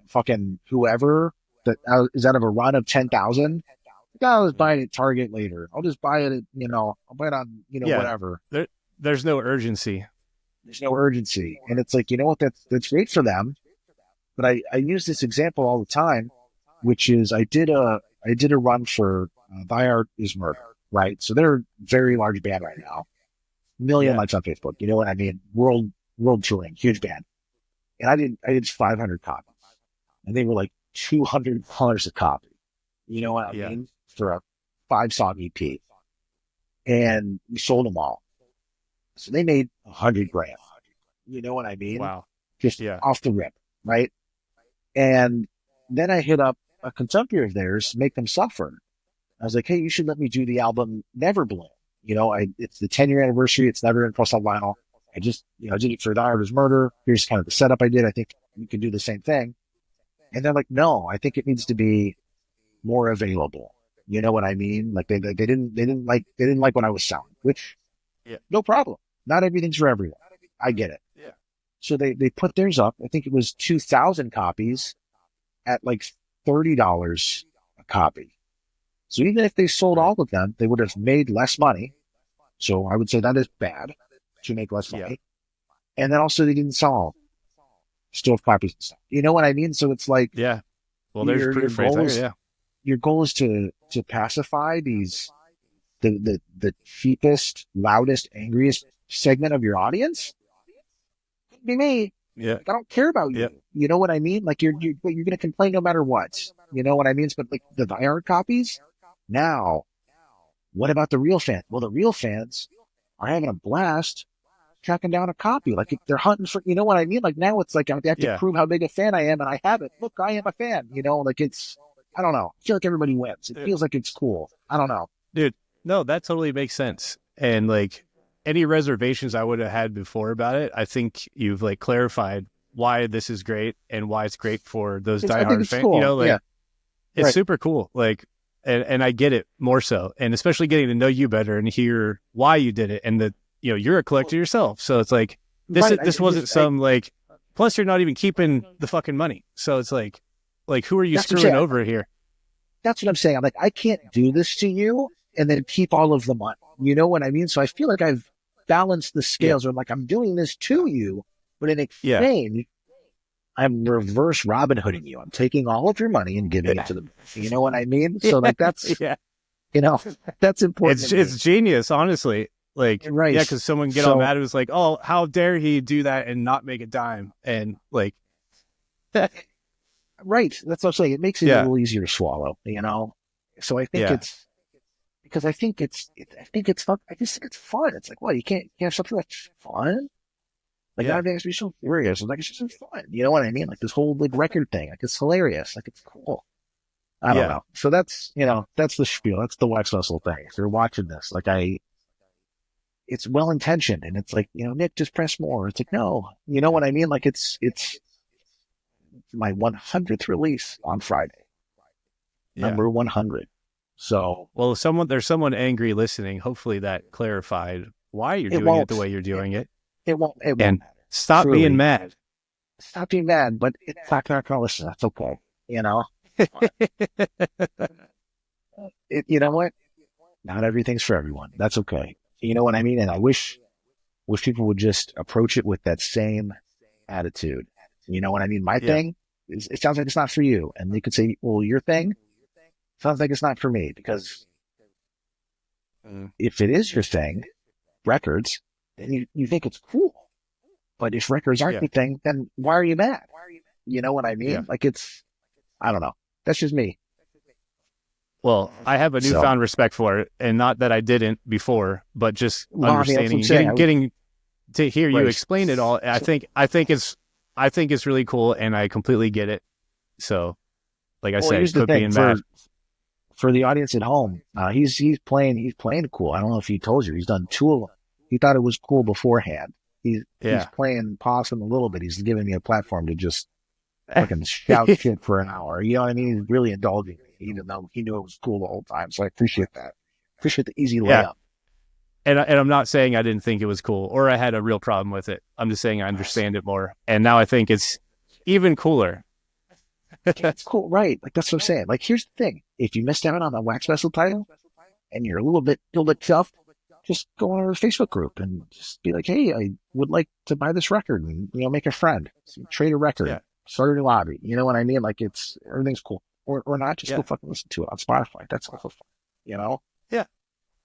Speaker 2: fucking whoever that is out of a run of 10,000? I'll just buy
Speaker 1: mm,
Speaker 2: it at Target later. I'll just buy it at, I'll buy it on,
Speaker 1: yeah.
Speaker 2: whatever.
Speaker 1: There's no urgency.
Speaker 2: There's no urgency. And it's like, you know what? That's great for them. But I use this example all the time, which is I did a run for Thy Art Is Murder, right? So they're a very large band right now. Million
Speaker 1: Yeah,
Speaker 2: likes on Facebook. You know what I mean? World touring, huge band. And I did 500 copies, and they were like $200 a copy. You know what I mean? For a 5-song EP. And we sold them all. So they made $100,000. You know what I mean?
Speaker 1: Wow.
Speaker 2: Just off the rip, right? And then I hit up a contemporary of theirs, Make Them Suffer. I was like, hey, you should let me do the album Never Bloom. You know, it's the 10-year anniversary. It's never in press on vinyl. I just, did it for the Irish Murder. Here's kind of the setup I did. I think you can do the same thing. And they're like, no, I think it needs to be more available. You know what I mean? Like they didn't like what I was selling, which no problem. Not everything's for everyone. I get it.
Speaker 1: Yeah.
Speaker 2: So they put theirs up. I think it was 2,000 copies at like $30 a copy. So even if they sold all of them, they would have made less money. So I would say that is bad to make less money. And then also they didn't sell all. Still have copies and stuff. You know what I mean? So it's like,
Speaker 1: well, there's proof right there.
Speaker 2: Your goal is to pacify the cheapest, loudest, angriest segment of your audience. Couldn't be me.
Speaker 1: Yeah.
Speaker 2: Like, I don't care about you. You know what I mean? Like you're going to complain no matter what. You know what I mean? But like the vinyl copies. Now, what about the real fans? Well, the real fans are having a blast tracking down a copy. Like they're hunting for, you know what I mean? Like now it's like I have to prove how big a fan I am, and I have it. Look, I am a fan. You know, like it's, I don't know. I feel like everybody wins. It feels like it's cool. I don't know.
Speaker 1: Dude, no, that totally makes sense. And like any reservations I would have had before about it, I think you've like clarified why this is great and why it's great for those diehard fans. Cool. You know, like it's super cool. Like, and I get it more so, and especially getting to know you better and hear why you did it, and that you're a collector yourself, so it's like this wasn't like. Plus, you're not even keeping the fucking money, so it's like who are you screwing over here?
Speaker 2: That's what I'm saying. I'm like, I can't do this to you and then keep all of the money. You know what I mean? So I feel like I've balanced the scales. Where I'm like, I'm doing this to you, but in exchange, I'm reverse Robin Hooding you. I'm taking all of your money and giving it to them. You know what I mean? So like that's that's important.
Speaker 1: It's genius, honestly. Like because someone get all mad. It was like, oh, how dare he do that and not make a dime? And like,
Speaker 2: right. That's what I'm saying. It makes it a little easier to swallow. You know. So I think it's because I think it's fun. I just think it's fun. It's like, well, you can't have something that's fun. Like, not everything has to be so serious. Like, it's just fun. You know what I mean? Like, this whole, like, record thing. Like, it's hilarious. Like, it's cool. I don't know. So that's, that's the spiel. That's the Wax Muscle thing. If you're watching this, like, it's well-intentioned. And it's like, Nick, just press more. It's like, no. You know what I mean? Like, it's my 100th release on Friday. Number 100. So.
Speaker 1: Well, there's someone angry listening. Hopefully that clarified why you're doing it the way you're doing it.
Speaker 2: It won't
Speaker 1: and stop
Speaker 2: truly.
Speaker 1: Being mad.
Speaker 2: Stop being mad, but in fact, they're not going to listen. That's okay. You know what? Not everything's for everyone. That's okay. You know what I mean? And I wish people would just approach it with that same attitude. You know what I mean? My thing, it sounds like it's not for you. And they could say, well, your thing sounds like it's not for me, because if it is your thing, records, then you think it's cool. But if records aren't your thing, then why are you mad? You know what I mean? Like I don't know. That's just me.
Speaker 1: Well, I have a newfound respect for it, and not that I didn't before, but just understanding, getting to hear you explain it all. I think it's really cool, and I completely get it. So, like I said, quit being mad.
Speaker 2: For the audience at home, he's playing cool. I don't know if he told you, he's done 2 of them. He thought it was cool beforehand. He's playing possum a little bit. He's giving me a platform to just fucking shout shit for an hour. You know what I mean? He's really indulging me, even though he knew it was cool the whole time. So I appreciate that. Appreciate the easy layup.
Speaker 1: And I'm not saying I didn't think it was cool or I had a real problem with it. I'm just saying I understand it more. And now I think it's even cooler.
Speaker 2: It's cool, right? Like, that's what I'm saying. Like, here's the thing. If you missed out on the Wax Vessel title and you're a little bit tough, just go on our Facebook group and just be like, hey, I would like to buy this record and, make a friend, trade a record, start a new hobby. You know what I mean? Like, everything's cool. Or not, just go fucking listen to it on Spotify. That's also fun, Yeah.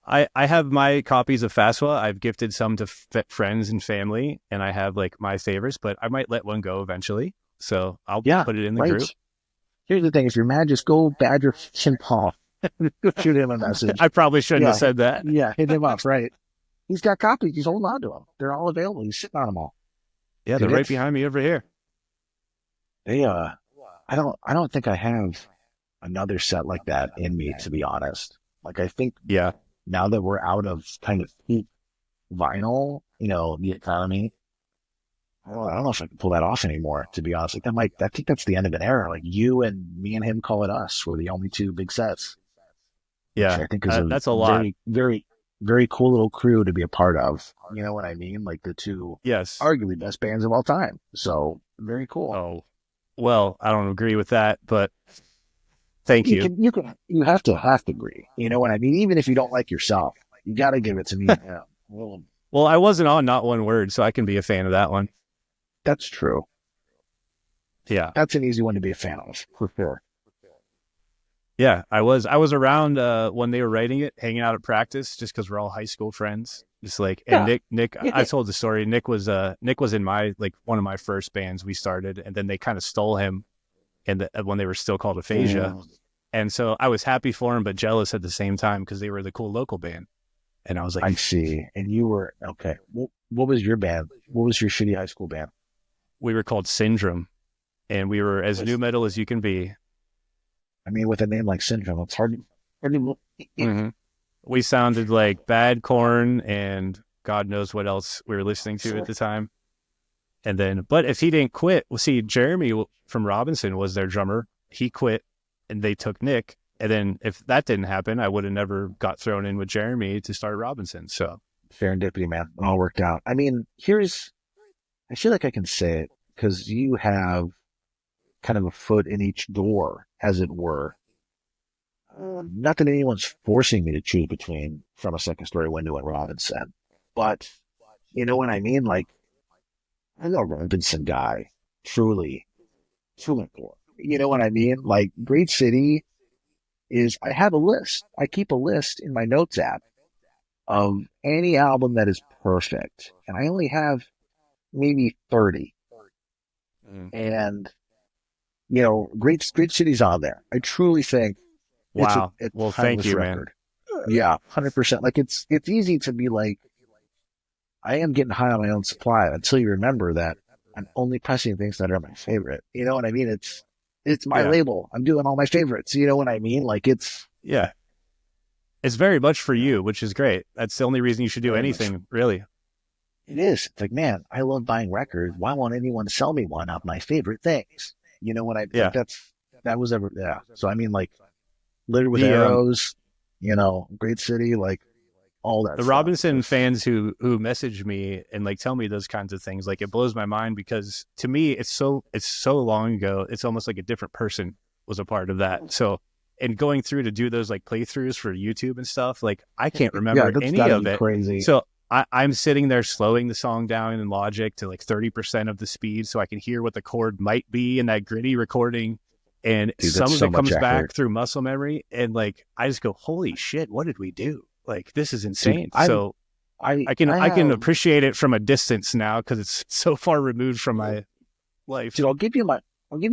Speaker 1: I have my copies of FASWA. I've gifted some to friends and family, and I have like my favorites, but I might let one go eventually. So I'll put it in the group.
Speaker 2: Here's the thing: if you're mad, just go badger Finn Paul. Go shoot him a message.
Speaker 1: I probably shouldn't have
Speaker 2: Yeah,
Speaker 1: said that.
Speaker 2: yeah, hit him up. Right? He's got copies. He's holding on to them. They're all available. He's sitting on them all.
Speaker 1: Yeah, they're
Speaker 2: Dude,
Speaker 1: right behind me over here.
Speaker 2: They I don't think I have another set like that in me, to be honest. Like, I think
Speaker 1: Yeah.
Speaker 2: now that we're out of kind of peak vinyl, the economy, I don't know if I can pull that off anymore, to be honest. Like, I think that's the end of an era. Like, you and me and him call it us were the only two big sets.
Speaker 1: Yeah.
Speaker 2: Which I think is a
Speaker 1: That's a lot.
Speaker 2: very, very, very cool little crew to be a part of. You know what I mean? Like, the two
Speaker 1: Yes.
Speaker 2: arguably best bands of all time. So, very cool.
Speaker 1: Oh, well, I don't agree with that, but thank you.
Speaker 2: You have to agree. You know what I mean? Even if you don't like yourself, you got to give it to me. Yeah.
Speaker 1: Well, I wasn't on Not One Word, so I can be a fan of that one.
Speaker 2: That's true.
Speaker 1: Yeah.
Speaker 2: That's an easy one to be a fan of, for sure.
Speaker 1: Yeah, I was around when they were writing it, hanging out at practice, just because we're all high school friends. Just like, and
Speaker 2: Yeah.
Speaker 1: Nick, I told the story. Nick was in my, like, one of my first bands we started, and then they kind of stole him, and when they were still called Aphasia, and so I was happy for him, but jealous at the same time because they were the cool local band, and I was like,
Speaker 2: I see. And you were okay. What was your band? What was your shitty high school band?
Speaker 1: we were called Syndrome, and we were as new metal as you can be.
Speaker 2: I mean, with a name like Syndrome, it's hard to
Speaker 1: Mm-hmm. We sounded like Bad Corn and God knows what else we were listening to at the time. And then, but if he didn't quit, well, see, Jeremy from Robinson was their drummer. He quit and they took Nick. And then if that didn't happen, I would have never got thrown in with Jeremy to start Robinson. So
Speaker 2: serendipity, man. It all worked out. I mean, I feel like I can say it because you have kind of a foot in each door, as it were. Not that anyone's forcing me to choose between From a Second Story Window and Robinson, but you know what I mean? Like, I'm a Robinson guy, truly. You know what I mean? Like, Great City I have a list. I keep a list in my notes app of any album that is perfect. And I only have maybe 30. And, Great City's on there. I truly think
Speaker 1: wow.
Speaker 2: It's
Speaker 1: Well, thank you,
Speaker 2: record. Man. Yeah, 100%. Like, it's easy to be like, I am getting high on my own supply until you remember that I'm only pressing things that are my favorite. You know what I mean? It's my label. I'm doing all my favorites. You know what I mean? Like, it's
Speaker 1: very much for you, which is great. That's the only reason you should do anything, really.
Speaker 2: It is. It's like, man, I love buying records. Why won't anyone sell me one of my favorite things? You know what I mean? Like, that was ever, yeah. So, I mean, like, Littered with Arrows, Great City, like, all that.
Speaker 1: The
Speaker 2: stuff.
Speaker 1: Robinson fans who message me and like tell me those kinds of things, like, it blows my mind because to me it's so long ago. It's almost like a different person was a part of that. So, and going through to do those like playthroughs for YouTube and stuff, like, I can't remember any of it.
Speaker 2: Crazy.
Speaker 1: So I'm sitting there slowing the song down in Logic to like 30% of the speed so I can hear what the chord might be in that gritty recording. And some of it comes back through muscle memory. And like, I just go, holy shit, what did we do? Like, this is insane. Dude, so I can appreciate it from a distance now because it's so far removed from my life.
Speaker 2: Dude, I'll give you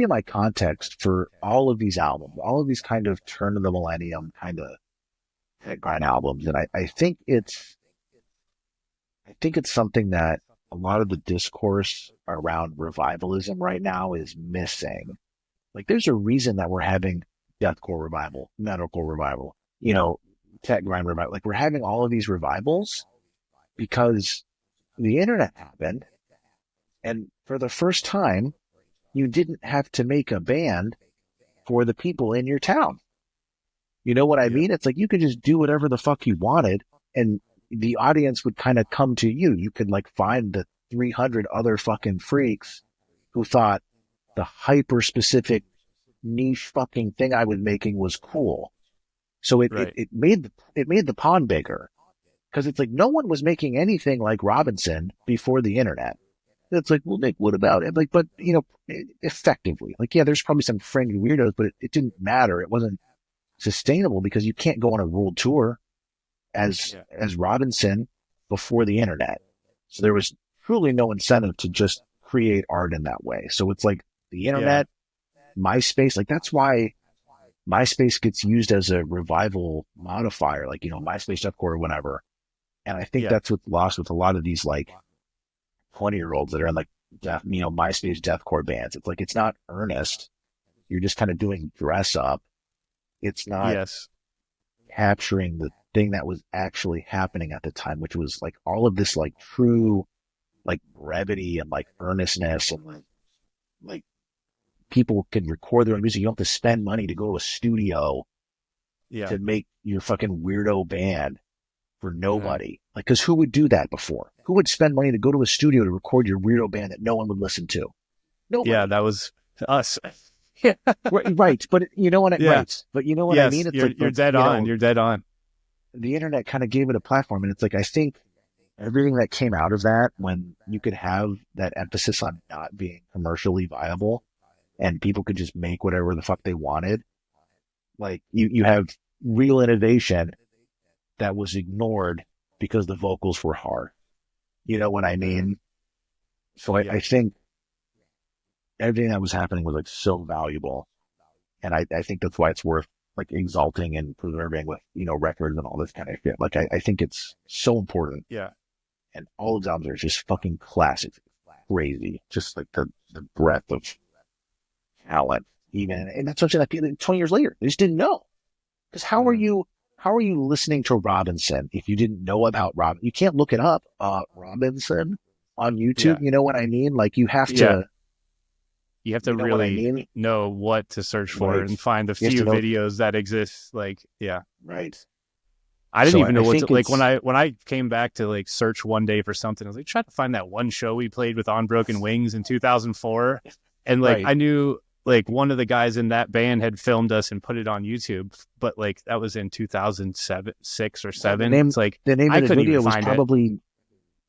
Speaker 2: my context for all of these albums, all of these kind of turn of the millennium kind of grind albums. And I think it's something that a lot of the discourse around revivalism right now is missing. Like, there's a reason that we're having deathcore revival, metalcore revival, tech grind revival. Like, we're having all of these revivals because the internet happened. And for the first time, you didn't have to make a band for the people in your town. You know what I mean? It's like, you could just do whatever the fuck you wanted and the audience would kind of come to you. You could like find the 300 other fucking freaks who thought the hyper specific niche fucking thing I was making was cool. So it made the pond bigger because it's like no one was making anything like Robinson before the internet. It's like, well, Nick, what about it? Like, but effectively, like, yeah, there's probably some fringe weirdos, but it didn't matter. It wasn't sustainable because you can't go on a world tour as Robinson before the internet. So there was truly no incentive to just create art in that way. So it's like the internet MySpace, like that's why MySpace gets used as a revival modifier, like, MySpace deathcore or whatever. And I think
Speaker 1: Yeah.
Speaker 2: that's what's lost with a lot of these like 20-year-olds that are in like MySpace deathcore bands. It's like, it's not earnest. You're just kind of doing dress up. It's not
Speaker 1: Yes.
Speaker 2: capturing the thing that was actually happening at the time, which was like all of this like true like brevity and like earnestness and like people can record their own music. You don't have to spend money to go to a studio
Speaker 1: Yeah.
Speaker 2: to make your fucking weirdo band for nobody. Like, cause who would do that before? Who would spend money to go to a studio to record your weirdo band that no one would listen to? Nobody.
Speaker 1: Yeah. That was us. Yeah.
Speaker 2: Right. But you know what?
Speaker 1: Yeah.
Speaker 2: Right. But you know what I
Speaker 1: Yes.
Speaker 2: mean? It's
Speaker 1: You're dead on. You're dead on.
Speaker 2: The internet kind of gave it a platform. And it's like, I think everything that came out of that, when you could have that emphasis on not being commercially viable and people could just make whatever the fuck they wanted, like you have real innovation that was ignored because the vocals were hard. You know what I mean? So I think everything that was happening was like so valuable. And I think that's why it's worth like exalting and preserving with, records and all this kind of shit. Like I think it's so important.
Speaker 1: Yeah.
Speaker 2: And all of the albums are just fucking classic. Crazy. Just like the breadth of talent. Even, and that's something like 20 years later, they just didn't know. Because how are you listening to Robinson if you didn't know about Robin? You can't look it up, Robinson on YouTube.
Speaker 1: Yeah.
Speaker 2: You know what I mean? Like you have to.
Speaker 1: You have to really know what to search for and find the few videos that exist. Like, yeah.
Speaker 2: Right.
Speaker 1: I didn't even know what to, like when I came back to like search one day for something, I was like trying to find that one show we played with On Broken Wings in 2004. And like, I knew like one of the guys in that band had filmed us and put it on YouTube, but like that was in 2007, 6 or 7. It's like
Speaker 2: the name of the video was
Speaker 1: find
Speaker 2: probably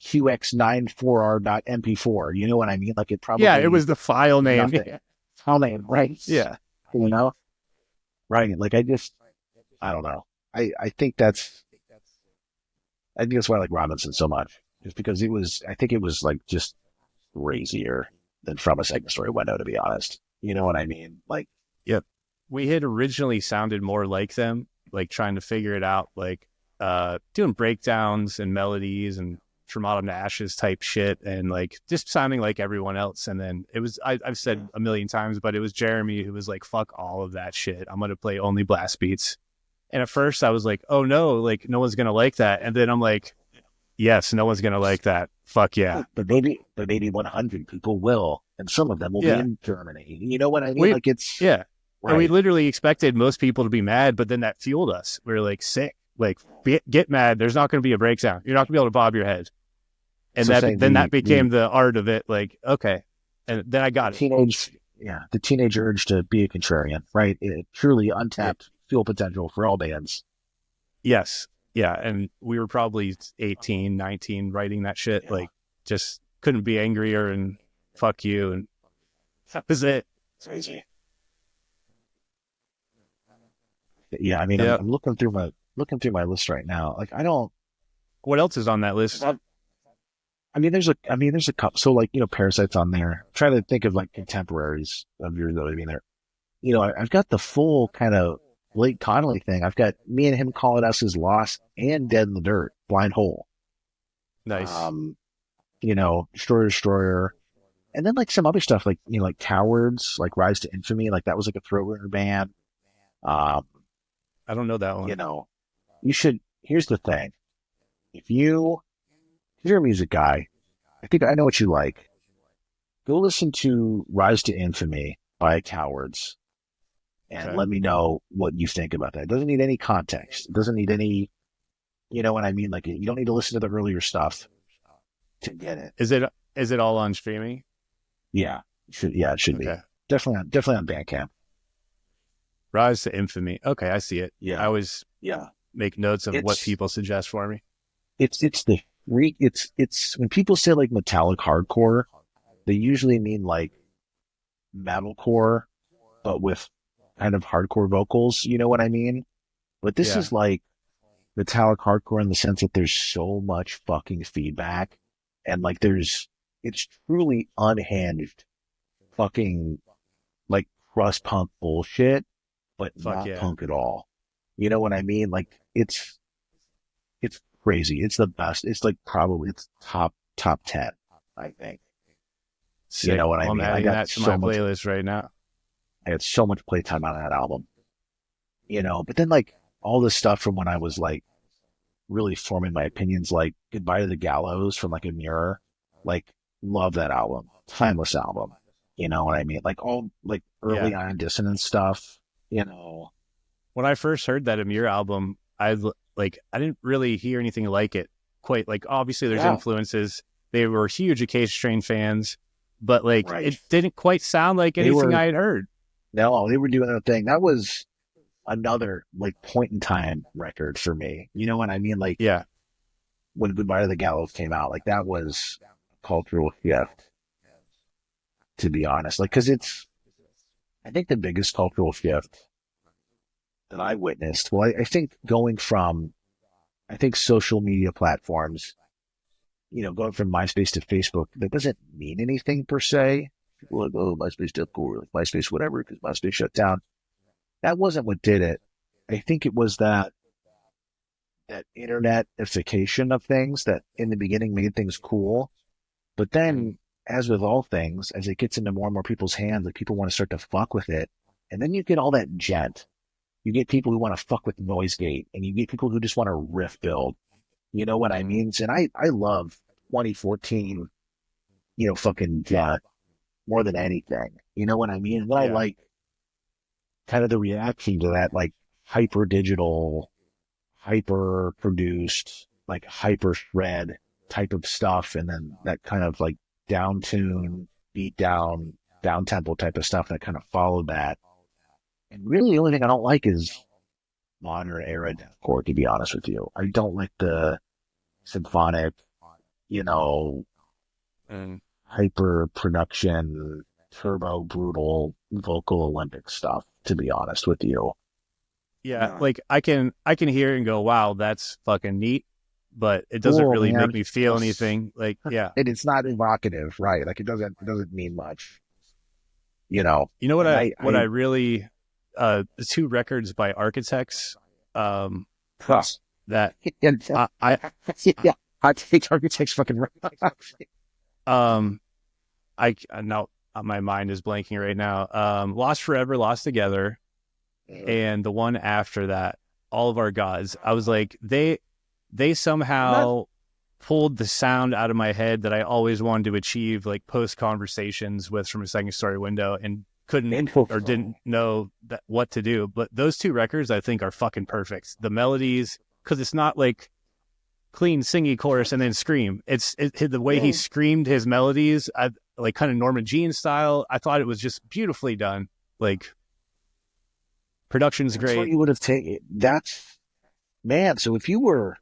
Speaker 2: QX94R.mp4. You know what I mean? Like it probably.
Speaker 1: Yeah, it was the file name.
Speaker 2: File name, right?
Speaker 1: Yeah.
Speaker 2: Right. Like I don't know. I think that's why I like Robinson so much. Just because I think it was like just crazier than From a Segment Story Window, to be honest. You know what I mean? Like,
Speaker 1: yep. We had originally sounded more like them, like trying to figure it out, like doing breakdowns and melodies and From Autumn to Ashes type shit, and like just sounding like everyone else. And then it was, I've said a million times, but it was Jeremy who was like, fuck all of that shit. I'm going to play only blast beats. And at first I was like, oh no, like no one's going to like that. And then I'm like, yes, no one's going to like that. Fuck yeah.
Speaker 2: But maybe 100 people will. And some of them will be in Germany. You know what I mean? Like it's.
Speaker 1: Yeah.
Speaker 2: Right.
Speaker 1: And we literally expected most people to be mad, but then that fueled us. We were like, sick. Like, get mad. There's not going to be a breakdown. You're not going to be able to bob your head. And so that became the art of it. Like, okay. And then I got
Speaker 2: it. The teenage urge to be a contrarian, right? It truly untapped fuel potential for all bands.
Speaker 1: Yes. Yeah. And we were probably 18, 19 writing that shit. Like, just couldn't be angrier and fuck you. And that was it.
Speaker 2: Crazy. Yeah. I mean, I'm looking through my list right now. Like,
Speaker 1: what else is on that list?
Speaker 2: There's a couple. So like, Parasite's on there. I'm trying to think of like contemporaries of yours though. I mean, I've got the full kind of Blake Connolly thing. I've got Me and Him Calling Us His Lost and Dead in the Dirt, Blind Hole.
Speaker 1: Nice.
Speaker 2: Destroyer. And then like some other stuff like, like Cowards, like Rise to Infamy. Like that was like a Throwrunner band.
Speaker 1: I don't know that one.
Speaker 2: You should, here's the thing. If you're a music guy, I think I know what you like. Go listen to Rise to Infamy by Cowards and let me know what you think about that. It doesn't need any context. It doesn't need any, you know what I mean? Like you don't need to listen to the earlier stuff to get it.
Speaker 1: Is it all on streaming?
Speaker 2: Yeah. It should be. Definitely on Bandcamp.
Speaker 1: Rise to Infamy. Okay, I see it.
Speaker 2: Yeah.
Speaker 1: I always make notes of what people suggest for me.
Speaker 2: It's when people say like metallic hardcore, they usually mean like metalcore, but with kind of hardcore vocals. You know what I mean? But this is like metallic hardcore in the sense that there's so much fucking feedback and like it's truly unhinged fucking like crust punk bullshit, but
Speaker 1: Fuck
Speaker 2: not
Speaker 1: yeah.
Speaker 2: punk at all. You know what I mean? Like it's crazy. It's the best. It's like probably it's top 10, I think. You
Speaker 1: Sick.
Speaker 2: know what I
Speaker 1: Well, I'm
Speaker 2: mean?
Speaker 1: adding that to my playlist right now.
Speaker 2: I had so much playtime on that album. But then like all this stuff from when I was like really forming my opinions, like Goodbye to the Gallows from like a mirror, like love that album. Timeless album. You know what I mean? Like all like early
Speaker 1: Yeah.
Speaker 2: on dissonance stuff, you know.
Speaker 1: When I first heard that Amir album, I didn't really hear anything like it. Quite like obviously there's
Speaker 2: Yeah.
Speaker 1: influences. They were huge Acacia Strain fans, but like
Speaker 2: Right.
Speaker 1: it didn't quite sound like
Speaker 2: They
Speaker 1: anything
Speaker 2: were
Speaker 1: I had heard.
Speaker 2: no, they were doing their thing. That was another like point in time record for me. You know what I mean? Like
Speaker 1: Yeah.
Speaker 2: when Goodbye to the Gallows came out, like that was a cultural shift, to be honest. Like, cause I think the biggest cultural shift that I witnessed, well, I think going from, I think social media platforms, going from MySpace to Facebook, that doesn't mean anything per se. People are like, oh, MySpace still cool, like MySpace, whatever, because MySpace shut down. That wasn't what did it. I think it was that internetification of things that in the beginning made things cool. But then, as with all things, as it gets into more and more people's hands, like people want to start to fuck with it. And then you get all that gent. You get people who want to fuck with noise gate, and you get people who just want to riff build. You know what I mean? And I love 2014, fucking more than anything. You know what I mean? And then I like kind of the reaction to that, like hyper digital, hyper produced, like hyper shred type of stuff. And then that kind of like down tune, beat down tempo type of stuff that kind of followed that. And really the only thing I don't like is modern era deathcore, to be honest with you. I don't like the symphonic, hyper production, turbo brutal vocal Olympic stuff, to be honest with you.
Speaker 1: Yeah, like I can hear and go, wow, that's fucking neat, but it doesn't
Speaker 2: Cool,
Speaker 1: really
Speaker 2: man.
Speaker 1: make me feel anything. Like, yeah.
Speaker 2: And it's not evocative, right? Like it doesn't mean much.
Speaker 1: You know what
Speaker 2: And
Speaker 1: I really the two records by Architects that
Speaker 2: I take Architects fucking
Speaker 1: I now my mind is blanking right now. Lost Forever, Lost Together, and the one after that, All of Our Gods. I was like, they somehow pulled the sound out of my head that I always wanted to achieve, like post conversations with from a second story window, and couldn't or didn't know what to do. But those two records I think are fucking perfect. The melodies, because it's not like clean singy chorus and then scream. It's the way he screamed his melodies, like kind of Norman Jean style. I thought it was just beautifully done. Like production's great.
Speaker 2: What you would have taken. That's man. So if you were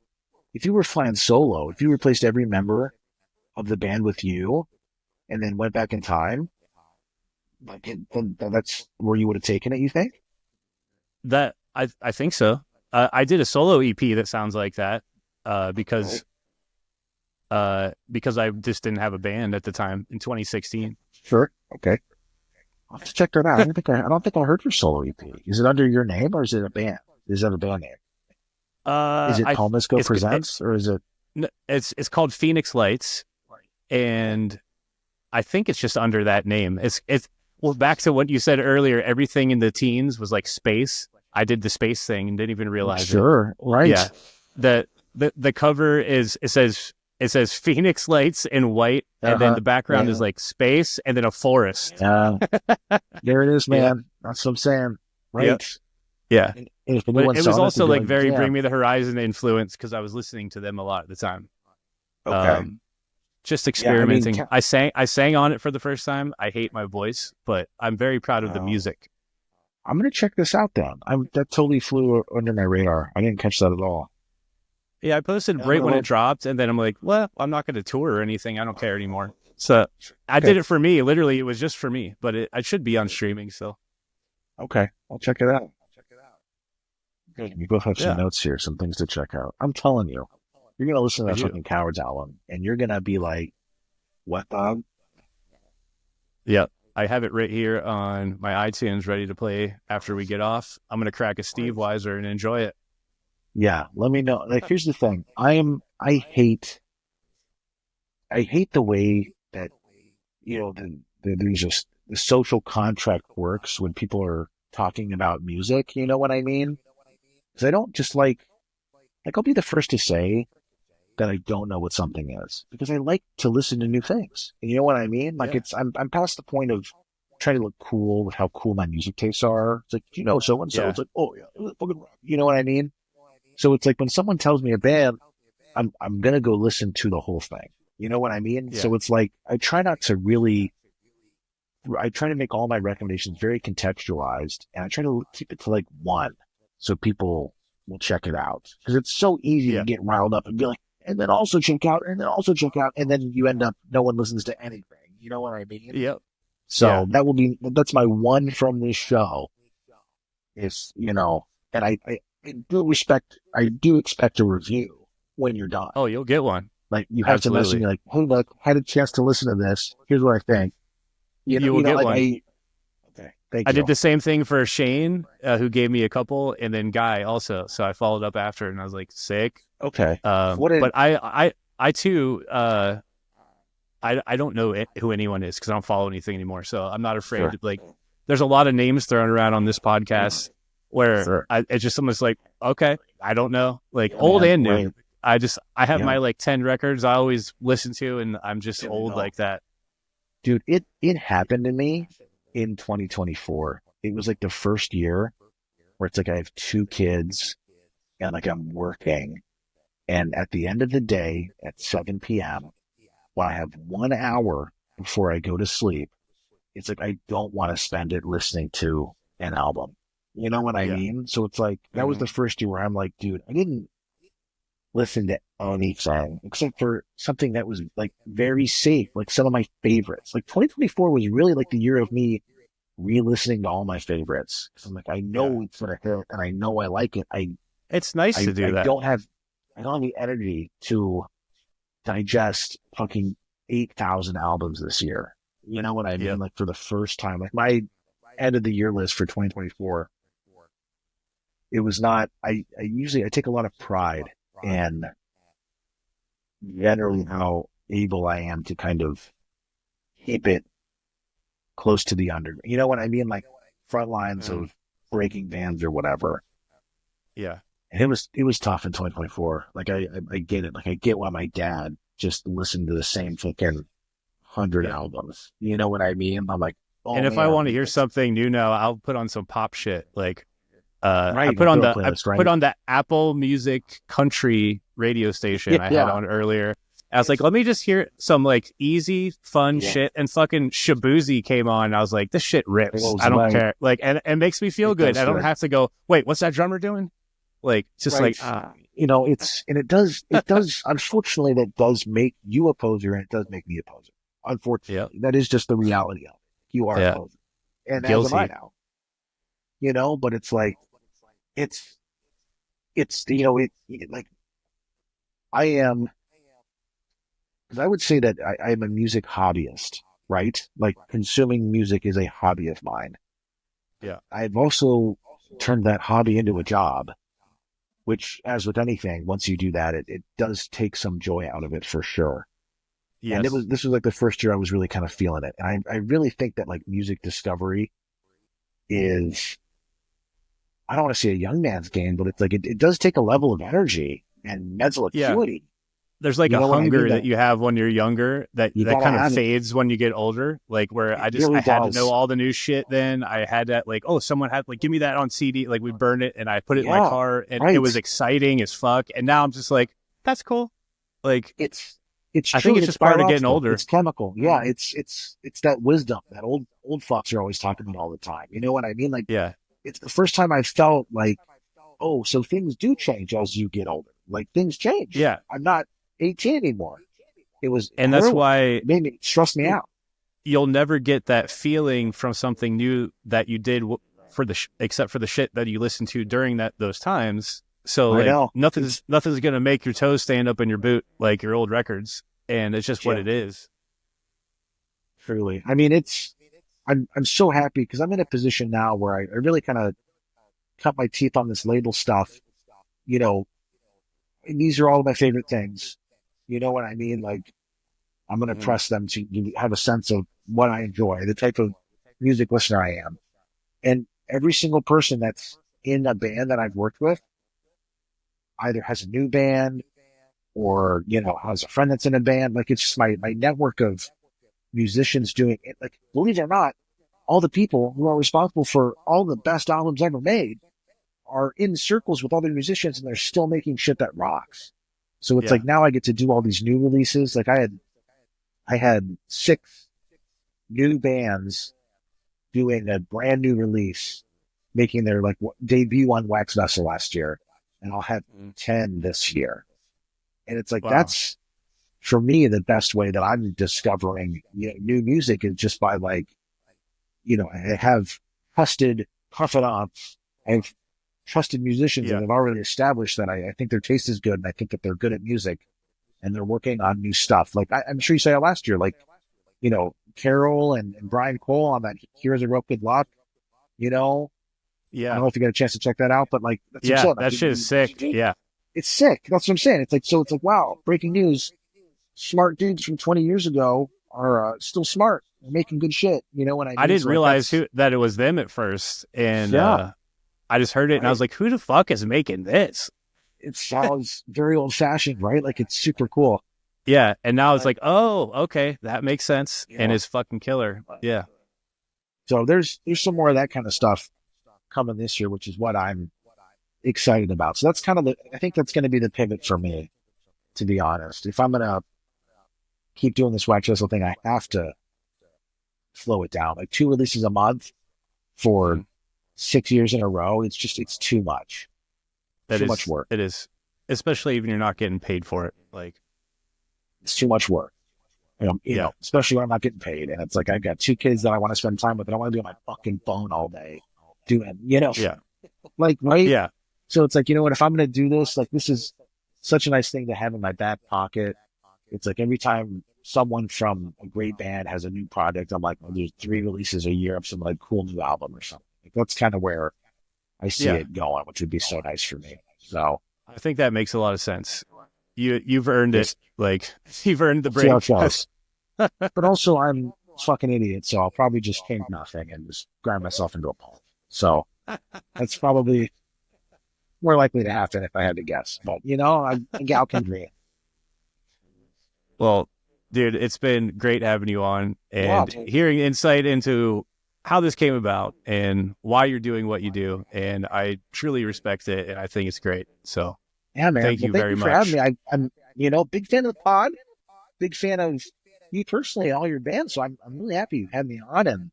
Speaker 2: flying solo, if you replaced every member of the band with you, and then went back in time, like then that's where you would have taken it. You think?
Speaker 1: That I think so. I did a solo EP that sounds like that because I just didn't have a band at the time in 2016.
Speaker 2: Sure. Okay. I'll have to check that out. I don't think I heard your solo EP. Is it under your name or is it a band? Is it a band name? Is it Paul Misco Presents or is it?
Speaker 1: It's called Phoenix Lights, and I think it's just under that name. It's well, back to what you said earlier. Everything in the teens was like space. I did the space thing and didn't even realize it.
Speaker 2: Sure, right.
Speaker 1: Yeah. The cover is it says Phoenix Lights in white, and then the background is like space and then a forest.
Speaker 2: There it is, man. That's what I'm saying. Right.
Speaker 1: Yeah.
Speaker 2: And
Speaker 1: but it was also like very Bring Me the Horizon influence because I was listening to them a lot at the time.
Speaker 2: Okay.
Speaker 1: Just experimenting. I sang on it for the first time. I hate my voice, but I'm very proud of the music.
Speaker 2: I'm gonna check this out then. That totally flew under my radar. I didn't catch that at all.
Speaker 1: Yeah, I posted right when it dropped, and then I'm like, well, I'm not going to tour or anything. I don't care anymore. So I did it for me. Literally, it was just for me, but it should be on streaming still.
Speaker 2: Okay, I'll check it out. Good. We both have some notes here, some things to check out. I'm telling you, you're going to listen to that fucking Cowards album, and you're going to be like, what, dog?
Speaker 1: Yeah. I have it right here on my iTunes ready to play after we get off. I'm going to crack a Steve Weiser and enjoy it.
Speaker 2: Yeah, let me know. Like, here's the thing. I hate the way that, there's just the social contract works when people are talking about music. You know what I mean? Because I don't just like, I'll be the first to say that I don't know what something is because I like to listen to new things. And you know what I mean? Like, I'm past the point of trying to look cool with how cool my music tastes are. It's like, so and so. It's like, oh yeah, it was fucking rock. You know what I mean? So it's like when someone tells me a band, I'm gonna go listen to the whole thing. You know what I mean?
Speaker 1: Yeah.
Speaker 2: So it's like I try to make all my recommendations very contextualized, and I try to keep it to like one, so people will check it out because it's so easy to get riled up and be like, and then also check out, and then also check out, and then you end up no one listens to anything. You know what I mean?
Speaker 1: Yep.
Speaker 2: So that's my one from this show. Is and I do expect a review when you're done.
Speaker 1: Oh, you'll get one.
Speaker 2: Like you have to message me like, hey, look, had a chance to listen to this. Here's what I think.
Speaker 1: You will get one.
Speaker 2: Okay, thank you.
Speaker 1: I did the same thing for Shane, who gave me a couple, and then Guy also. So I followed up after, and I was like, sick.
Speaker 2: Okay.
Speaker 1: But I too, I don't know who anyone is because I don't follow anything anymore. So I'm not afraid.
Speaker 2: Sure.
Speaker 1: Like, there's a lot of names thrown around on this podcast where it's just someone's like, okay, I don't know, like old and new. Right. I have my like 10 records I always listen to, and I'm just old like that.
Speaker 2: Dude, it happened to me in 2024. It was like the first year where it's like I have 2 kids and like I'm working. And at the end of the day at 7 p.m., when I have 1 hour before I go to sleep, it's like I don't want to spend it listening to an album. You know what I mean? So it's like that was the first year where I'm like, dude, I didn't listen to anything except for something that was like very safe, like some of my favorites. Like 2024 was really like the year of me re-listening to all my favorites. Cause I'm like, I know it's gonna hit and I know I like it.
Speaker 1: It's nice to do that.
Speaker 2: I don't have the energy to digest fucking 8,000 albums this year. You know what I mean?
Speaker 1: Yep.
Speaker 2: Like for the first time, like my end of the year list for 2024, it was not, I take a lot of pride in generally how able I am to kind of keep it close to the underground. You know what I mean? Like front lines of breaking bands or whatever.
Speaker 1: Yeah.
Speaker 2: And it was tough in 2024. Like I get it. Like I get why my dad just listened to the same fucking 100 albums. You know what I mean? I'm like, oh,
Speaker 1: and if
Speaker 2: man,
Speaker 1: I want to hear something new now, I'll put on some pop shit. Like,
Speaker 2: right,
Speaker 1: I put on the Apple Music country radio station I had on earlier. I was like, let me just hear some like easy, fun shit. And fucking Shabuzi came on. And I was like, this shit rips. I don't care. Like, and it makes me feel good. I don't have to go, wait, what's that drummer doing? Like, just it
Speaker 2: does, unfortunately, that does make you a poser and it does make me a poser. Unfortunately, that is just the reality of it. You are a poser. And
Speaker 1: guilty.
Speaker 2: as am I now. But it's like, it's like I am, because I would say that I am a music hobbyist, right? Like consuming music is a hobby of mine.
Speaker 1: Yeah.
Speaker 2: I've also turned that hobby into a job, which, as with anything, once you do that, it does take some joy out of it for sure.
Speaker 1: Yes.
Speaker 2: And this was like the first year I was really kind of feeling it. And I really think that like music discovery is, I don't want to say a young man's game, but it's like, it does take a level of energy and mental acuity.
Speaker 1: There's like a hunger that you have when you're younger that kind of fades when you get older. Like where I had to know all the new shit then. I had that like, oh, someone had like, give me that on CD. Like we burned it and I put it in my car and it was exciting as fuck. And now I'm just like, that's cool. Like I think it's just part of getting older.
Speaker 2: It's chemical. Yeah. It's that wisdom that old fucks are always talking about all the time. You know what I mean? Like, it's the first time I felt like, oh, so things do change as you get older. Like things change.
Speaker 1: Yeah.
Speaker 2: I'm not 18 anymore. It was,
Speaker 1: and that's why
Speaker 2: it made me stress me out.
Speaker 1: You'll never get that feeling from something new that you did except for the shit that you listened to during those times. So like, nothing's going to make your toes stand up in your boot like your old records. And it's just what it is.
Speaker 2: Truly. I mean, I'm so happy because I'm in a position now where I really kind of cut my teeth on this label stuff. You know, and these are all my favorite things. You know what I mean? Like, I'm going to press them to have a sense of what I enjoy, the type of music listener I am. And every single person that's in a band that I've worked with either has a new band or, you know, has a friend that's in a band. Like, it's just my network of musicians doing it. Like, believe it or not, all the people who are responsible for all the best albums ever made are in circles with other musicians, and they're still making shit that rocks. So it's like now I get to do all these new releases. Like I had 6 new bands doing a brand new release, making their like debut on Wax Vessel last year, and I'll have 10 this year. And it's like that's for me the best way that I'm discovering new music is just by like, you know, I have trusted confidants, I have trusted musicians that have already established that I think their taste is good, and I think that they're good at music, and they're working on new stuff. Like I'm sure you saw it last year, like, you know, Carol and Brian Cole on that Here's a Rope Good Luck, you know. I don't know if you got a chance to check that out, but like that's
Speaker 1: that shit is sick. Yeah,
Speaker 2: it's sick. That's what I'm saying. It's like, so it's like, wow, breaking news. Smart dudes from 20 years ago are still smart. They're making good shit. You know what I mean?
Speaker 1: I didn't realize that it was them at first, and I just heard it, and I was like, "Who the fuck is making this?"
Speaker 2: It sounds very old fashioned, right? Like it's super cool.
Speaker 1: Yeah, and now it's like, oh, okay, that makes sense, and it's fucking killer. Yeah.
Speaker 2: So there's some more of that kind of stuff coming this year, which is what I'm excited about. So that's kind of I think that's going to be the pivot for me, to be honest. If I'm going to keep doing this Wax Vessel thing, I have to slow it down. Like 2 releases a month for 6 years in a row. It's too much. Too much work.
Speaker 1: It is, especially even you're not getting paid for it. Like
Speaker 2: it's too much work. You know, especially when I'm not getting paid. And it's like, I've got 2 kids that I want to spend time with, and I want to be on my fucking phone all day doing, you know, like, right.
Speaker 1: Yeah.
Speaker 2: So it's like, you know what, if I'm going to do this, like, this is such a nice thing to have in my back pocket. It's like every time someone from a great band has a new project, I'm like, well, there's 3 releases a year of some like cool new album or something. Like, that's kind of where I see it going, which would be so nice for me. So
Speaker 1: I think that makes a lot of sense. You've earned it. Like you've earned the break.
Speaker 2: But also I'm a fucking idiot, so I'll probably just change nothing and just grind myself into a pulp. So that's probably more likely to happen if I had to guess. But you know, a gal can dream.
Speaker 1: Well, dude, it's been great having you on and hearing insight into how this came about and why you're doing what you do. And I truly respect it, and I think it's great. So
Speaker 2: yeah, man.
Speaker 1: Thank you very much
Speaker 2: for having me. I'm you know, big fan of the pod, big fan of you personally, all your bands. So I'm really happy you had me on. And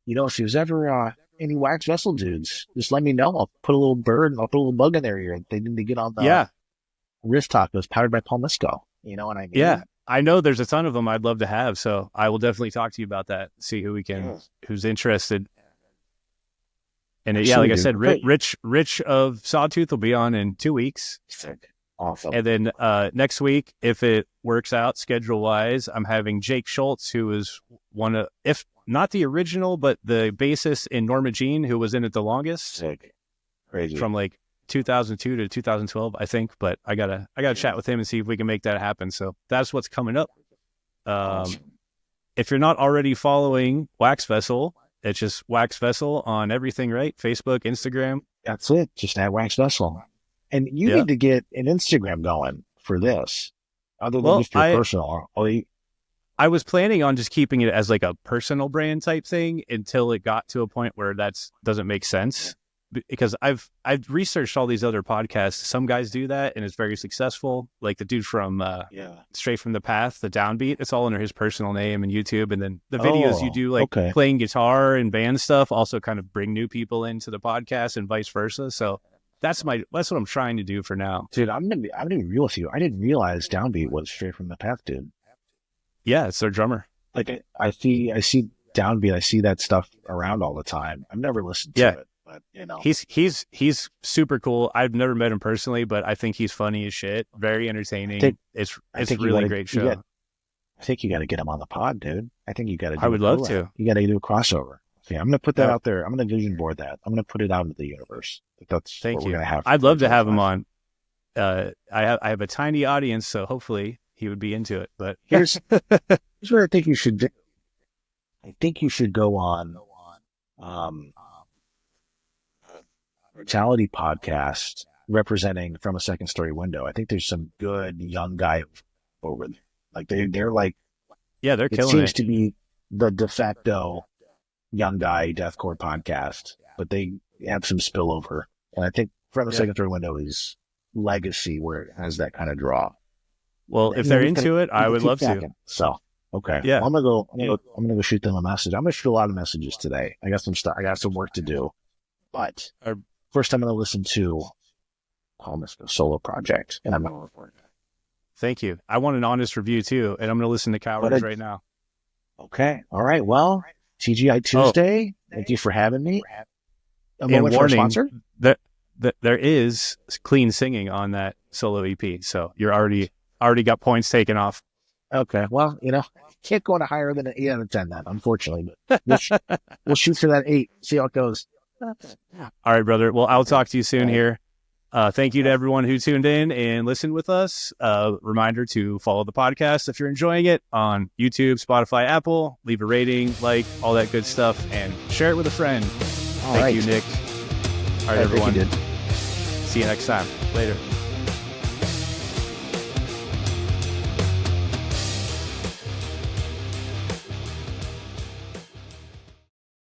Speaker 2: you know, if there's ever any Wax Vessel dudes, just let me know. I'll put a little bird, I'll put a little bug in their ear. They need to get on the Riff Tacos powered by Paul Misco. You know what I mean?
Speaker 1: Yeah. I know there's a ton of them I'd love to have, so I will definitely talk to you about that. See who we can, who's interested. And like I said, Rich of Sawtooth will be on in 2 weeks.
Speaker 2: Awesome.
Speaker 1: And then next week, if it works out schedule wise, I'm having Jake Schultz, who is one of, if not the original, but the bassist in Norma Jean, who was in it the longest.
Speaker 2: Sick. Crazy.
Speaker 1: From like 2002 to 2012, I think. But I gotta chat with him and see if we can make that happen. So that's what's coming up. If you're not already following Wax Vessel, it's just Wax Vessel on everything, right? Facebook, Instagram.
Speaker 2: That's it. Just at Wax Vessel. And you need to get an Instagram going for this, other than just your personal.
Speaker 1: I was planning on just keeping it as like a personal brand type thing until it got to a point where that doesn't make sense. Because I've researched all these other podcasts. Some guys do that and it's very successful. Like the dude from Straight from the Path, the Downbeat. It's all under his personal name and YouTube. And then the videos you do, like playing guitar and band stuff, also kind of bring new people into the podcast and vice versa. So that's what I'm trying to do for now.
Speaker 2: Dude, I'm gonna be real with you. I didn't realize Downbeat was Straight from the Path, dude.
Speaker 1: Yeah, it's their drummer.
Speaker 2: Like I see Downbeat. I see that stuff around all the time. I've never listened to it. But, you know,
Speaker 1: he's super cool. I've never met him personally, but I think he's funny as shit. Very entertaining. It's really great show.
Speaker 2: I I think you got to get him on the pod, dude. I think you got to do
Speaker 1: I would love to.
Speaker 2: You got to do a crossover. Okay, I'm going to put that out there. I'm going to vision board that. I'm going to put it out into the universe. That's
Speaker 1: Thank
Speaker 2: what
Speaker 1: you.
Speaker 2: we're going to have.
Speaker 1: I'd love to have him on. I have a tiny audience, so hopefully he would be into it. But
Speaker 2: here's what I think you should do. I think you should go on Mortality podcast representing From a Second Story Window. I think there's some good young guy over there. Like they're like,
Speaker 1: yeah, they're killing it.
Speaker 2: It seems to be the de facto young guy deathcore podcast, but they have some spillover. And I think From a Second Story Window is legacy where it has that kind of draw.
Speaker 1: Well, if they're into it, I would love to.
Speaker 2: So, okay.
Speaker 1: Yeah.
Speaker 2: Well, I'm gonna go shoot them a message. I'm gonna shoot a lot of messages today. I got some stuff. I got some work to do. But first, I'm gonna listen to Paul Misko's solo project, and I'm gonna report it.
Speaker 1: Thank you. I want an honest review too, and I'm gonna listen to Cowards right now.
Speaker 2: Okay. All right. Well, TGI Tuesday. Thank you for having me. A moment for a sponsor.
Speaker 1: There is clean singing on that solo EP, so you're already got points taken off.
Speaker 2: Okay, well, can't go any higher than an 8 out of 10 then, unfortunately. But we'll shoot for that 8, see how it goes.
Speaker 1: All right, brother. Well, I'll talk to you soon here. Thank you to everyone who tuned in and listened with us. Reminder to follow the podcast if you're enjoying it on YouTube, Spotify, Apple. Leave a rating, like, all that good stuff, and share it with a friend. Thank you, Nick. All right, everyone. See you next time. Later.